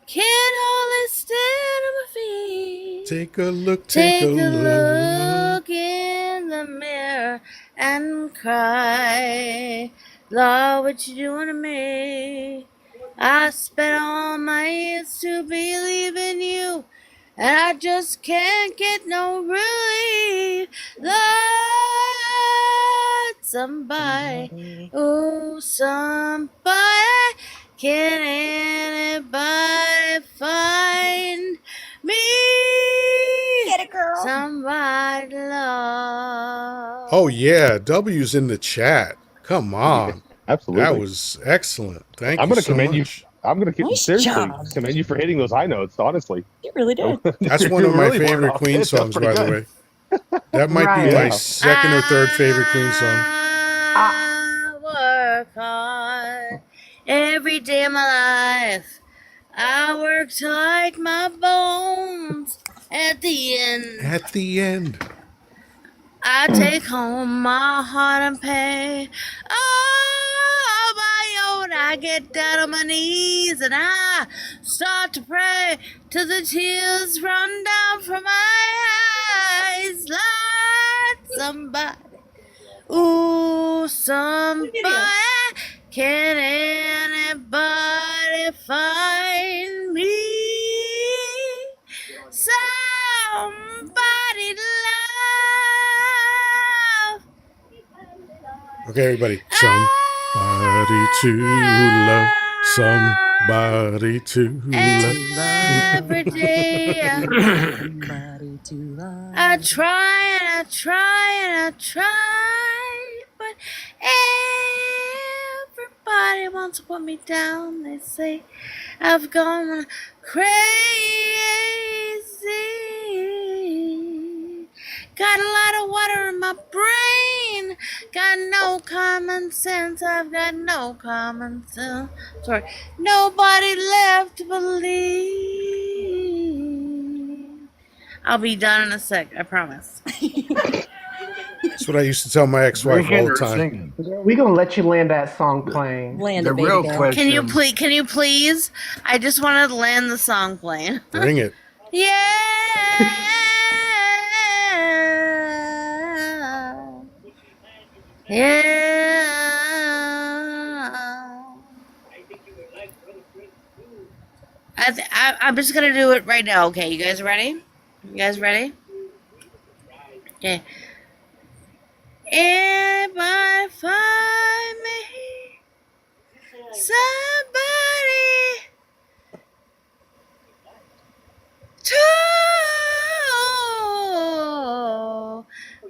Can't hardly stand on my feet. Take a look. Take a Take a look. look in the mirror and cry. Lord, what you doing to me? I spent all my years to believe in you, and I just can't get no relief. Lord, somebody, oh, somebody, can anybody find me? Get it, girl. Somebody to love. Oh yeah, W's in the chat. Come Yeah, on. That absolutely. was excellent. Thank I'm you going to so commend you. much. I'm going to Nice seriously job. commend you for hitting those high notes. Honestly, You really did. That's one you of my really weren't favorite off Queen pitch. That's songs, pretty by the good. way. That might be my Right. Yeah. second or third favorite Queen song. I, I work hard every day of my life. I worked like my bones. At the end, At the end. I take home my heart and pay. Oh, my own, I get down on my knees and I start to pray till the tears run down from my eyes. Lord, somebody, ooh, somebody, can anybody find me? Somebody love. Okay, everybody. Somebody to love. Somebody to love. To every love. day. Somebody to I love. try and I try and I try, but everybody wants to put me down. They say I've gone crazy. Got a lot of water in my brain. Got no common sense. I've got no common sense. Sorry. Nobody left to believe. I'll be done in a sec, I promise. That's what I used to tell my ex-wife all Drinking the or time. singing? We gonna let you land that song The, playing. Land the it, baby real girl. Can you question. please? Can you please? I just want to land the song playing. Bring it. Yeah. Yeah. I'm just gonna do it right now. Okay, you guys ready? You guys ready? Okay. If I find me somebody to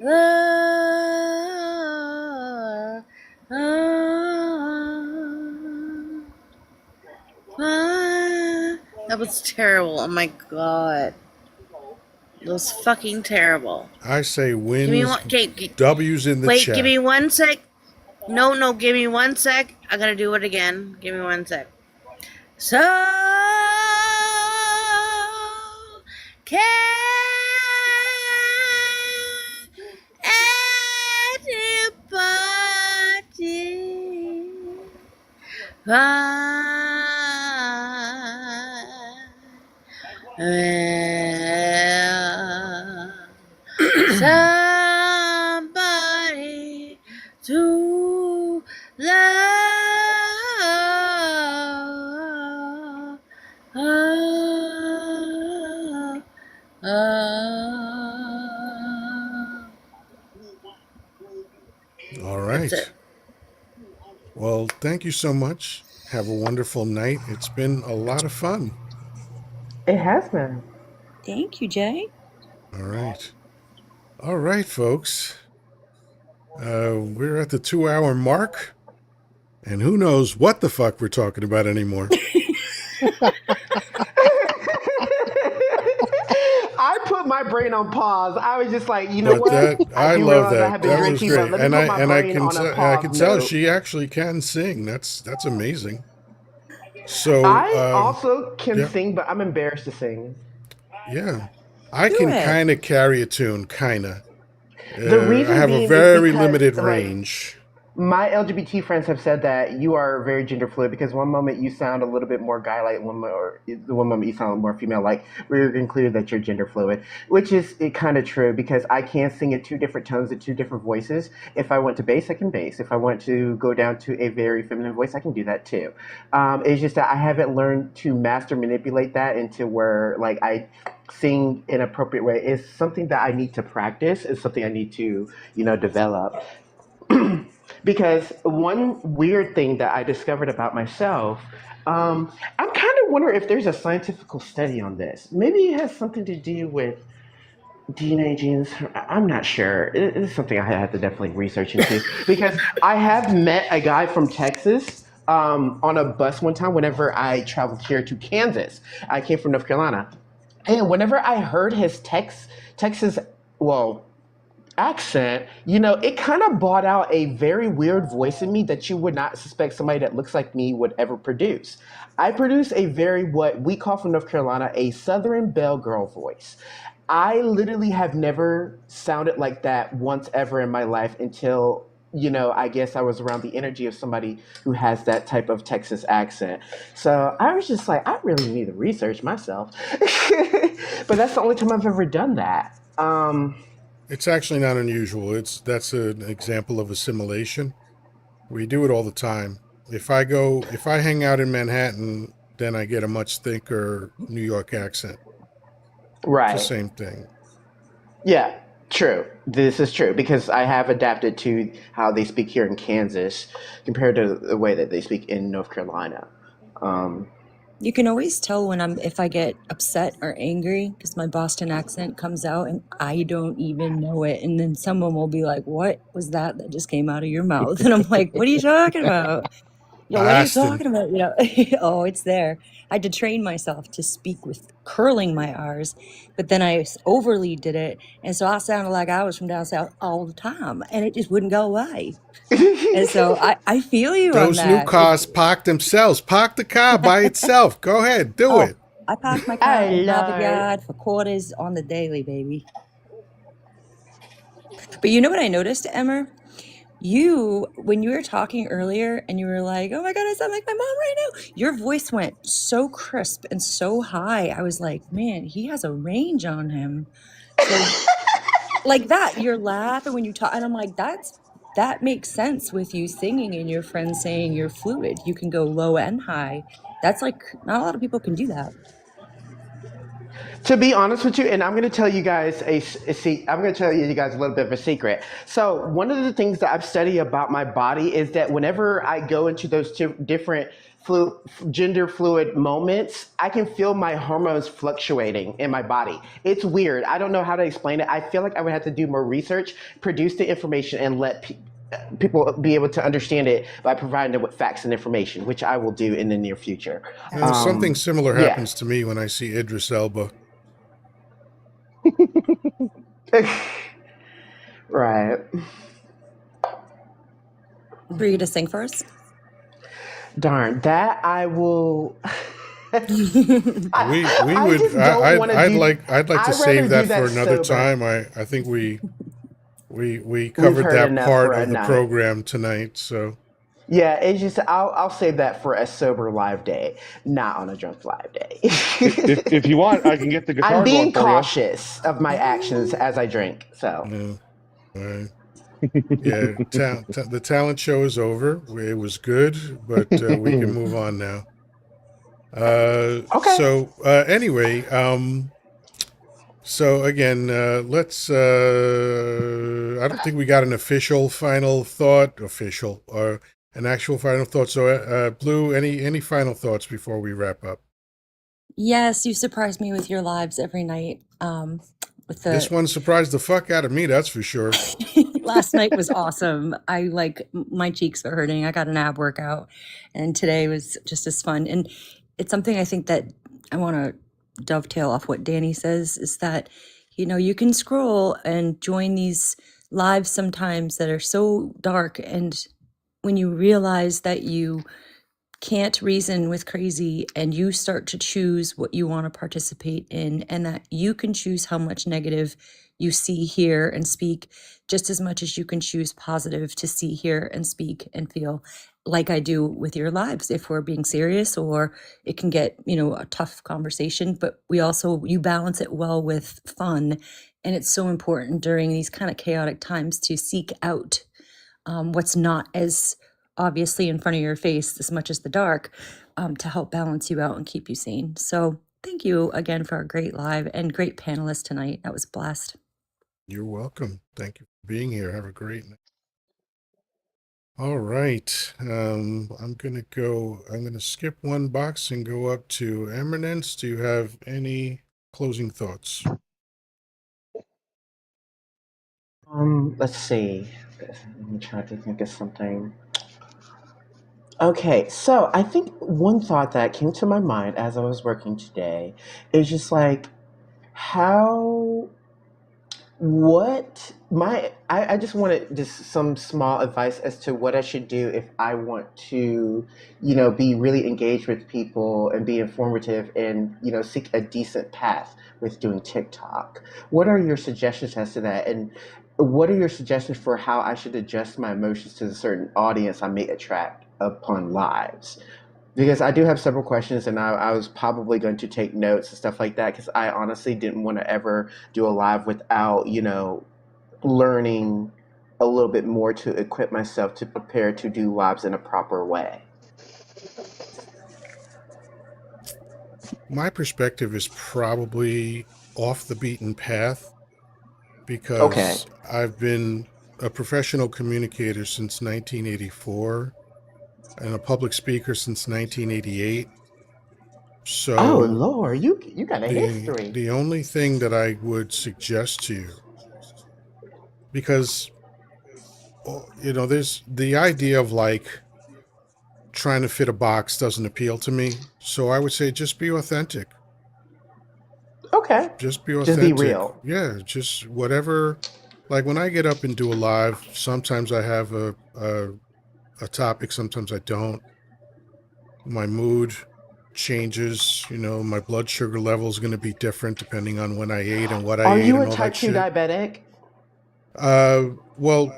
love, that was terrible. Oh my god. That was fucking terrible. I say Give me wins, one. Okay, W's in the wait, give chat. me 1 sec. No, give me 1 sec. I gotta do it again. Give me 1 sec. So can anybody find somebody to love? All That's right. it. Well, thank you so much. Have a wonderful night. It's been a lot of fun. It has been. Thank you, Jay. All right. All right, folks. We're at the 2 hour mark, and who knows what the fuck we're talking about anymore. I put my brain on pause. I was just like, you know But what? I I do love realize I that. have been That was drinking, but great, let me and put my brain on a I pause can tell note. she actually can sing. That's amazing. So I also can yeah, sing, but I'm embarrassed to sing. yeah, I Do can it. kind of carry a tune, kind of. The I reason have a being is very because, limited like, range. my LGBT friends have said that you are very gender fluid because one moment you sound a little bit more guy like, or the one moment you sound more female like. We've concluded that you're gender fluid, which is kind of true because I can sing at two different tones at two different voices. If I want to bass, I can bass. If I want to go down to a very feminine voice, I can do that too. It's just that I haven't learned to master manipulate that into where like I sing in an appropriate way. It's something that I need to practice. It's something I need to develop. Because one weird thing that I discovered about myself, I'm kind of wondering if there's a scientific study on this. Maybe it has something to do with DNA genes. I'm not sure. It's something I have to definitely research into because I have met a guy from Texas on a bus one time whenever I traveled here to Kansas. I came from North Carolina. And whenever I heard his Texas, well, accent, it kind of brought out a very weird voice in me that you would not suspect somebody that looks like me would ever produce. I produce a very, what we call from North Carolina, a Southern Belle Girl voice. I literally have never sounded like that once ever in my life until, I guess I was around the energy of somebody who has that type of Texas accent. So I was just like, I really need to research myself. But that's the only time I've ever done that. It's actually not unusual. That's an example of assimilation. We do it all the time. If I hang out in Manhattan, then I get a much thicker New York accent. It's the Right. same thing. Yeah, true. This is true because I have adapted to how they speak here in Kansas compared to the way that they speak in North Carolina. You can always tell when if I get upset or angry because my Boston accent comes out and I don't even know it. And then someone will be like, "What was that just came out of your mouth?" And I'm like, "What are you talking about? What are you Boston. talking about?" Oh, it's there. I had to train myself to speak with curling my R's, but then I overly did it. And so I sounded like I was from down south all the time and it just wouldn't go away. And so I feel you on Those new that. It's, cars park themselves. Park the car by itself. Go ahead, do oh, it. I park my car Oh in Harvard Lord. Yard for quarters on the daily, baby. But you know what I noticed, Emmer? When you were talking earlier and you were like, "Oh my God, I sound like my mom right now," your voice went so crisp and so high. I was like, man, he has a range on him. So, like that, you're laughing when you talk. And I'm like, that makes sense with you singing and your friends saying you're fluid. You can go low and high. That's like, not a lot of people can do that. To be honest with you, and I'm going to tell you guys I'm going to tell you guys a little bit of a secret. So one of the things that I've studied about my body is that whenever I go into those different gender fluid moments, I can feel my hormones fluctuating in my body. It's weird. I don't know how to explain it. I feel like I would have to do more research, produce the information, and let people be able to understand it by providing them with facts and information, which I will do in the near future. That's Something awesome. similar Yeah. happens to me when I see Idris Elba. Right. For you to sing for us? Darn, that I will. We I would. just don't want to do. I'd like to I'd rather save do that for that another sober. time. I think we We've covered heard that enough part for a of the night. program tonight. So Yeah, it's just I'll save that for a sober live day, not on a drunk live day. If you want, I can get the I'm guitar going being for you. cautious of my actions Oh. as I drink. So yeah, yeah. The talent show is over. It was good, but we can move on now. okay. Anyway, so again, let's. I don't think we got an official final thought, or an actual final thought. So, Blue, any final thoughts before we wrap up? Yes, you surprise me with your lives every night. With This the one surprised the fuck out of me, that's for sure. last night was awesome. I like my cheeks are hurting. I got an ab workout, and today was just as fun. And it's something I think that I want to dovetail off what Danny says is that you can scroll and join these lives sometimes that are so dark, and when you realize that you can't reason with crazy and you start to choose what you want to participate in and that you can choose how much negative you see, hear, and speak just as much as you can choose positive to see, hear, and speak and feel, like I do with your lives if we're being serious, or it can get a tough conversation, but you balance it well with fun. And it's so important during these kind of chaotic times to seek out what's not as obviously in front of your face as much as the dark, to help balance you out and keep you sane. So thank you again for a great live and great panelist tonight. That was a blast. You're welcome. Thank you for being here. Have a great night. All right. I'm gonna skip one box and go up to Eminence. Do you have any closing thoughts? Let's see. Let me try to think of something. Okay, so I think one thought that came to my mind as I was working today is just like how what my I just wanted just some small advice as to what I should do if I want to, be really engaged with people and be informative and, seek a decent path with doing TikTok. What are your suggestions as to that? And what are your suggestions for how I should adjust my emotions to the certain audience I may attract upon lives? Because I do have several questions, and I was probably going to take notes and stuff like that because I honestly didn't want to ever do a live without, learning a little bit more to equip myself to prepare to do lives in a proper way. My perspective is probably off the beaten path Okay. because I've been a professional communicator since 1984. and a public speaker since 1988. Oh So Lord, you got a history. the only thing that I would suggest to you, because there's the idea of like trying to fit a box doesn't appeal to me. So I would say just be authentic. Okay. Just be Just be authentic. real. Yeah, just whatever. Like when I get up and do a live, sometimes I have a topic, sometimes I don't. My mood changes. My blood sugar level is going to be different depending on when I ate and what I Are ate you a and all that type 2 shit. diabetic? Well,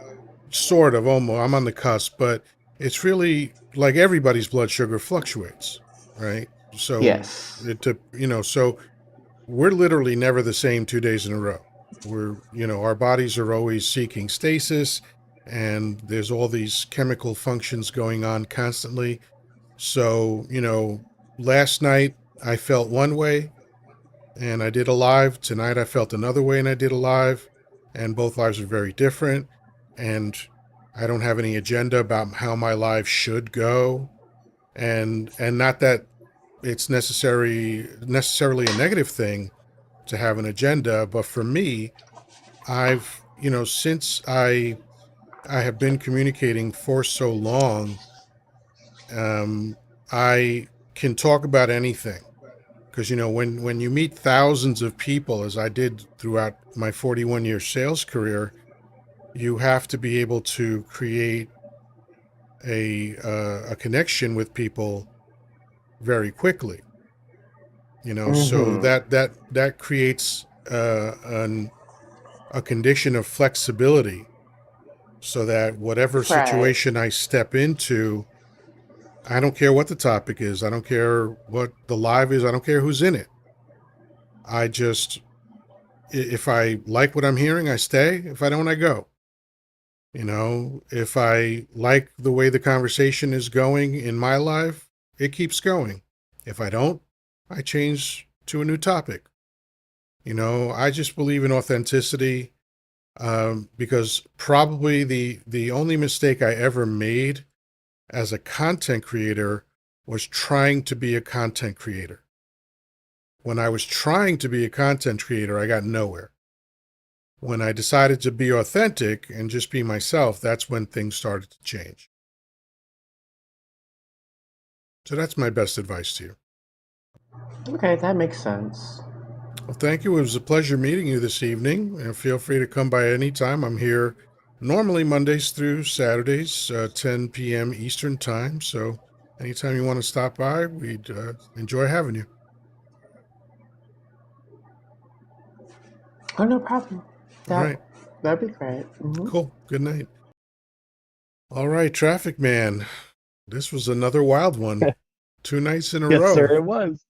sort of, almost. I'm on the cusp, but it's really like everybody's blood sugar fluctuates, right? So Yes. so we're literally never the same 2 days in a row. Our bodies are always seeking stasis, and there's all these chemical functions going on constantly. So, last night I felt one way and I did a live. Tonight I felt another way and I did a live. And both lives are very different. And I don't have any agenda about how my live should go. And not that it's necessarily a negative thing to have an agenda, but for me, since I have been communicating for so long, um, I can talk about anything. Because when you meet thousands of people, as I did throughout my 41-year sales career, you have to be able to create a connection with people very quickly. So Mm-hmm. that creates a condition of flexibility, so that whatever Right. situation I step into, I don't care what the topic is, I don't care what the live is, I don't care who's in it. I just If I like what I'm hearing, I stay. If I don't, I go. If I like the way the conversation is going in my life, it keeps going. If I don't, I change to a new topic. I just believe in authenticity, because probably the only mistake I ever made as a content creator was trying to be a content creator. When I was trying to be a content creator, I got nowhere. When I decided to be authentic and just be myself, that's when things started to change. So that's my best advice to you. Okay, that makes sense. Well, thank you. It was a pleasure meeting you this evening. And feel free to come by anytime. I'm here normally Mondays through Saturdays, 10 p.m. Eastern time. So anytime you want to stop by, we'd enjoy having you. Oh, no problem. All right. That'd be great. Hmm. Cool. Good night. All right, Traffic Man. This was another wild one. 2 nights in a Yes, row. sir, it was.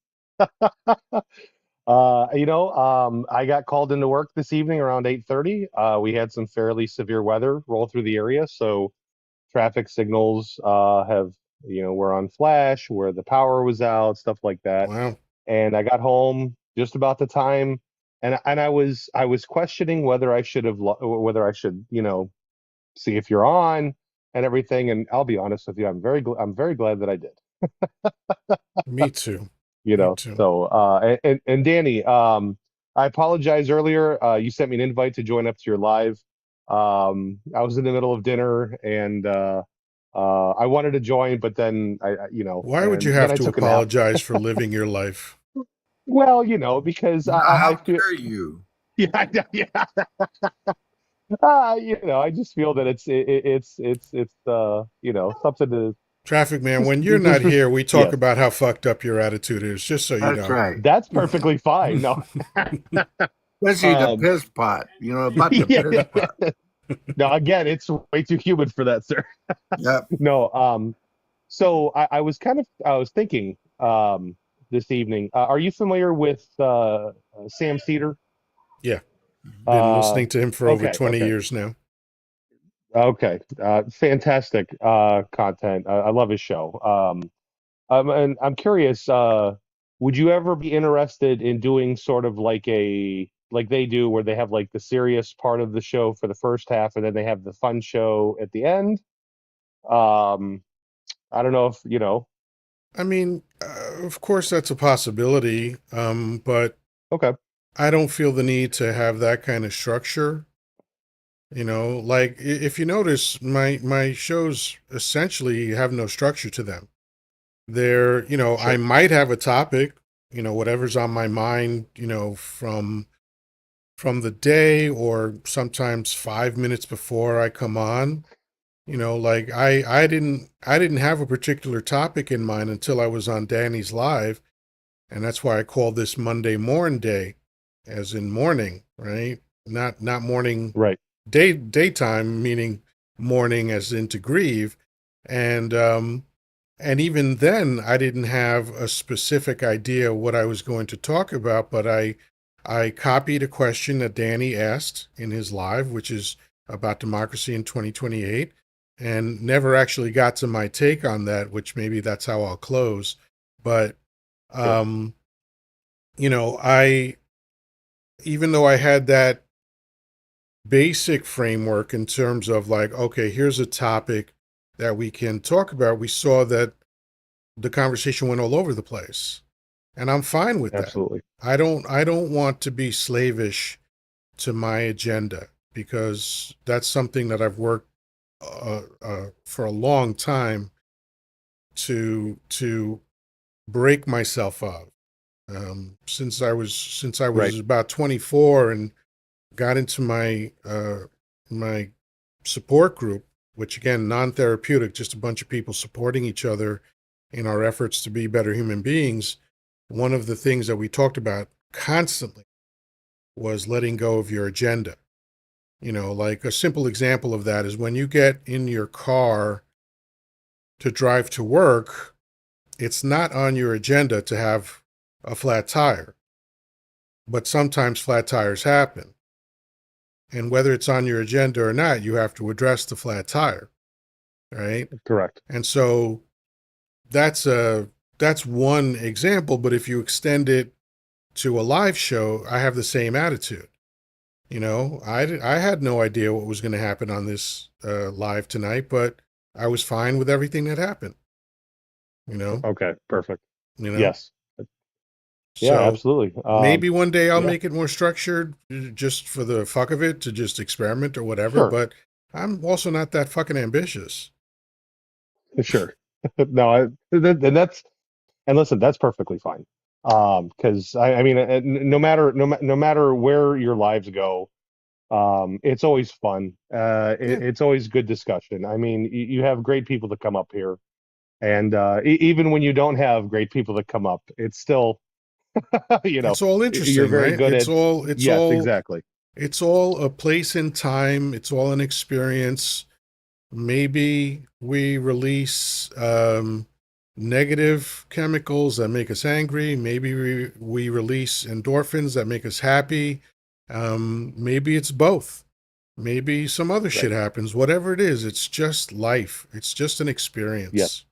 I got called into work this evening around 8:30. We had some fairly severe weather roll through the area, so traffic signals were on flash, where the power was out, stuff like that. Wow. And I got home just about the time, and I was questioning whether I should see if you're on and everything. And I'll be honest with you, I'm very glad that I did. Me too. Me too. So and Danny, I apologize earlier. You sent me an invite to join up to your live. I was in the middle of dinner, and I wanted to join, but then Why would you and then have I to took a nap. apologize for living your life? Well, because Now, I how feel, dare you? yeah, yeah. I just feel that it's something to Traffic Man, just when you're not here, we talk yes, about how fucked up your attitude is, just so you That's know. right. that's perfectly fine. No, Especially the um, piss pot. You know about the yeah, piss yeah, pot. yeah. No, again, it's way too humid for that, sir. Yep. No, so I was thinking this evening. Are you familiar with Sam Cedar? Yeah, been Uh, listening to him for over okay, 20 okay. years now. Okay, fantastic content. I love his show. And I'm curious. Would you ever be interested in doing sort of like they do, where they have like the serious part of the show for the first half, and then they have the fun show at the end? Um, I don't know if you know. I mean, of course that's a possibility, but Okay, I don't feel the need to have that kind of structure. Like if you notice, my shows essentially have no structure to them. I sure, might have a topic, whatever's on my mind, from the day or sometimes 5 minutes before I come on. Like I didn't have a particular topic in mind until I was on Danny's live, and that's why I called this Monday Mournday, as in morning, right? Not morning right, daytime, meaning mourning as in to grieve. And even then I didn't have a specific idea what I was going to talk about, but I copied a question that Danny asked in his live, which is about democracy in 2028, and never actually got to my take on that, which maybe that's how I'll close. But sure, um I even though I had that basic framework in terms of like, okay, here's a topic that we can talk about, we saw that the conversation went all over the place. And I'm fine with that. absolutely, I don't want to be slavish to my agenda, because that's something that I've worked for a long time to break myself of. Since I was right, about 24 and got into my support group, which again, non-therapeutic, just a bunch of people supporting each other in our efforts to be better human beings. One of the things that we talked about constantly was letting go of your agenda. Like a simple example of that is when you get in your car to drive to work, it's not on your agenda to have a flat tire, but sometimes flat tires happen. And whether it's on your agenda or not, you have to address the flat tire, right? correct, And so that's one example, but if you extend it to a live show, I have the same attitude. I had no idea what was going to happen on this live tonight, but I was fine with everything that happened, you know, okay, perfect. you know. Yes, yeah, So absolutely. maybe one day I'll Yeah, make it more structured, just for the fuck of it, to just experiment or whatever, sure, but I'm also not that fucking ambitious. sure. No, and and listen, that's perfectly fine. Because I mean, no matter where your lives go, it's always fun. Yeah. It's always good discussion. I mean, you have great people that come up here, and even when you don't have great people that come up, it's still, you know, It's all you're interesting, very right? good It's at. all it's Yes, all exactly. it's all a place in time. It's all an experience. Maybe we release negative chemicals that make us angry. Maybe we release endorphins that make us happy. Maybe it's both. Maybe some other shit Right. happens. Whatever it is, it's just life. It's just an Yes. experience.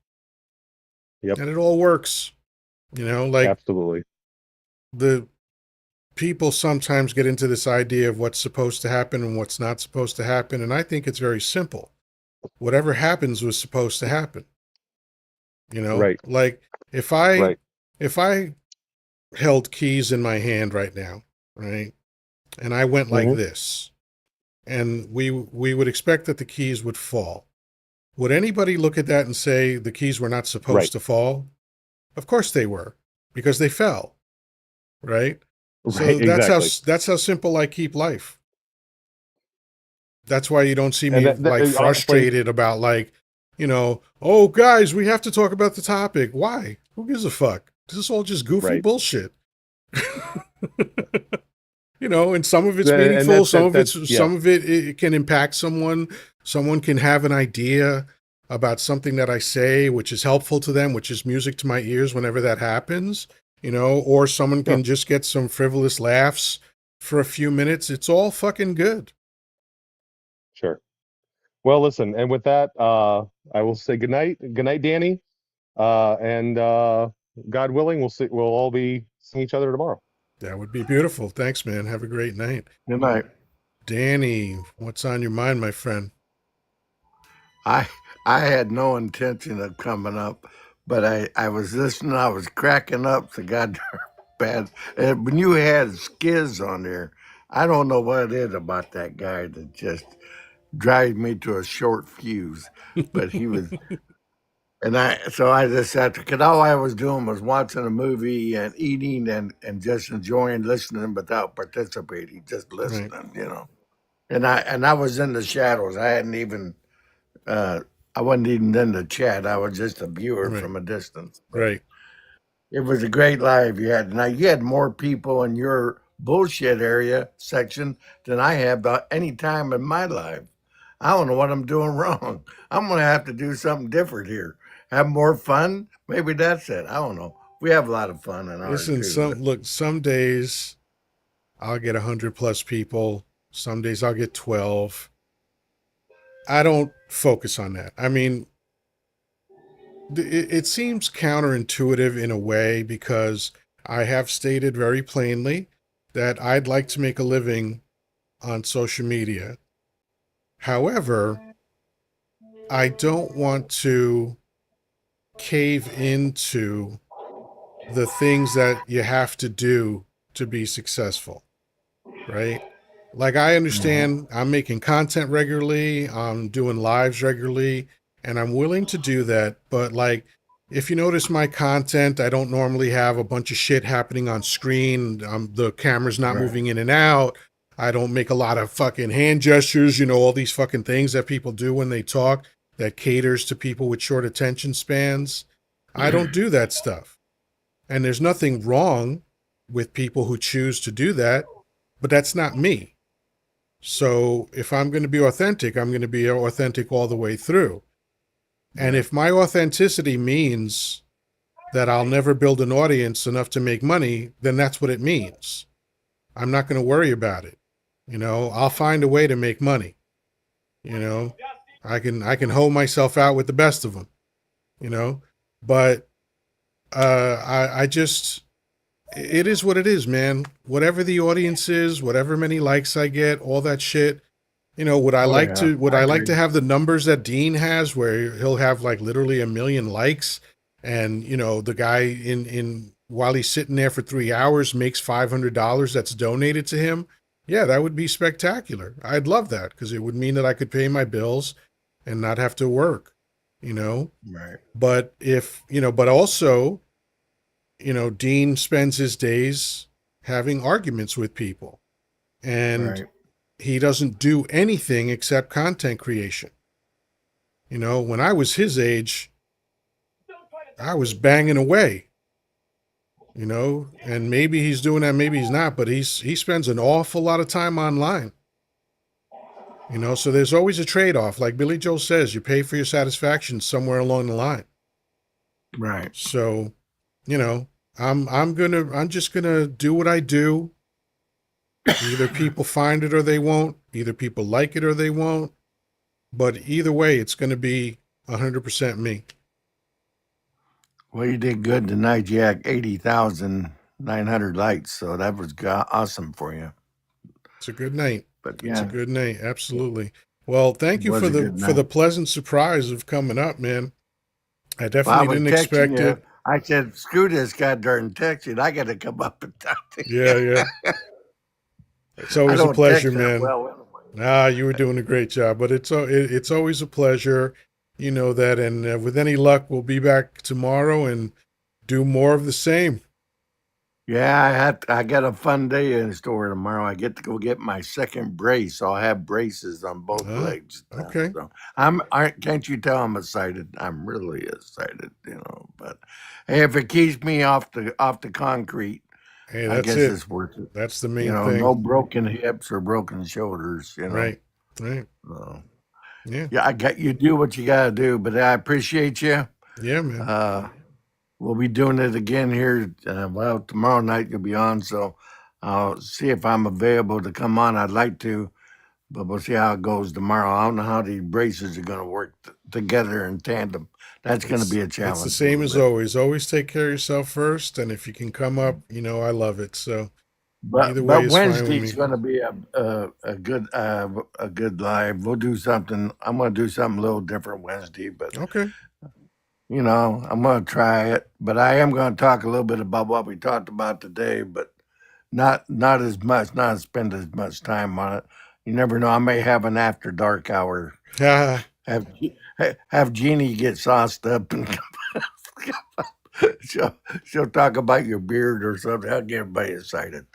Yep. And it all works. Like Absolutely. the people sometimes get into this idea of what's supposed to happen and what's not supposed to happen. And I think it's very simple. Whatever happens was supposed to happen. Right. Like if I Right. if I held keys in my hand right now, right, and I went like Hmm. this, and we would expect that the keys would fall. Would anybody look at that and say the keys were not supposed Right. to fall? Of course they were, because they fell, right? Right. So that's how Exactly. that's how simple I keep life. That's why you don't see And me that like honestly, frustrated about like, oh guys, we have to talk about the topic. Why? Who gives a fuck? This is all just goofy right. bullshit. And some of it's And meaningful, some of that's it's yeah, some of it can impact someone. Someone can have an idea about something that I say, which is helpful to them, which is music to my ears whenever that happens, or someone sure, can just get some frivolous laughs for a few minutes. It's all fucking good. sure. Well, listen, and with that, I will say good night. Good night, Danny. And God willing, we'll all be seeing each other tomorrow. That would be beautiful. Thanks, man. Have a great night. Good night. Danny, what's on your mind, my friend? I I had no intention of coming up, but I was listening. I was cracking up. So goddamn bad. And when you had Skiz on there, I don't know what it is about that guy that just drives me to a short fuse. But he was, and I just had to, because all I was doing was watching a movie and eating and just enjoying listening without participating, just Right, listening, And I was in the shadows. Uh, I wasn't even in the chat. I was just a viewer right, from a distance. But right. it was a great live you had. Now you had more people in your bullshit area section than I have about any time in my life. I don't know what I'm doing wrong. I'm gonna have to do something different here. Have more fun. Maybe that's it. I don't know. We have a lot of fun in ours Listen, too. But some days I'll get 100+ people. Some days I'll get 12. I don't focus on that. I mean, it seems counterintuitive in a way because I have stated very plainly that I'd like to make a living on social media. However, I don't want to cave into the things that you have to do to be successful, right? Like, I understand I'm making content regularly, I'm doing lives regularly, and I'm willing to do that. But, like, if you notice my content, I don't normally have a bunch of shit happening on screen. The camera's not right, moving in and out. I don't make a lot of fucking hand gestures, all these fucking things that people do when they talk that caters to people with short attention spans. I don't do that stuff. And there's nothing wrong with people who choose to do that, but that's not me. So if I'm going to be authentic, I'm going to be authentic all the way through. And right, if my authenticity means that I'll never build an audience enough to make money, then that's what it means. I'm not going to worry about it. I'll find a way to make money. You know, I can hold myself out with the best of them. You know, but I just it is what it is, man. Whatever the audience is, whatever many likes I get, all that shit. Would I oh like yeah, to would I I like agree. to have the numbers that Dean has where he'll have like literally 1 million likes and the guy in while he's sitting there for 3 hours makes $500 that's donated to him? Yeah, that would be spectacular. I'd love that because it would mean that I could pay my bills and not have to work, you know? Right, But but also, Dean spends his days having arguments with people and right, he doesn't do anything except content creation. When I was his age, I was banging away, and maybe he's doing that, maybe he's not, but he spends an awful lot of time online. So there's always a trade-off. Like Billy Joel says, you pay for your satisfaction somewhere along the line. right, So, you know, I'm just gonna do what I do. Either people find it or they won't. Either people like it or they won't. But either way, it's gonna be 100% me. Well, you did good tonight. You had 80,900 likes, so that was awesome for you. It's a good night. But It's a yeah, good night. Absolutely. Well, thank it you was for a the good for the night. pleasant surprise of coming up, man. I Well, I definitely was didn't texting expect you. it. I said, screw this guy during texting. I got to come up and talk to you. Yeah, yeah. It's I always a don't pleasure, text that man. well anyway. Ah, you were doing a great job, but it's always a pleasure. You know that, and with any luck, we'll be back tomorrow and do more of the same. Yeah, I got a fun day in store tomorrow. I get to go get my second brace. So I have braces on both Ah, legs now. okay. So can't you tell I'm excited? I'm really excited. But hey, if it keeps me off the concrete, Hey, I that's guess it. it's worth it. That's the main thing. No broken hips or broken shoulders. Right. Right. So Yeah. yeah, I got you do what you gotta do, but I appreciate you. Yeah, man. Uh we'll be doing it again here. Well, tomorrow night you'll be on, so I'll see if I'm available to come on. I'd like to, but we'll see how it goes tomorrow. I don't know how these braces are gonna work together in tandem. That's gonna be a It's the challenge a same little as bit. always. Always take care of yourself first, and if you can come up, I love it. So Either way But is fine with Wednesday's me. going to be a good live. We'll do something. I'm going to do something a little different Wednesday, but Okay. I'm going to try it. But I am going to talk a little bit about what we talked about today, but not as much, not spend as much time on it. You never know. I may have an after dark hour. Ah, Have Jeannie get sauced up and she'll talk about your beard or something. I'll get everybody excited.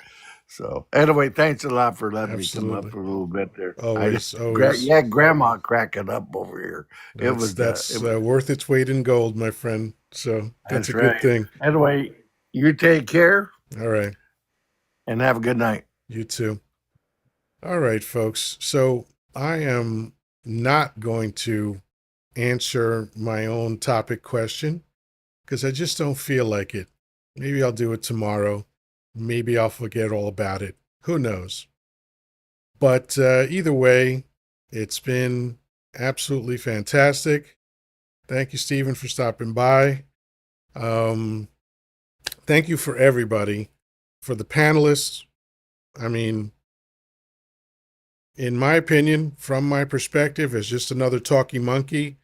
So anyway, thanks a lot for letting me come up absolutely. for a little bit there. Always, always. Yeah, grandma cracking up over here. That's It was worth its weight in gold, my friend. So that's a that's good right. thing. Anyway, you take care All right. and have a good night. You too. All right, folks. So I am not going to answer my own topic question because I just don't feel like it. Maybe I'll do it tomorrow. Maybe I'll forget all about it. Who knows? But either way, it's been absolutely fantastic. Thank you, Stephen, for stopping by. Thank you for everybody, for the panelists. I mean, in my opinion, from my perspective, as just another talking monkey,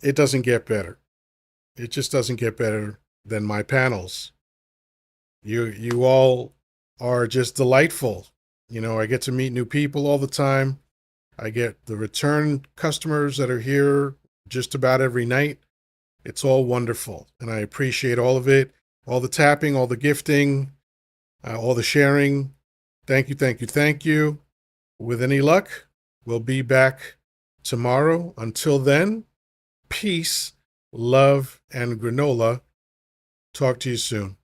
it doesn't get better. It just doesn't get better than my panels. You all are just delightful. I get to meet new people all the time. I get the return customers that are here just about every night. It's all wonderful, and I appreciate all of it, all the tapping, all the gifting, all the sharing. Thank you, thank you, thank you. With any luck, we'll be back tomorrow. Until then, peace, love, and granola. Talk to you soon.